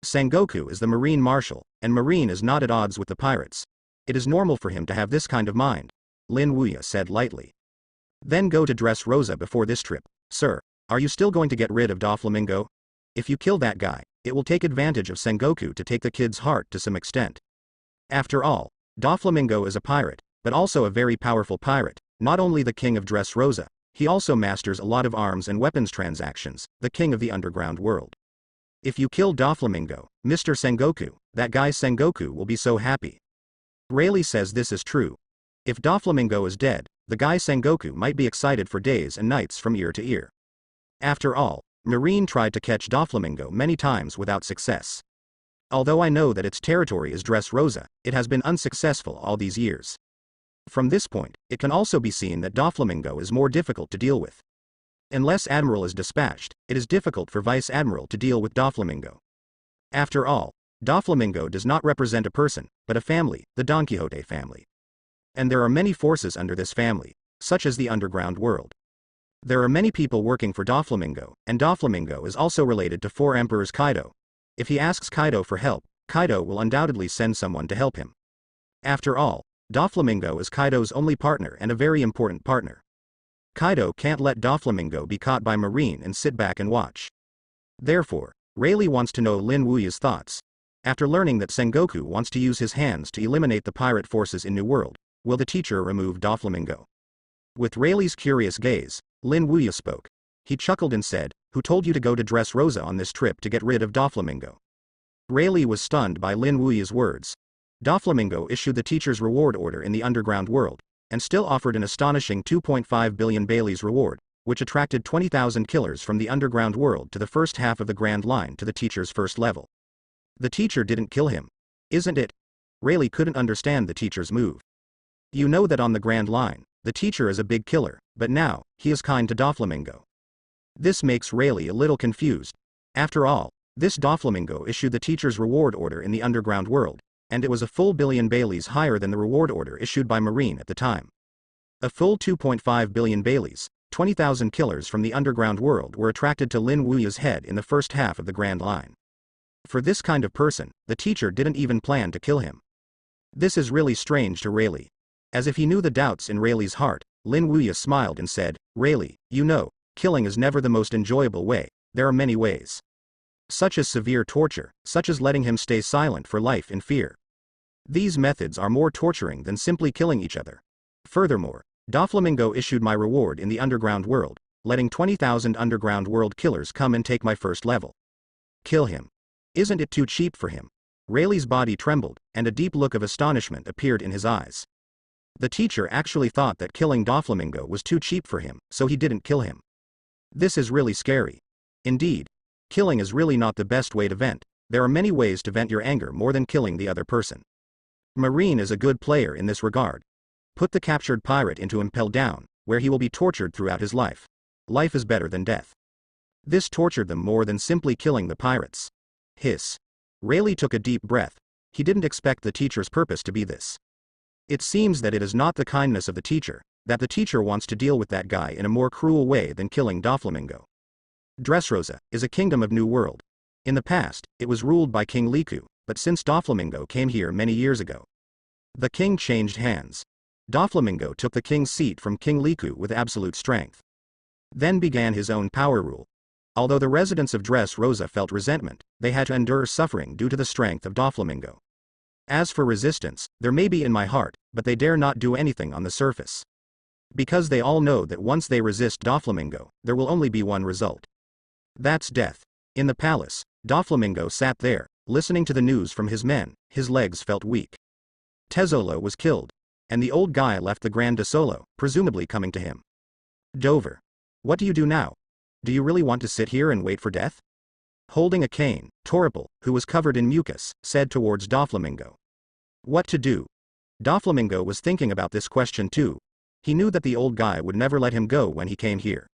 Sengoku is the Marine Marshal, and Marine is not at odds with the pirates. It is normal for him to have this kind of mind, Lin Wuya said lightly. Then go to Dressrosa before this trip. Sir, are you still going to get rid of Doflamingo? If you kill that guy, it will take advantage of Sengoku to take the kid's heart to some extent. After all, Doflamingo is a pirate, but also a very powerful pirate, not only the king of Dressrosa, he also masters a lot of arms and weapons transactions, the king of the underground world. If you kill Doflamingo, Mr. Sengoku, that guy Sengoku will be so happy. Rayleigh says this is true. If Doflamingo is dead, the guy Sengoku might be excited for days and nights from ear to ear. After all, Marine tried to catch Doflamingo many times without success. Although I know that its territory is Dressrosa, it has been unsuccessful all these years. From this point, it can also be seen that Doflamingo is more difficult to deal with. Unless Admiral is dispatched, it is difficult for Vice Admiral to deal with Doflamingo. After all, Doflamingo does not represent a person, but a family, the Don Quixote family. And there are many forces under this family, such as the underground world. There are many people working for Doflamingo, and Doflamingo is also related to 4 Emperors Kaido. If he asks Kaido for help, Kaido will undoubtedly send someone to help him. After all, Doflamingo is Kaido's only partner and a very important partner. Kaido can't let Doflamingo be caught by Marine and sit back and watch. Therefore, Rayleigh wants to know Lin Wuya's thoughts. After learning that Sengoku wants to use his hands to eliminate the pirate forces in New World, will the teacher remove Doflamingo? With Rayleigh's curious gaze, Lin Wuya spoke. He chuckled and said, "Who told you to go to Dressrosa on this trip to get rid of Doflamingo?" Rayleigh was stunned by Lin Wuya's words. Doflamingo issued the teacher's reward order in the underground world, and still offered an astonishing 2.5 billion Bailey's reward, which attracted 20,000 killers from the underground world to the first half of the Grand Line to the teacher's first level. The teacher didn't kill him. Isn't it? Rayleigh couldn't understand the teacher's move. You know that on the Grand Line, the teacher is a big killer, but now, he is kind to Doflamingo. This makes Rayleigh a little confused. After all, this Doflamingo issued the teacher's reward order in the underground world, and it was a full billion Baileys higher than the reward order issued by Marine at the time. A full 2.5 billion Baileys, 20,000 killers from the underground world were attracted to Lin Wuya's head in the first half of the Grand Line. For this kind of person, the teacher didn't even plan to kill him. This is really strange to Rayleigh. As if he knew the doubts in Rayleigh's heart, Lin Wuya smiled and said, "Rayleigh, you know, killing is never the most enjoyable way, there are many ways. Such as severe torture, such as letting him stay silent for life in fear. These methods are more torturing than simply killing each other. Furthermore, Doflamingo issued my reward in the underground world, letting 20,000 underground world killers come and take my first level. Kill him. Isn't it too cheap for him? Rayleigh's body trembled, and a deep look of astonishment appeared in his eyes. The teacher actually thought that killing Doflamingo was too cheap for him, so he didn't kill him. This is really scary. Indeed, killing is really not the best way to vent. There are many ways to vent your anger more than killing the other person. Marine is a good player in this regard. Put the captured pirate into Impel Down, where he will be tortured throughout his life. Life is better than death. This tortured them more than simply killing the pirates. Hiss. Rayleigh took a deep breath. He didn't expect the teacher's purpose to be this. It seems that it is not the kindness of the teacher, that the teacher wants to deal with that guy in a more cruel way than killing Doflamingo. Dressrosa is a kingdom of New World. In the past, it was ruled by King Liku, but since Doflamingo came here many years ago, the king changed hands. Doflamingo took the king's seat from King Liku with absolute strength. Then began his own power rule. Although the residents of Dressrosa felt resentment, they had to endure suffering due to the strength of Doflamingo. As for resistance, there may be in my heart, but they dare not do anything on the surface. Because they all know that once they resist Doflamingo, there will only be one result. That's death. In the palace, Doflamingo sat there, listening to the news from his men. His legs felt weak. Tezzolo was killed, and the old guy left the Grand Solo, presumably coming to him. Dover. What do you do now? Do you really want to sit here and wait for death? Holding a cane, Toripal, who was covered in mucus, said towards Doflamingo. What to do? Doflamingo was thinking about this question too. He knew that the old guy would never let him go when he came here.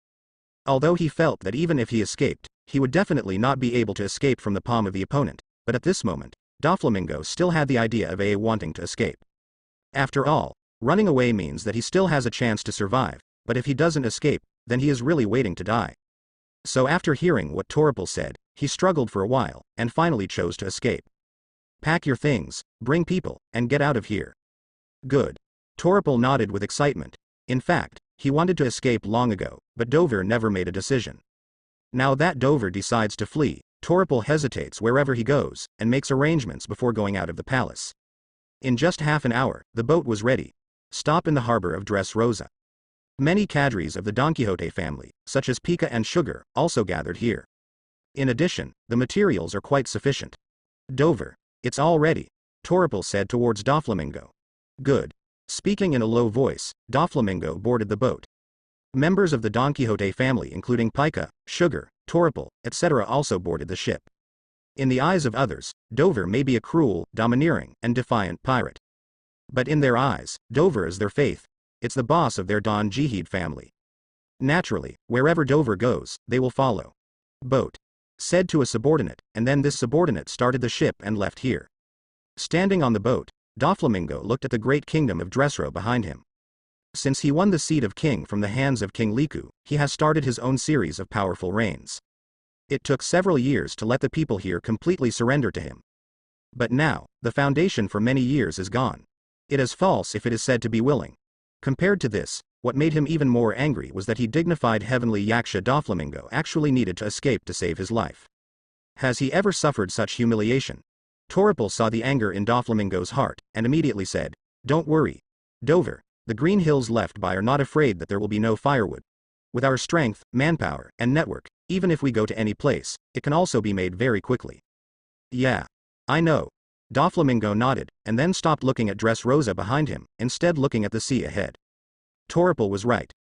Although he felt that even if he escaped, he would definitely not be able to escape from the palm of the opponent, but at this moment, Doflamingo still had the idea of wanting to escape. After all, running away means that he still has a chance to survive, but if he doesn't escape, then he is really waiting to die. So after hearing what Toripal said, he struggled for a while, and finally chose to escape. Pack your things, bring people, and get out of here. Good. Toripal nodded with excitement. In fact, he wanted to escape long ago, but Dover never made a decision. Now that Dover decides to flee, Toripal hesitates wherever he goes, and makes arrangements before going out of the palace. In just half an hour, the boat was ready. Stop in the harbor of Dressrosa. Many cadres of the Don Quixote family, such as Pika and Sugar, also gathered here. In addition, the materials are quite sufficient. Dover. It's all ready, Toripal said towards Doflamingo. Good. Speaking in a low voice, Doflamingo boarded the boat. Members of the Don Quixote family including Pika, Sugar, Toripal, etc. also boarded the ship. In the eyes of others, Dover may be a cruel, domineering, and defiant pirate. But in their eyes, Dover is their faith. It's the boss of their Don Jihad family. Naturally, wherever Dover goes, they will follow. Boat. Said to a subordinate, and then this subordinate started the ship and left here. Standing on the boat, Doflamingo looked at the great kingdom of Dressro behind him. Since he won the seat of king from the hands of King Liku, he has started his own series of powerful reigns. It took several years to let the people here completely surrender to him. But now, the foundation for many years is gone. It is false if it is said to be willing. Compared to this, what made him even more angry was that he dignified heavenly Yaksha Doflamingo actually needed to escape to save his life. Has he ever suffered such humiliation? Toripal saw the anger in Doflamingo's heart, and immediately said, Don't worry, Dover, the Green Hills left by are not afraid that there will be no firewood. With our strength, manpower, and network, even if we go to any place, it can also be made very quickly. Yeah. I know. Doflamingo nodded, and then stopped looking at Dressrosa behind him, instead looking at the sea ahead. Toripal was right.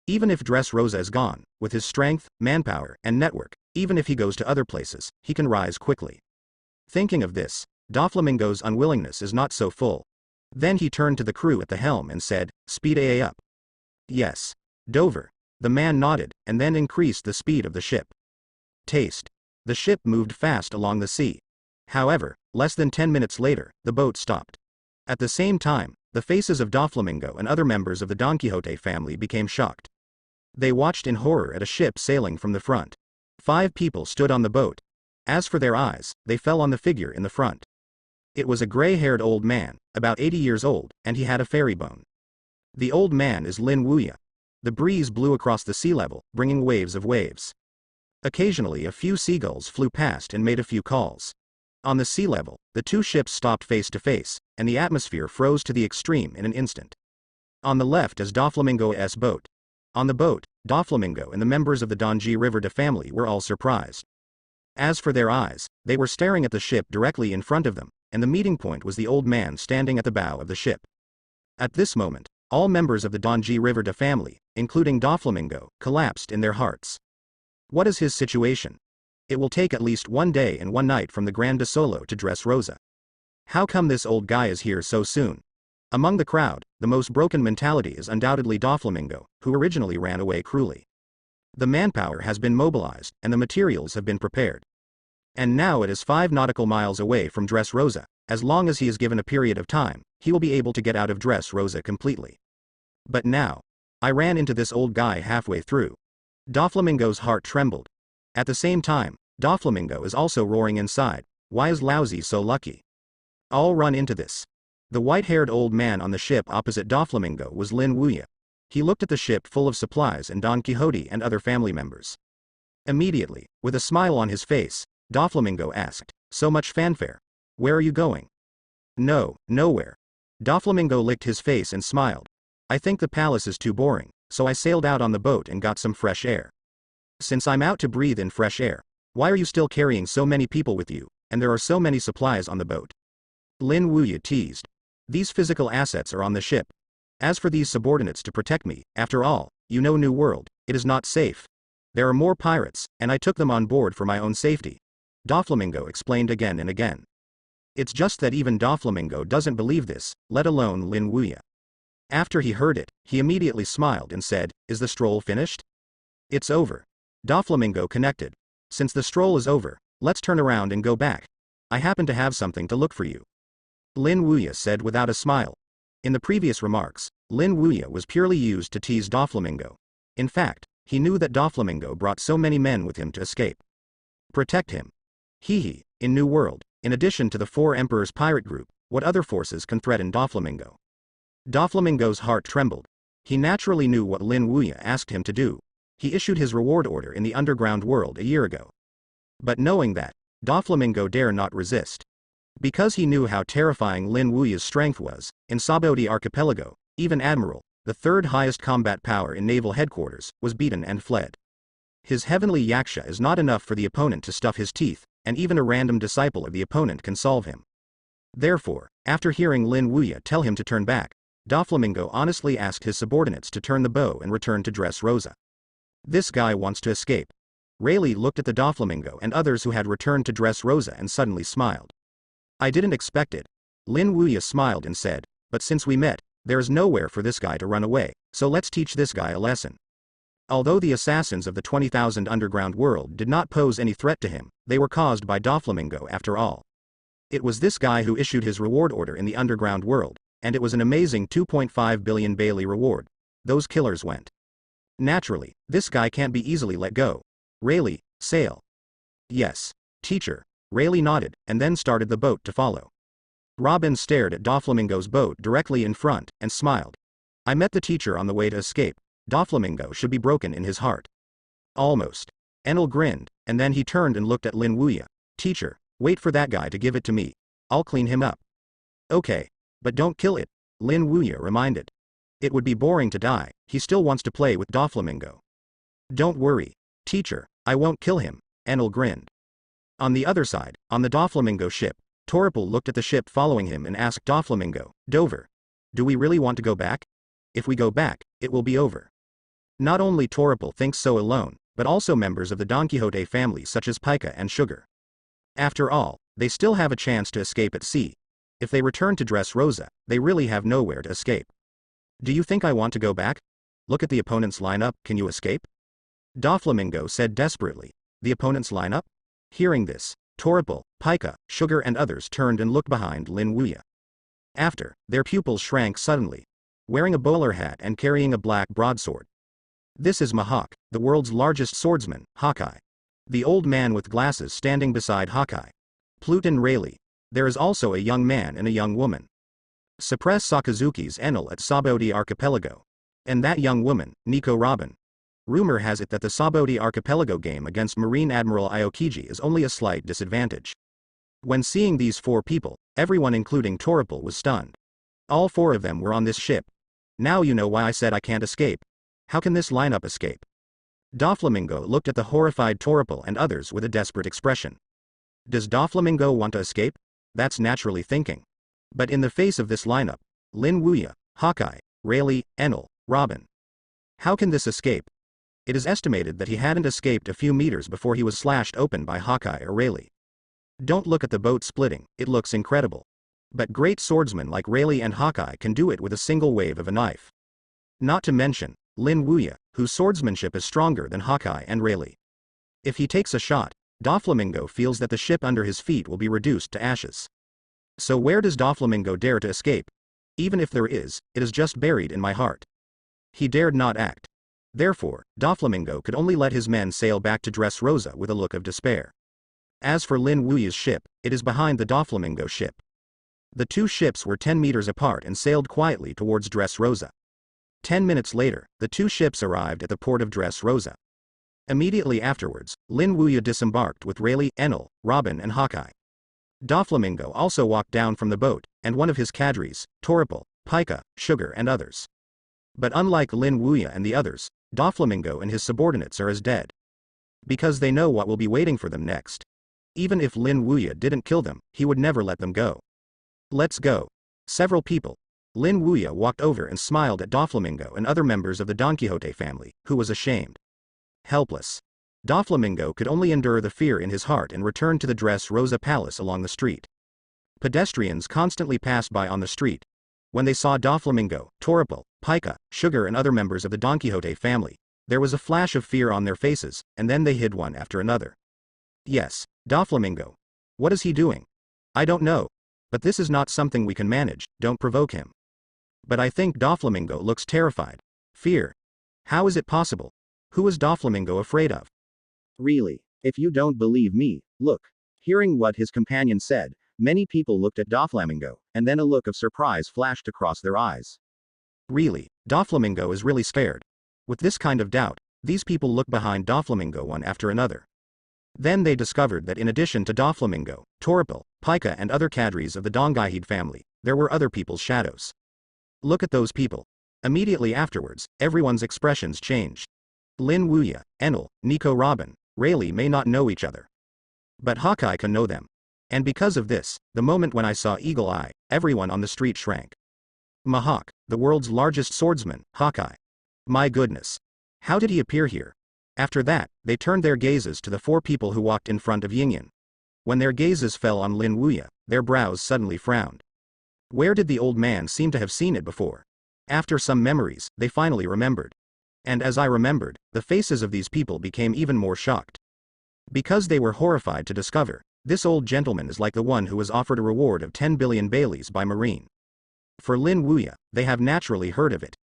Even if Dressrosa is gone, with his strength, manpower, and network, even if he goes to other places, he can rise quickly. Thinking of this, Doflamingo's unwillingness is not so full. Then he turned to the crew at the helm and said, Speed AA up. Yes. Dover. The man nodded, and then increased the speed of the ship. Taste. The ship moved fast along the sea. However, less than 10 minutes later, the boat stopped. At the same time, the faces of Doflamingo and other members of the Don Quixote family became shocked. They watched in horror at a ship sailing from the front. 5 people stood on the boat. As for their eyes, they fell on the figure in the front. It was a gray-haired old man, about 80 years old, and he had a fairy bone. The old man is Lin Wuya. The breeze blew across the sea level, bringing waves of waves. Occasionally a few seagulls flew past and made a few calls. On the sea level, the 2 ships stopped face to face, and the atmosphere froze to the extreme in an instant. On the left is Doflamingo's boat. On the boat, Doflamingo and the members of the Donji River de family were all surprised. As for their eyes, they were staring at the ship directly in front of them, and the meeting point was the old man standing at the bow of the ship. At this moment, all members of the Donji River de family, including Doflamingo, collapsed in their hearts. What is his situation? It will take at least 1 day and 1 night from the Grand de Solo to Dressrosa. How come this old guy is here so soon? Among the crowd, the most broken mentality is undoubtedly Doflamingo, who originally ran away cruelly. The manpower has been mobilized, and the materials have been prepared. And now it is 5 nautical miles away from Dressrosa. As long as he is given a period of time, he will be able to get out of Dressrosa completely. But now, I ran into this old guy halfway through. Doflamingo's heart trembled. At the same time, Doflamingo is also roaring inside. Why is Lousy so lucky? I'll run into this. The white-haired old man on the ship opposite Doflamingo was Lin Wuya. He looked at the ship full of supplies and Don Quixote and other family members. Immediately, with a smile on his face, Doflamingo asked, "So much fanfare. Where are you going?" "No, nowhere." Doflamingo licked his face and smiled. "I think the palace is too boring, so I sailed out on the boat and got some fresh air." "Since I'm out to breathe in fresh air, why are you still carrying so many people with you, and there are so many supplies on the boat?" Lin Wuya teased. "These physical assets are on the ship. As for these subordinates to protect me, after all, you know New World, it is not safe. There are more pirates, and I took them on board for my own safety." Doflamingo explained again and again. It's just that even Doflamingo doesn't believe this, let alone Lin Wuya. After he heard it, he immediately smiled and said, "Is the stroll finished?" "It's over." Doflamingo connected. "Since the stroll is over, let's turn around and go back. I happen to have something to look for you." Lin Wuya said without a smile. In the previous remarks, Lin Wuya was purely used to tease Doflamingo. In fact, he knew that Doflamingo brought so many men with him to escape. Protect him. In New World, in addition to the 4 Emperors pirate group, what other forces can threaten Doflamingo? Doflamingo's heart trembled. He naturally knew what Lin Wuya asked him to do. He issued his reward order in the underground world a year ago. But knowing that, Doflamingo dare not resist. Because he knew how terrifying Lin Wuya's strength was, in Sabaody Archipelago, even Admiral, the 3rd highest combat power in naval headquarters, was beaten and fled. His heavenly yaksha is not enough for the opponent to stuff his teeth, and even a random disciple of the opponent can solve him. Therefore, after hearing Lin Wuya tell him to turn back, Doflamingo honestly asked his subordinates to turn the bow and return to Dressrosa. This guy wants to escape. Rayleigh looked at the Doflamingo and others who had returned to Dressrosa and suddenly smiled. "I didn't expect it." Lin Wuya smiled and said, "But since we met, there is nowhere for this guy to run away, so let's teach this guy a lesson." Although the assassins of the 20,000 underground world did not pose any threat to him, they were caused by Doflamingo after all. It was this guy who issued his reward order in the underground world, and it was an amazing 2.5 billion Bailey reward. Those killers went. Naturally, this guy can't be easily let go. Rayleigh, sail. "Yes, teacher." Rayleigh nodded, and then started the boat to follow. Robin stared at Doflamingo's boat directly in front, and smiled. "I met the teacher on the way to escape. Doflamingo should be broken in his heart." "Almost." Enel grinned, and then he turned and looked at Lin Wuya. "Teacher, wait for that guy to give it to me. I'll clean him up." "Okay. But don't kill it," Lin Wuya reminded. "It would be boring to die, he still wants to play with Doflamingo." "Don't worry, teacher, I won't kill him," Enel grinned. On the other side, on the Doflamingo ship, Toripal looked at the ship following him and asked Doflamingo, "Dover, do we really want to go back? If we go back, it will be over." Not only Toripal thinks so alone, but also members of the Don Quixote family such as Pica and Sugar. After all, they still have a chance to escape at sea. If they return to Dressrosa, they really have nowhere to escape. "Do you think I want to go back? Look at the opponent's lineup, can you escape?" Doflamingo said desperately. "The opponent's lineup?" Hearing this, Toripal, Pica, Sugar and others turned and looked behind Lin Wuya. After, their pupils shrank suddenly. Wearing a bowler hat and carrying a black broadsword. This is Mahawk, the world's largest swordsman, Hawkeye. The old man with glasses standing beside Hawkeye. Pluton Rayleigh. There is also a young man and a young woman. Suppress Sakazuki's Enel at Sabaody Archipelago. And that young woman, Nico Robin. Rumor has it that the Sabaody Archipelago game against Marine Admiral Aokiji is only a slight disadvantage. When seeing these 4 people, everyone including Toripel was stunned. All 4 of them were on this ship. Now you know why I said I can't escape. How can this lineup escape? Doflamingo looked at the horrified Toripel and others with a desperate expression. Does Doflamingo want to escape? That's naturally thinking. But in the face of this lineup, Lin Wuya, Hawkeye, Rayleigh, Enel, Robin. How can this escape? It is estimated that he hadn't escaped a few meters before he was slashed open by Hawkeye or Rayleigh. Don't look at the boat splitting, it looks incredible. But great swordsmen like Rayleigh and Hawkeye can do it with a single wave of a knife. Not to mention, Lin Wuya, whose swordsmanship is stronger than Hawkeye and Rayleigh. If he takes a shot, Doflamingo feels that the ship under his feet will be reduced to ashes. So where does Doflamingo dare to escape? Even if there is, it is just buried in my heart. He dared not act. Therefore, Doflamingo could only let his men sail back to Dressrosa with a look of despair. As for Lin Wuya's ship, it is behind the Doflamingo ship. The 2 ships were 10 meters apart and sailed quietly towards Dressrosa. 10 minutes later, the 2 ships arrived at the port of Dressrosa. Immediately afterwards, Lin Wuya disembarked with Rayleigh, Enel, Robin and Hawkeye. Doflamingo also walked down from the boat, and one of his cadres, Toripel, Pika, Sugar and others. But unlike Lin Wuya and the others, Doflamingo and his subordinates are as dead. Because they know what will be waiting for them next. Even if Lin Wuya didn't kill them, he would never let them go. Let's go. Several people. Lin Wuya walked over and smiled at Doflamingo and other members of the Don Quixote family, who was ashamed. Helpless. Doflamingo could only endure the fear in his heart and return to the Dressrosa Palace along the street. Pedestrians constantly passed by on the street. When they saw Doflamingo, Toripel, Pika, Sugar and other members of the Don Quixote family, there was a flash of fear on their faces, and then they hid one after another. Yes, Doflamingo. What is he doing? I don't know. But this is not something we can manage, don't provoke him. But I think Doflamingo looks terrified. Fear. How is it possible? Who is Doflamingo afraid of? Really, if you don't believe me, look. Hearing what his companion said, many people looked at Doflamingo, and then a look of surprise flashed across their eyes. Really, Doflamingo is really scared. With this kind of doubt, these people looked behind Doflamingo one after another. Then they discovered that in addition to Doflamingo, Toripel, Pika and other cadres of the Dongahide family, there were other people's shadows. Look at those people. Immediately afterwards, everyone's expressions changed. Lin Wuya, Enel, Nico Robin, Rayleigh may not know each other. But Hawkeye can know them. And because of this, the moment when I saw Eagle Eye, everyone on the street shrank. Mahawk, the world's largest swordsman, Hawkeye. My goodness. How did he appear here? After that, they turned their gazes to the 4 people who walked in front of Yingyan. When their gazes fell on Lin Wuya, their brows suddenly frowned. Where did the old man seem to have seen it before? After some memories, they finally remembered. And as I remembered, the faces of these people became even more shocked. Because they were horrified to discover, this old gentleman is like the one who was offered a reward of 10 billion Baileys by Marine. For Lin Wuya, they have naturally heard of it.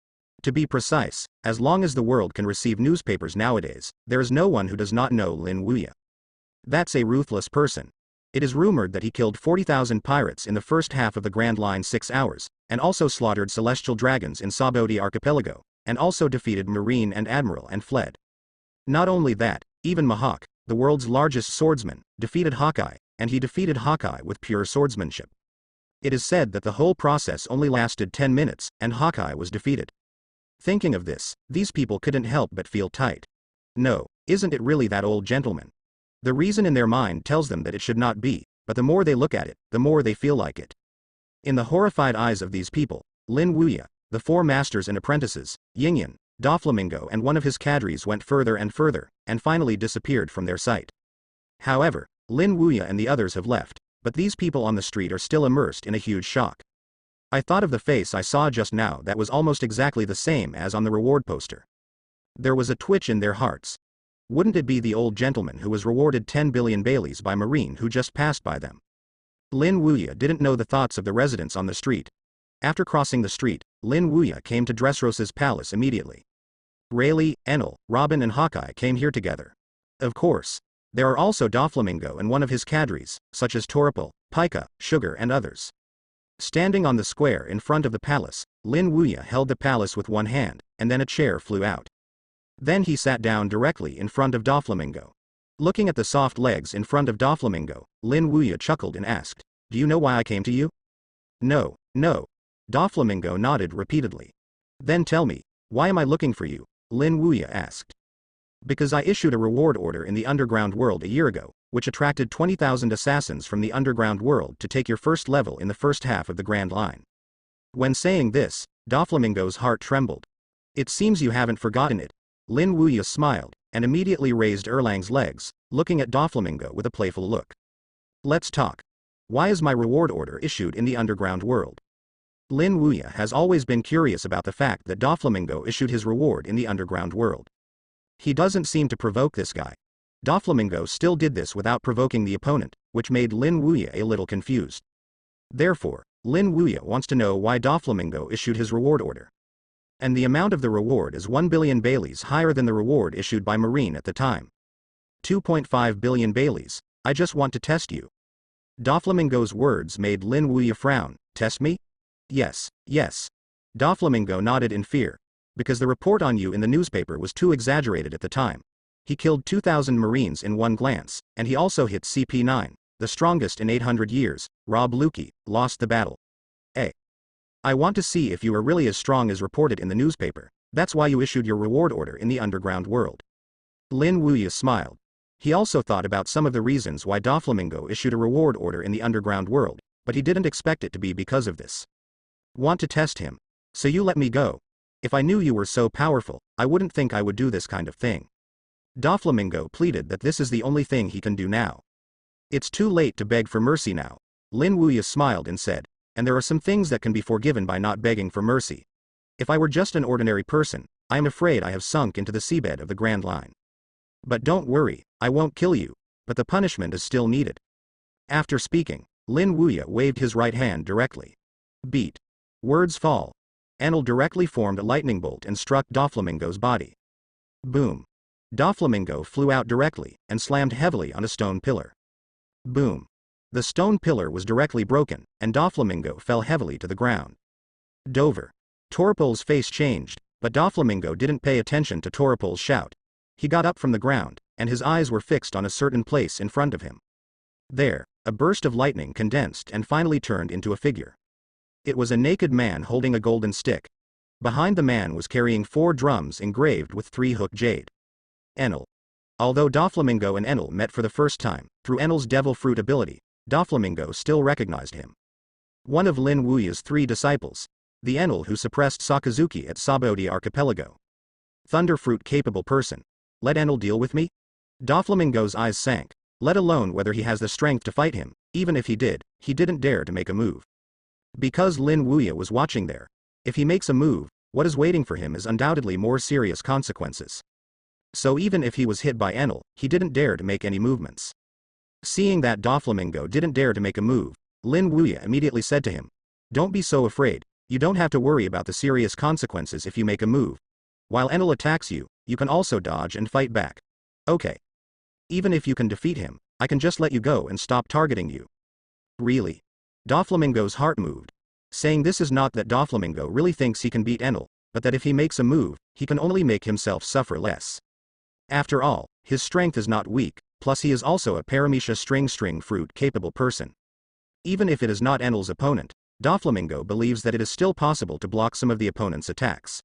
To be precise, as long as the world can receive newspapers nowadays, there is no one who does not know Lin Wuya. That's a ruthless person. It is rumored that he killed 40,000 pirates in the first half of the Grand Line 6 hours, and also slaughtered celestial dragons in Saboti Archipelago, and also defeated Marine and Admiral and fled. Not only that, even Mahawk, the world's largest swordsman, defeated Hawkeye, and he defeated Hawkeye with pure swordsmanship. It is said that the whole process only lasted 10 minutes, and Hawkeye was defeated. Thinking of this, these people couldn't help but feel tight. No, isn't it really that old gentleman? The reason in their mind tells them that it should not be, but the more they look at it, the more they feel like it. In the horrified eyes of these people, Lin Wuya, the 4 masters and apprentices, Yingyan, Doflamingo and one of his cadres went further, and finally disappeared from their sight. However, Lin Wuya and the others have left, but these people on the street are still immersed in a huge shock. I thought of the face I saw just now that was almost exactly the same as on the reward poster. There was a twitch in their hearts. Wouldn't it be the old gentleman who was rewarded 10 billion Baileys by Marine who just passed by them? Lin Wuya didn't know the thoughts of the residents on the street. After crossing the street, Lin Wuya came to Dressrosa's palace immediately. Rayleigh, Enel, Robin and Hawkeye came here together. Of course. There are also Doflamingo and one of his cadres, such as Toripel, Pika, Sugar and others. Standing on the square in front of the palace, Lin Wuya held the palace with one hand, and then a chair flew out. Then he sat down directly in front of Doflamingo. Looking at the soft legs in front of Doflamingo, Lin Wuya chuckled and asked, "Do you know why I came to you?" "No, no." Doflamingo nodded repeatedly. "Then tell me, why am I looking for you?" Lin Wuya asked. "Because I issued a reward order in the underground world a year ago, which attracted 20,000 assassins from the underground world to take your first level in the first half of the Grand Line." When saying this, Doflamingo's heart trembled. "It seems you haven't forgotten it." Lin Wuya smiled, and immediately raised Erlang's legs, looking at Doflamingo with a playful look. "Let's talk. Why is my reward order issued in the underground world?" Lin Wuya has always been curious about the fact that Doflamingo issued his reward in the underground world. He doesn't seem to provoke this guy. Doflamingo still did this without provoking the opponent, which made Lin Wuya a little confused. Therefore, Lin Wuya wants to know why Doflamingo issued his reward order. And the amount of the reward is 1 billion Baileys higher than the reward issued by Marine at the time. 2.5 billion Baileys, I just want to test you. Doflamingo's words made Lin Wuya frown. "Test me?" "Yes, yes." Doflamingo nodded in fear. "Because the report on you in the newspaper was too exaggerated at the time. He killed 2,000 Marines in one glance, and he also hit CP9, the strongest in 800 years, Rob Lukey, lost the battle. I want to see if you are really as strong as reported in the newspaper. That's why you issued your reward order in the underground world." Lin Wuya smiled. He also thought about some of the reasons why Doflamingo issued a reward order in the underground world, but he didn't expect it to be because of this. "Want to test him? So you let me go. If I knew you were so powerful, I wouldn't think I would do this kind of thing." Doflamingo pleaded that this is the only thing he can do now. "It's too late to beg for mercy now." Lin Wuya smiled and said, "And there are some things that can be forgiven by not begging for mercy. If I were just an ordinary person, I am afraid I have sunk into the seabed of the Grand Line. But don't worry, I won't kill you, but the punishment is still needed." After speaking, Lin Wuya waved his right hand directly. Beat. Words fall. Enel directly formed a lightning bolt and struck Doflamingo's body. Boom. Doflamingo flew out directly, and slammed heavily on a stone pillar. Boom. The stone pillar was directly broken, and Doflamingo fell heavily to the ground. Dover. Torpol's face changed, but Doflamingo didn't pay attention to Torpol's shout. He got up from the ground, and his eyes were fixed on a certain place in front of him. There, a burst of lightning condensed and finally turned into a figure. It was a naked man holding a golden stick. Behind the man was carrying 4 drums engraved with 3-hook jade. Enel. Although Doflamingo and Enel met for the first time, through Enel's devil fruit ability, Doflamingo still recognized him. One of Lin Wuya's 3 disciples. The Enel who suppressed Sakazuki at Sabodi Archipelago. Thunderfruit capable person. Let Enel deal with me? Doflamingo's eyes sank. Let alone whether he has the strength to fight him, even if he did, he didn't dare to make a move. Because Lin Wuya was watching there. If he makes a move, what is waiting for him is undoubtedly more serious consequences. So even if he was hit by Enel, he didn't dare to make any movements. Seeing that Doflamingo didn't dare to make a move, Lin Wuya immediately said to him, "Don't be so afraid, you don't have to worry about the serious consequences if you make a move. While Enel attacks you, you can also dodge and fight back. Okay. Even if you can defeat him, I can just let you go and stop targeting you." Really? Doflamingo's heart moved. Saying this is not that Doflamingo really thinks he can beat Enel, but that if he makes a move, he can only make himself suffer less. After all, his strength is not weak, plus he is also a Paramecia string fruit capable person. Even if it is not Enel's opponent, Doflamingo believes that it is still possible to block some of the opponent's attacks.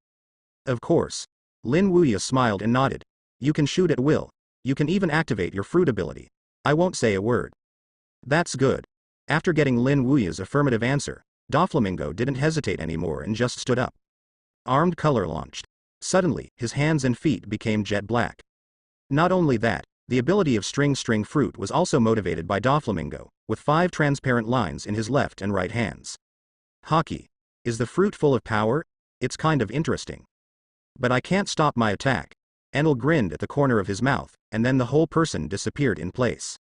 Of course. Lin Wuya smiled and nodded. "You can shoot at will. You can even activate your fruit ability. I won't say a word." "That's good." After getting Lin Wuya's affirmative answer, Doflamingo didn't hesitate anymore and just stood up. Armed color launched. Suddenly, his hands and feet became jet black. Not only that, the ability of string fruit was also motivated by Doflamingo, with 5 transparent lines in his left and right hands. Hockey. Is the fruit full of power? It's kind of interesting. But I can't stop my attack. Enel grinned at the corner of his mouth, and then the whole person disappeared in place.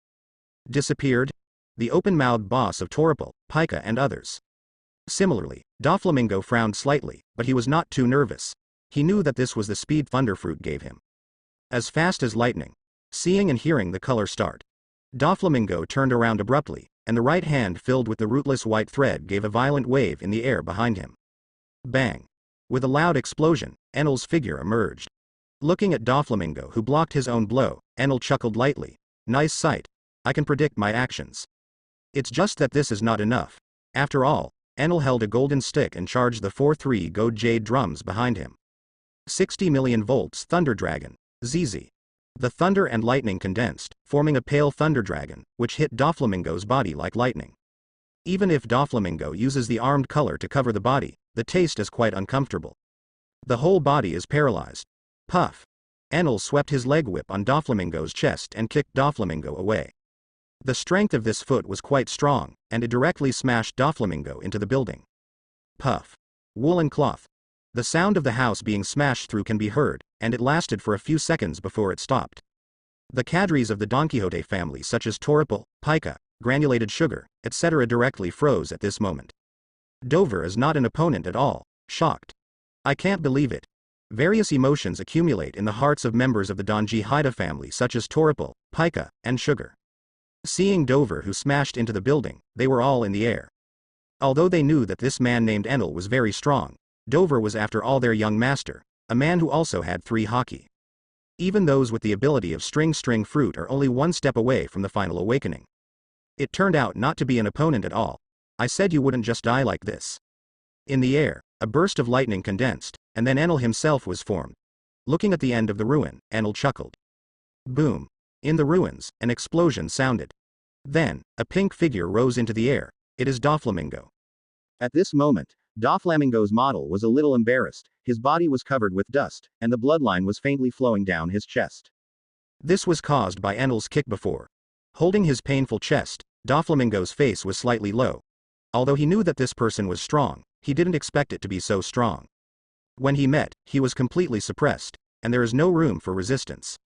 Disappeared? The open-mouthed boss of Torpol, Pika and others. Similarly, Doflamingo frowned slightly, but he was not too nervous. He knew that this was the speed Thunderfruit gave him. As fast as lightning. Seeing and hearing the color start. Doflamingo turned around abruptly, and the right hand filled with the rootless white thread gave a violent wave in the air behind him. Bang. With a loud explosion, Enel's figure emerged. Looking at Doflamingo who blocked his own blow, Enel chuckled lightly, Nice sight. I can predict my actions. It's just that this is not enough. After all, Enel held a golden stick and charged the 4-3 gold jade drums behind him. 60 million volts Thunder Dragon, ZZ. The thunder and lightning condensed, forming a pale thunder dragon, which hit Doflamingo's body like lightning. Even if Doflamingo uses the armed color to cover the body, the taste is quite uncomfortable. The whole body is paralyzed. Puff. Enel swept his leg whip on Doflamingo's chest and kicked Doflamingo away. The strength of this foot was quite strong, and it directly smashed Doflamingo into the building. Puff. Woolen cloth. The sound of the house being smashed through can be heard, and it lasted for a few seconds before it stopped. The cadres of the Don Quixote family such as toripal, pica, granulated sugar, etc. directly froze at this moment. Dover is not an opponent at all, shocked. I can't believe it. Various emotions accumulate in the hearts of members of the Don Quixote family such as toripal, pica, and sugar. Seeing Dover who smashed into the building, they were all in the air. Although they knew that this man named Enel was very strong, Dover was after all their young master, a man who also had 3 hockey. Even those with the ability of string fruit are only one step away from the final awakening. It turned out not to be an opponent at all. I said you wouldn't just die like this. In the air, a burst of lightning condensed, and then Enel himself was formed. Looking at the end of the ruin, Enel chuckled. Boom. In the ruins, an explosion sounded. Then, a pink figure rose into the air. It is Doflamingo. At this moment, Doflamingo's model was a little embarrassed, his body was covered with dust, and the bloodline was faintly flowing down his chest. This was caused by Enel's kick before. Holding his painful chest, Doflamingo's face was slightly low. Although he knew that this person was strong, he didn't expect it to be so strong. When he met, he was completely suppressed, and there is no room for resistance.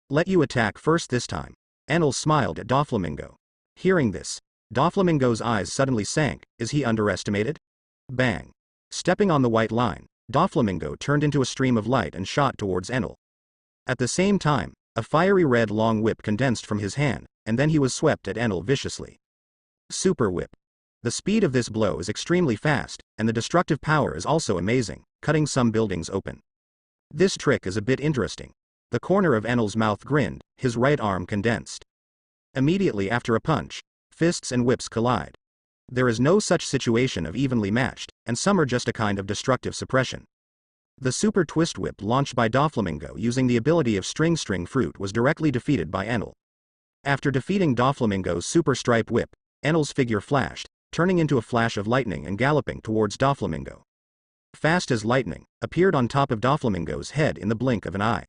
Let you attack first this time. Enel smiled at Doflamingo. Hearing this, Doflamingo's eyes suddenly sank. Is he underestimated? Bang. Stepping on the white line, Doflamingo turned into a stream of light and shot towards Enel. At the same time, a fiery red long whip condensed from his hand, and then he was swept at Enel viciously. Super whip. The speed of this blow is extremely fast, and the destructive power is also amazing, cutting some buildings open. This trick is a bit interesting. The corner of Enel's mouth grinned, his right arm condensed. Immediately after a punch, fists and whips collide. There is no such situation of evenly matched, and some are just a kind of destructive suppression. The super twist whip launched by Doflamingo using the ability of string fruit was directly defeated by Enel. After defeating Doflamingo's super stripe whip, Enel's figure flashed, turning into a flash of lightning and galloping towards Doflamingo. Fast as lightning, appeared on top of Doflamingo's head in the blink of an eye.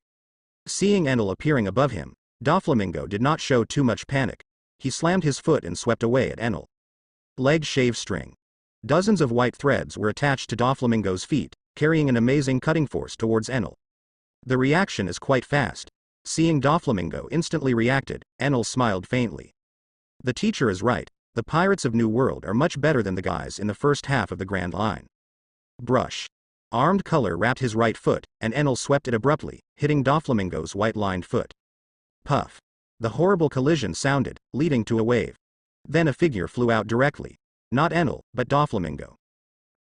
Seeing Enel appearing above him, Doflamingo did not show too much panic. He slammed his foot and swept away at Enel. Leg shave string. Dozens of white threads were attached to Doflamingo's feet, carrying an amazing cutting force towards Enel. The reaction is quite fast. Seeing Doflamingo instantly reacted, Enel smiled faintly. The teacher is right, the pirates of New World are much better than the guys in the first half of the Grand Line. Brush. Armed color wrapped his right foot, and Enel swept it abruptly, hitting Doflamingo's white-lined foot. Puff. The horrible collision sounded, leading to a wave. Then a figure flew out directly. Not Enel, but Doflamingo.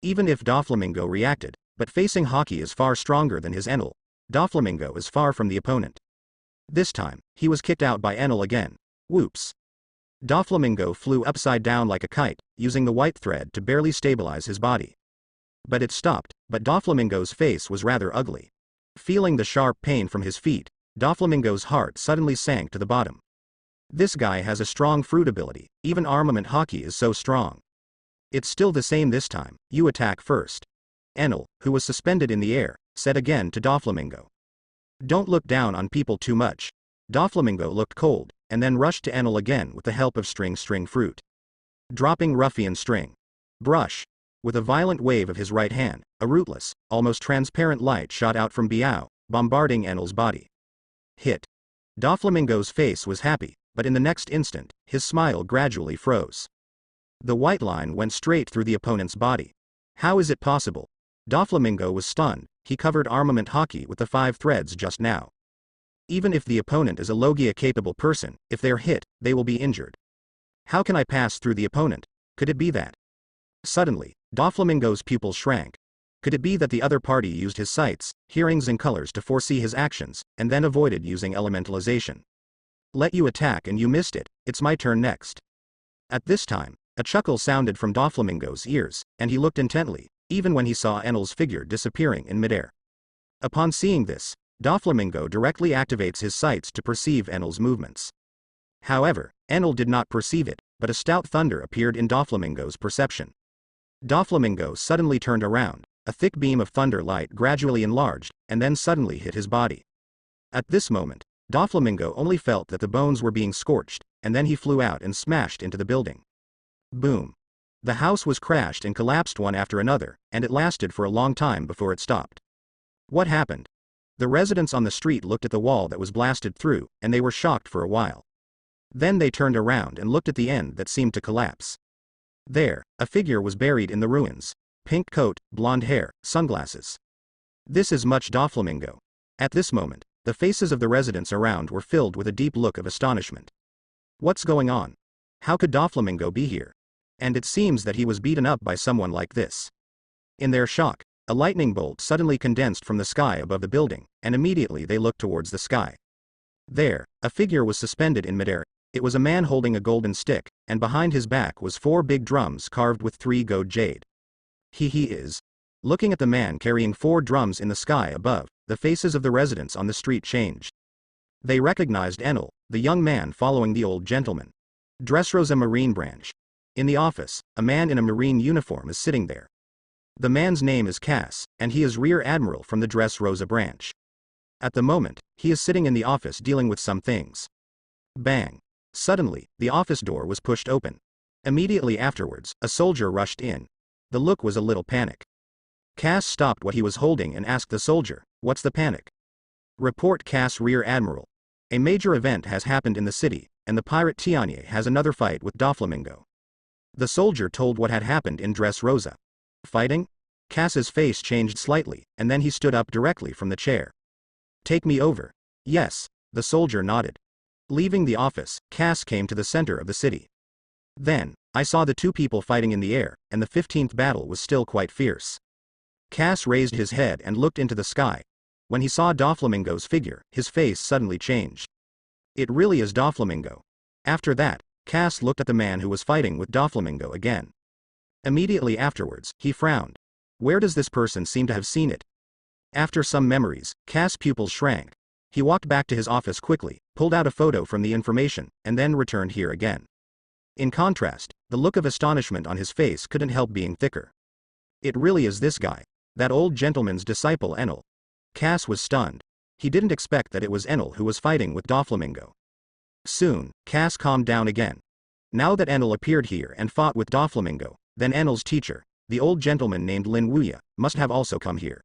Even if Doflamingo reacted, but facing hockey is far stronger than his Enel, Doflamingo is far from the opponent. This time, he was kicked out by Enel again. Whoops. Doflamingo flew upside down like a kite, using the white thread to barely stabilize his body. But it stopped, but Doflamingo's face was rather ugly. Feeling the sharp pain from his feet, Doflamingo's heart suddenly sank to the bottom. This guy has a strong fruit ability, even armament hockey is so strong. It's still the same this time, you attack first. Enel, who was suspended in the air, said again to Doflamingo. Don't look down on people too much. Doflamingo looked cold, and then rushed to Enel again with the help of string fruit. Dropping ruffian string. Brush. With a violent wave of his right hand, a rootless, almost transparent light shot out from Biao, bombarding Enel's body. Hit. Doflamingo's face was happy, but in the next instant, his smile gradually froze. The white line went straight through the opponent's body. How is it possible? Doflamingo was stunned, he covered armament hockey with the 5 threads just now. Even if the opponent is a Logia-capable person, if they're hit, they will be injured. How can I pass through the opponent? Could it be that? Suddenly, Doflamingo's pupils shrank. Could it be that the other party used his sights, hearings and colors to foresee his actions, and then avoided using elementalization? Let you attack and you missed it, it's my turn next. At this time, a chuckle sounded from Doflamingo's ears, and he looked intently, even when he saw Enel's figure disappearing in midair. Upon seeing this, Doflamingo directly activates his sights to perceive Enel's movements. However, Enel did not perceive it, but a stout thunder appeared in Doflamingo's perception. Doflamingo suddenly turned around, a thick beam of thunder light gradually enlarged, and then suddenly hit his body. At this moment, Doflamingo only felt that the bones were being scorched, and then he flew out and smashed into the building. Boom. The house was crashed and collapsed one after another, and it lasted for a long time before it stopped. What happened? The residents on the street looked at the wall that was blasted through, and they were shocked for a while. Then they turned around and looked at the end that seemed to collapse. There, a figure was buried in the ruins. Pink coat, blonde hair, sunglasses. This is much Doflamingo. At this moment, the faces of the residents around were filled with a deep look of astonishment. What's going on? How could Doflamingo be here? And it seems that he was beaten up by someone like this. In their shock, a lightning bolt suddenly condensed from the sky above the building, and immediately they looked towards the sky. There, a figure was suspended in midair. It was a man holding a golden stick, and behind his back was 4 big drums carved with 3 gold jade. He is. Looking at the man carrying 4 drums in the sky above, the faces of the residents on the street changed. They recognized Enel, the young man following the old gentleman. Dressrosa Marine Branch. In the office, a man in a marine uniform is sitting there. The man's name is Cass, and he is Rear Admiral from the Dressrosa branch. At the moment, he is sitting in the office dealing with some things. Bang. Suddenly, the office door was pushed open. Immediately afterwards, a soldier rushed in. The look was a little panic. Cass stopped what he was holding and asked the soldier, "What's the panic?" Report Cass Rear Admiral. A major event has happened in the city, and the pirate Tianye has another fight with Doflamingo. The soldier told what had happened in Dressrosa. Fighting? Cass's face changed slightly, and then he stood up directly from the chair. Take me over. Yes, the soldier nodded. Leaving the office, Cass came to the center of the city. Then, I saw the 2 people fighting in the air, and the 15th battle was still quite fierce. Cass raised his head and looked into the sky. When he saw Doflamingo's figure, his face suddenly changed. It really is Doflamingo. After that, Cass looked at the man who was fighting with Doflamingo again. Immediately afterwards, he frowned. Where does this person seem to have seen it? After some memories, Cass' pupils shrank. He walked back to his office quickly, pulled out a photo from the information, and then returned here again. In contrast, the look of astonishment on his face couldn't help being thicker. It really is this guy, that old gentleman's disciple Enel. Cass was stunned. He didn't expect that it was Enel who was fighting with Doflamingo. Soon, Cass calmed down again. Now that Enel appeared here and fought with Doflamingo, then Enel's teacher, the old gentleman named Lin Wuya, must have also come here.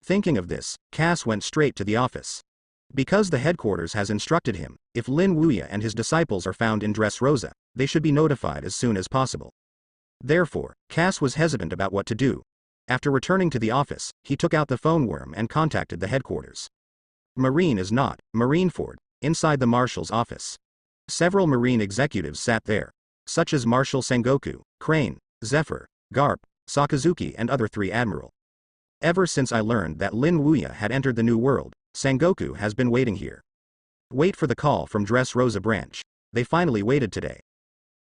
Thinking of this, Cass went straight to the office. Because the headquarters has instructed him, if Lin Wuya and his disciples are found in Dressrosa, they should be notified as soon as possible. Therefore, Cass was hesitant about what to do. After returning to the office, he took out the phone worm and contacted the headquarters. Marine is not, Marineford, inside the marshal's office. Several marine executives sat there, such as Marshal Sengoku, Crane, Zephyr, Garp, Sakazuki and other 3 admiral. Ever since I learned that Lin Wuya had entered the New World, Sengoku has been waiting here. Wait for the call from Dressrosa branch. They finally waited today.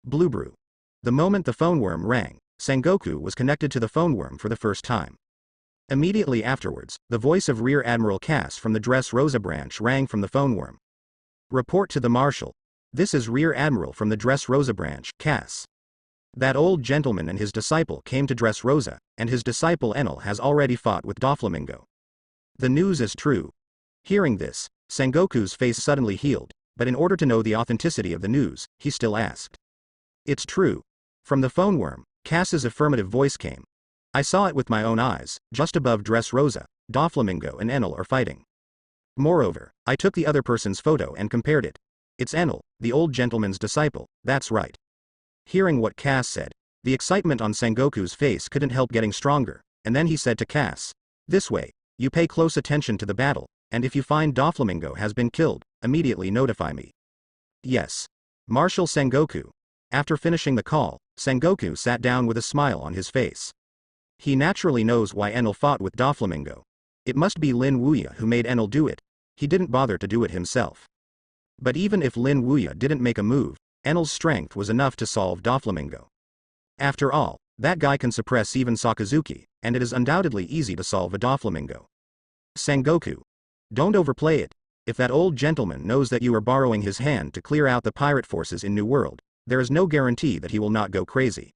Blue. The moment the phone worm rang, Sengoku was connected to the phone worm for the first time. Immediately afterwards, the voice of Rear Admiral Cass from the Dressrosa branch rang from the phone worm. Report to the Marshal. This is Rear Admiral from the Dressrosa branch, Cass. That old gentleman and his disciple came to Dressrosa, and his disciple Enel has already fought with Doflamingo. The news is true. Hearing this, Sengoku's face suddenly healed, but in order to know the authenticity of the news, he still asked. It's true. From the phone worm, Cass's affirmative voice came. I saw it with my own eyes, just above Dressrosa, Doflamingo and Enel are fighting. Moreover, I took the other person's photo and compared it. It's Enel, the old gentleman's disciple, that's right. Hearing what Cass said, the excitement on Sengoku's face couldn't help getting stronger, and then he said to Cass, this way, you pay close attention to the battle, and if you find Doflamingo has been killed, immediately notify me. Yes. Marshal Sengoku. After finishing the call, Sengoku sat down with a smile on his face. He naturally knows why Enel fought with Doflamingo. It must be Lin Wuya who made Enel do it. He didn't bother to do it himself. But even if Lin Wuya didn't make a move, Enel's strength was enough to solve Doflamingo. After all, that guy can suppress even Sakazuki, and it is undoubtedly easy to solve a Doflamingo. Sengoku. Don't overplay it. If that old gentleman knows that you are borrowing his hand to clear out the pirate forces in New World, there is no guarantee that he will not go crazy.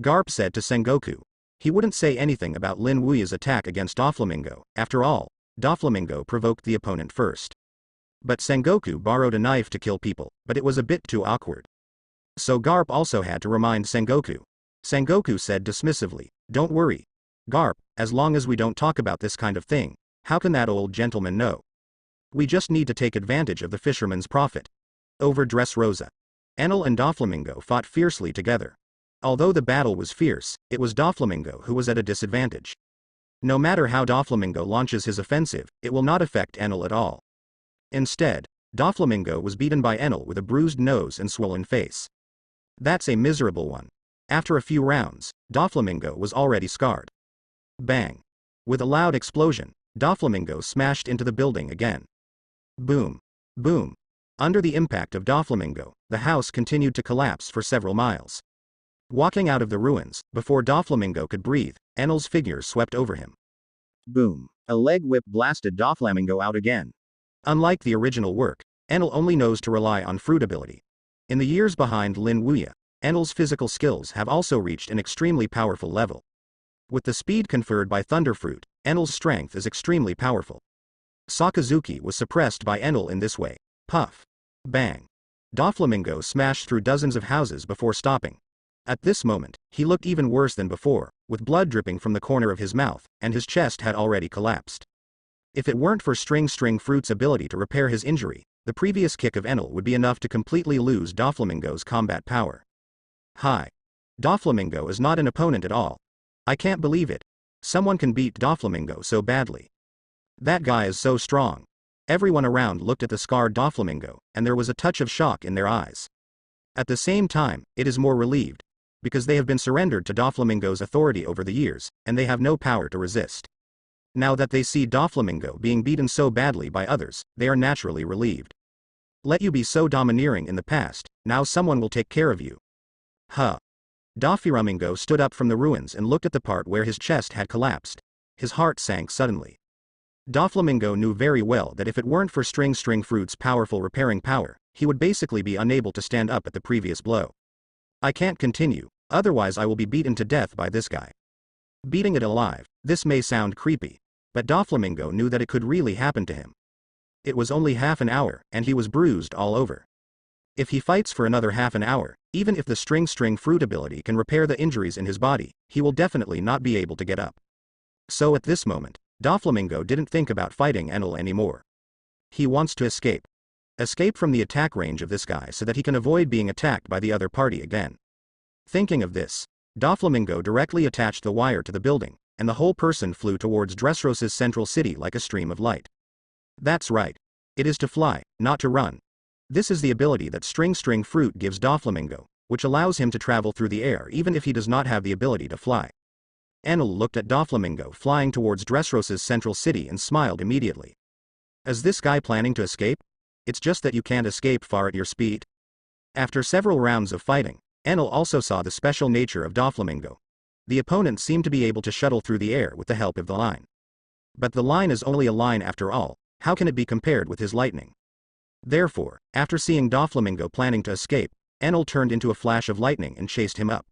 Garp said to Sengoku. He wouldn't say anything about Lin Wuya's attack against Doflamingo. After all, Doflamingo provoked the opponent first. But Sengoku borrowed a knife to kill people, but it was a bit too awkward. So Garp also had to remind Sengoku. Sengoku said dismissively, "Don't worry, Garp, as long as we don't talk about this kind of thing, how can that old gentleman know? We just need to take advantage of the fisherman's profit." Over Dressrosa. Enel and Doflamingo fought fiercely together. Although the battle was fierce, it was Doflamingo who was at a disadvantage. No matter how Doflamingo launches his offensive, it will not affect Enel at all. Instead, Doflamingo was beaten by Enel with a bruised nose and swollen face. That's a miserable one. After a few rounds, Doflamingo was already scarred. Bang! With a loud explosion, Doflamingo smashed into the building again. Boom! Boom! Under the impact of Doflamingo, the house continued to collapse for several miles. Walking out of the ruins, before Doflamingo could breathe, Enel's figure swept over him. Boom! A leg whip blasted Doflamingo out again. Unlike the original work, Enel only knows to rely on fruit ability. In the years behind Lin Wuya, Enel's physical skills have also reached an extremely powerful level. With the speed conferred by Thunderfruit, Enel's strength is extremely powerful. Sakazuki was suppressed by Enel in this way. Puff! Bang! Doflamingo smashed through dozens of houses before stopping. At this moment, he looked even worse than before, with blood dripping from the corner of his mouth, and his chest had already collapsed. If it weren't for String Fruit's ability to repair his injury, the previous kick of Enel would be enough to completely lose Doflamingo's combat power. Hi! Doflamingo is not an opponent at all. I can't believe it. Someone can beat Doflamingo so badly. That guy is so strong. Everyone around looked at the scarred Doflamingo, and there was a touch of shock in their eyes. At the same time, it is more relieved, because they have been surrendered to Doflamingo's authority over the years, and they have no power to resist. Now that they see Doflamingo being beaten so badly by others, they are naturally relieved. Let you be so domineering in the past, now someone will take care of you. Huh. Doflamingo stood up from the ruins and looked at the part where his chest had collapsed. His heart sank suddenly. Doflamingo knew very well that if it weren't for String Fruit's powerful repairing power, he would basically be unable to stand up at the previous blow. I can't continue, otherwise I will be beaten to death by this guy. Beating it alive, this may sound creepy, but Doflamingo knew that it could really happen to him. It was only half an hour, and he was bruised all over. If he fights for another half an hour, even if the String Fruit ability can repair the injuries in his body, he will definitely not be able to get up. So at this moment, Doflamingo didn't think about fighting Enel anymore. He wants to escape. Escape from the attack range of this guy so that he can avoid being attacked by the other party again. Thinking of this, Doflamingo directly attached the wire to the building, and the whole person flew towards Dressrosa's central city like a stream of light. That's right. It is to fly, not to run. This is the ability that String Fruit gives Doflamingo, which allows him to travel through the air even if he does not have the ability to fly. Enel looked at Doflamingo flying towards Dressrosa's central city and smiled immediately. Is this guy planning to escape? It's just that you can't escape far at your speed. After several rounds of fighting, Enel also saw the special nature of Doflamingo. The opponent seemed to be able to shuttle through the air with the help of the line. But the line is only a line after all, how can it be compared with his lightning? Therefore, after seeing Doflamingo planning to escape, Enel turned into a flash of lightning and chased him up.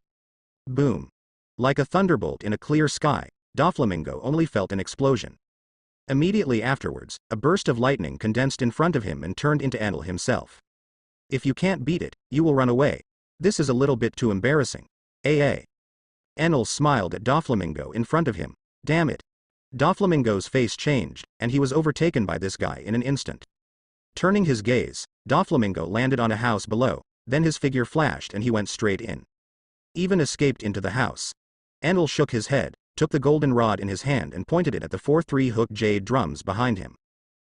Boom! Like a thunderbolt in a clear sky, Doflamingo only felt an explosion. Immediately afterwards, a burst of lightning condensed in front of him and turned into Enel himself. If you can't beat it, you will run away. This is a little bit too embarrassing. Enel smiled at Doflamingo in front of him. Damn it. Doflamingo's face changed, and he was overtaken by this guy in an instant. Turning his gaze, Doflamingo landed on a house below, then his figure flashed and he went straight in. Even escaped into the house. Enel shook his head, took the golden rod in his hand and pointed it at the 4-3-hook jade drums behind him.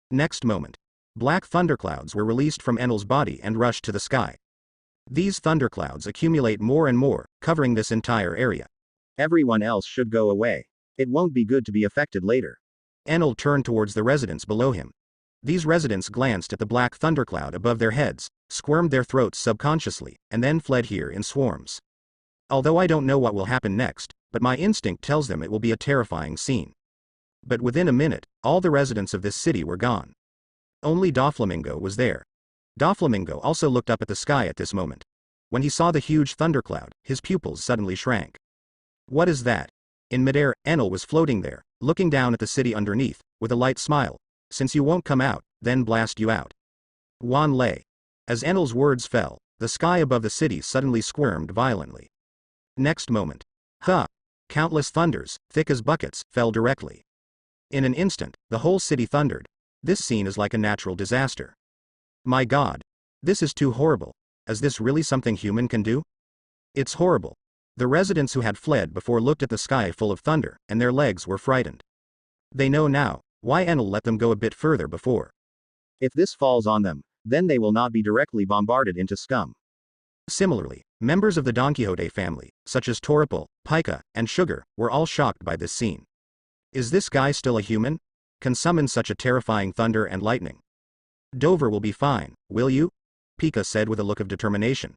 Next moment, black thunderclouds were released from Enel's body and rushed to the sky. These thunderclouds accumulate more and more, covering this entire area. Everyone else should go away. It won't be good to be affected later. Enel turned towards the residents below him. These residents glanced at the black thundercloud above their heads, squirmed their throats subconsciously, and then fled here in swarms. Although I don't know what will happen next, but my instinct tells them it will be a terrifying scene. But within a minute, all the residents of this city were gone. Only Doflamingo was there. Doflamingo also looked up at the sky at this moment. When he saw the huge thundercloud, his pupils suddenly shrank. What is that? In midair, Enel was floating there, looking down at the city underneath, with a light smile. Since you won't come out, then blast you out. Wan Lei. As Enel's words fell, the sky above the city suddenly squirmed violently. Next moment. Countless thunders, thick as buckets, fell directly. In an instant, the whole city thundered. This scene is like a natural disaster. My God. This is too horrible. Is this really something human can do? It's horrible. The residents who had fled before looked at the sky full of thunder, and their legs were frightened. They know now why Enel let them go a bit further before. If this falls on them, then they will not be directly bombarded into scum. Similarly, members of the Don Quixote family, such as Toripel, Pica, and Sugar, were all shocked by this scene. Is this guy still a human? Can summon such a terrifying thunder and lightning? Dover will be fine, will you? Pica said with a look of determination.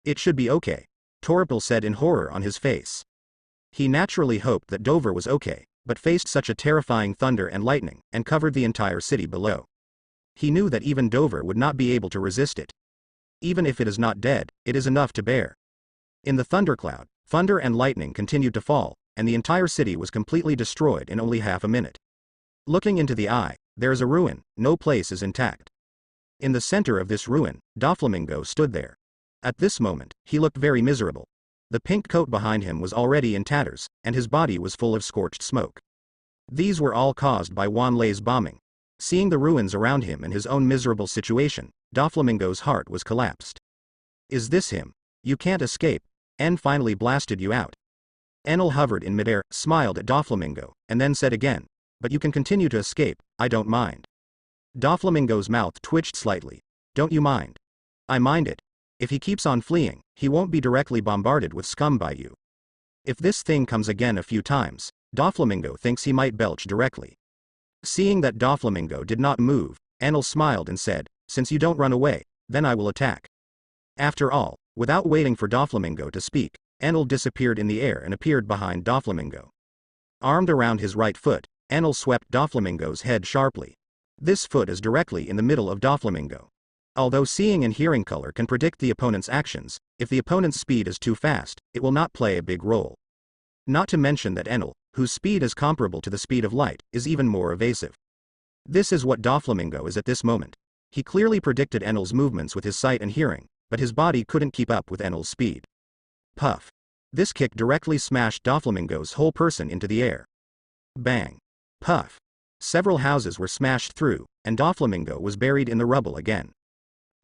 It should be okay, Toripel said in horror on his face. He naturally hoped that Dover was okay, but faced such a terrifying thunder and lightning, and covered the entire city below. He knew that even Dover would not be able to resist it. Even if it is not dead, it is enough to bear. In the thundercloud, thunder and lightning continued to fall, and the entire city was completely destroyed in only half a minute. Looking into the eye, there is a ruin, no place is intact. In the center of this ruin, Doflamingo stood there. At this moment, he looked very miserable. The pink coat behind him was already in tatters, and his body was full of scorched smoke. These were all caused by Wan Lei's bombing. Seeing the ruins around him and his own miserable situation, Doflamingo's heart was collapsed. Is this him? You can't escape. En finally blasted you out. Enel hovered in midair, smiled at Doflamingo, and then said again, but you can continue to escape, I don't mind. Doflamingo's mouth twitched slightly. Don't you mind? I mind it. If he keeps on fleeing, he won't be directly bombarded with scum by you. If this thing comes again a few times, Doflamingo thinks he might belch directly. Seeing that Doflamingo did not move, Enel smiled and said, since you don't run away, then I will attack. After all, without waiting for Doflamingo to speak, Enel disappeared in the air and appeared behind Doflamingo. Armed around his right foot, Enel swept Doflamingo's head sharply. This foot is directly in the middle of Doflamingo. Although seeing and hearing color can predict the opponent's actions, if the opponent's speed is too fast, it will not play a big role. Not to mention that Enel, whose speed is comparable to the speed of light, is even more evasive. This is what Doflamingo is at this moment. He clearly predicted Enel's movements with his sight and hearing, but his body couldn't keep up with Enel's speed. Puff. This kick directly smashed Doflamingo's whole person into the air. Bang. Puff. Several houses were smashed through, and Doflamingo was buried in the rubble again.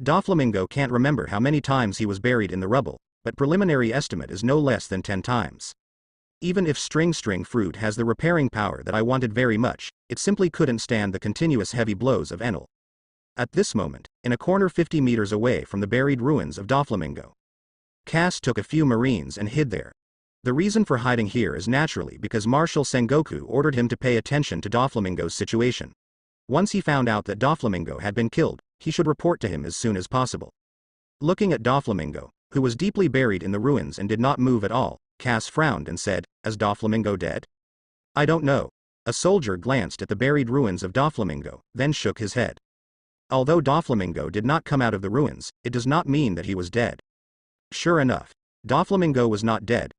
Doflamingo can't remember how many times he was buried in the rubble, but preliminary estimate is no less than 10 times. Even if string fruit has the repairing power that I wanted very much, it simply couldn't stand the continuous heavy blows of Enel. At this moment, in a corner 50 meters away from the buried ruins of Doflamingo, Cass took a few marines and hid there. The reason for hiding here is naturally because Marshal Sengoku ordered him to pay attention to Doflamingo's situation. Once he found out that Doflamingo had been killed, he should report to him as soon as possible. Looking at Doflamingo, who was deeply buried in the ruins and did not move at all, Cass frowned and said, is Doflamingo dead? I don't know. A soldier glanced at the buried ruins of Doflamingo, then shook his head. Although Doflamingo did not come out of the ruins, it does not mean that he was dead. Sure enough, Doflamingo was not dead.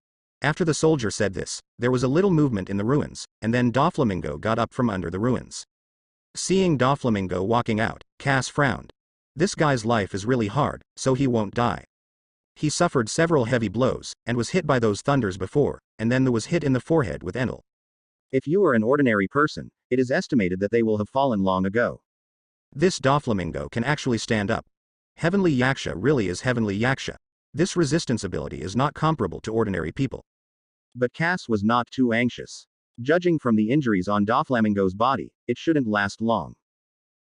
After the soldier said this, there was a little movement in the ruins, and then Doflamingo got up from under the ruins. Seeing Doflamingo walking out, Cass frowned. This guy's life is really hard, so he won't die. He suffered several heavy blows, and was hit by those thunders before, and then was hit in the forehead with Enel. If you are an ordinary person, it is estimated that they will have fallen long ago. This Doflamingo can actually stand up. Heavenly Yaksha really is Heavenly Yaksha. This resistance ability is not comparable to ordinary people. But Cass was not too anxious. Judging from the injuries on Doflamingo's body, it shouldn't last long.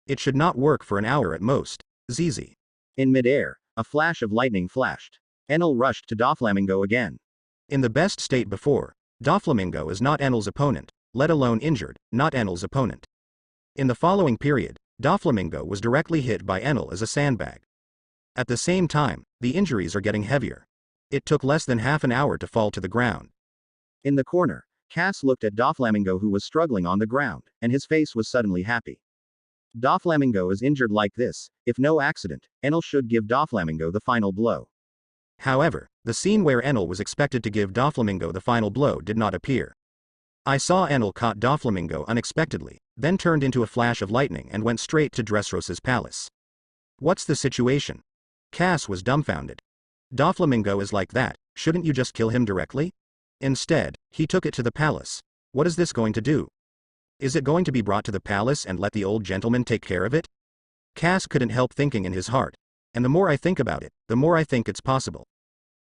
It should not work for an hour at most. ZZ. In midair, a flash of lightning flashed. Enel rushed to Doflamingo again. In the best state before, Doflamingo is not Enel's opponent, let alone injured, not Enel's opponent. In the following period, Doflamingo was directly hit by Enel as a sandbag. At the same time, the injuries are getting heavier. It took less than half an hour to fall to the ground. In the corner, Cass looked at Doflamingo, who was struggling on the ground, and his face was suddenly happy. Doflamingo is injured like this. If no accident, Enel should give Doflamingo the final blow. However, the scene where Enel was expected to give Doflamingo the final blow did not appear. I saw Enel caught Doflamingo unexpectedly, then turned into a flash of lightning and went straight to Dressrosa's palace. What's the situation? Cass was dumbfounded. Doflamingo is like that, shouldn't you just kill him directly? Instead, he took it to the palace. What is this going to do? Is it going to be brought to the palace and let the old gentleman take care of it? Cass couldn't help thinking in his heart. And the more I think about it, the more I think it's possible.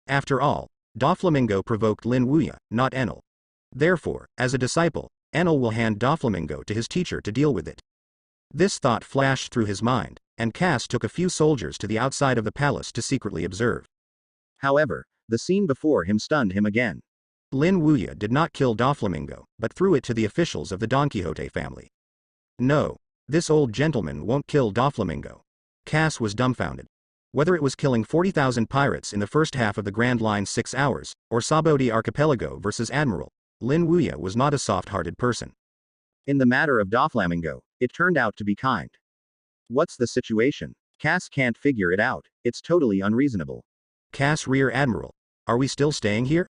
After all, Doflamingo provoked Lin Wuya, not Enel. Therefore, as a disciple, Enel will hand Doflamingo to his teacher to deal with it. This thought flashed through his mind, and Cass took a few soldiers to the outside of the palace to secretly observe. However, the scene before him stunned him again. Lin Wuya did not kill Doflamingo, but threw it to the officials of the Don Quixote family. No, this old gentleman won't kill Doflamingo. Cass was dumbfounded. Whether it was killing 40,000 pirates in the first half of the Grand Line's 6 hours, or Saboti Archipelago versus Admiral, Lin Wuya was not a soft-hearted person. In the matter of Doflamingo, it turned out to be kind. What's the situation? Cass can't figure it out. It's totally unreasonable. Cass, Rear Admiral. Are we still staying here?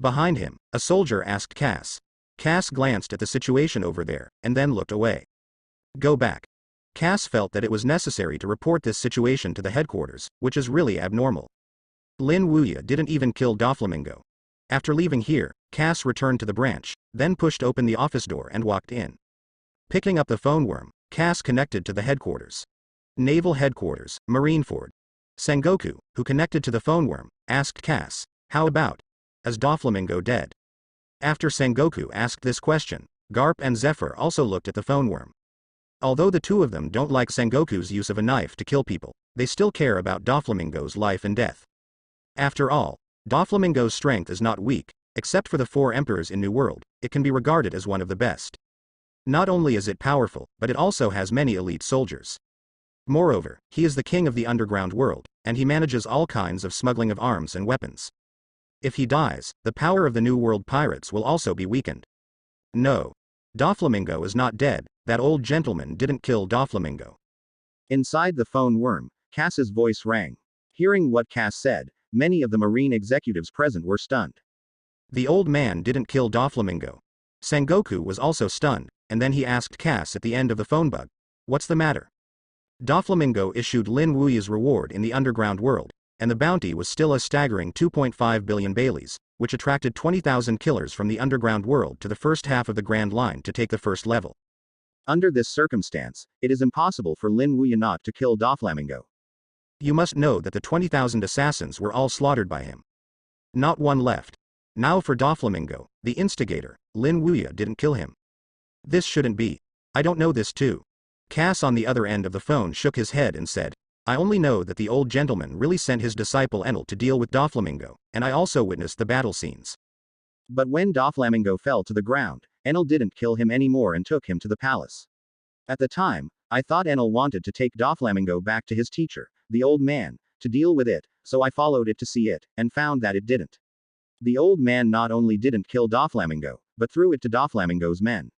Behind him, a soldier asked Cass. Cass glanced at the situation over there, and then looked away. Go back. Cass felt that it was necessary to report this situation to the headquarters, which is really abnormal. Lin Wuya didn't even kill Doflamingo. After leaving here, Cass returned to the branch, then pushed open the office door and walked in. Picking up the phone worm, Cass connected to the headquarters. Naval Headquarters, Marineford. Sengoku, who connected to the phone worm, asked Cass, how about? Is Doflamingo dead? After Sengoku asked this question, Garp and Zephyr also looked at the phone worm. Although the two of them don't like Sengoku's use of a knife to kill people, they still care about Doflamingo's life and death. After all, Doflamingo's strength is not weak. Except for the 4 emperors in New World, it can be regarded as one of the best. Not only is it powerful, but it also has many elite soldiers. Moreover, he is the king of the underground world, and he manages all kinds of smuggling of arms and weapons. If he dies, the power of the New World pirates will also be weakened. No. Doflamingo is not dead. That old gentleman didn't kill Doflamingo. Inside the phone worm, Cass's voice rang. Hearing what Cass said, many of the marine executives present were stunned. The old man didn't kill Doflamingo. Sengoku was also stunned, and then he asked Cass at the end of the phone bug, what's the matter? Doflamingo issued Lin Wuya's reward in the underground world, and the bounty was still a staggering 2.5 billion Baileys, which attracted 20,000 killers from the underground world to the first half of the Grand Line to take the first level. Under this circumstance, it is impossible for Lin Wuya not to kill Doflamingo. You must know that the 20,000 assassins were all slaughtered by him. Not one left. Now for Doflamingo, the instigator, Lin Wuya didn't kill him. This shouldn't be. I don't know this too. Cass on the other end of the phone shook his head and said, I only know that the old gentleman really sent his disciple Enel to deal with Doflamingo, and I also witnessed the battle scenes. But when Doflamingo fell to the ground, Enel didn't kill him anymore and took him to the palace. At the time, I thought Enel wanted to take Doflamingo back to his teacher, the old man, to deal with it, so I followed it to see it, and found that it didn't. The old man not only didn't kill Doflamingo, but threw it to Doflamingo's men.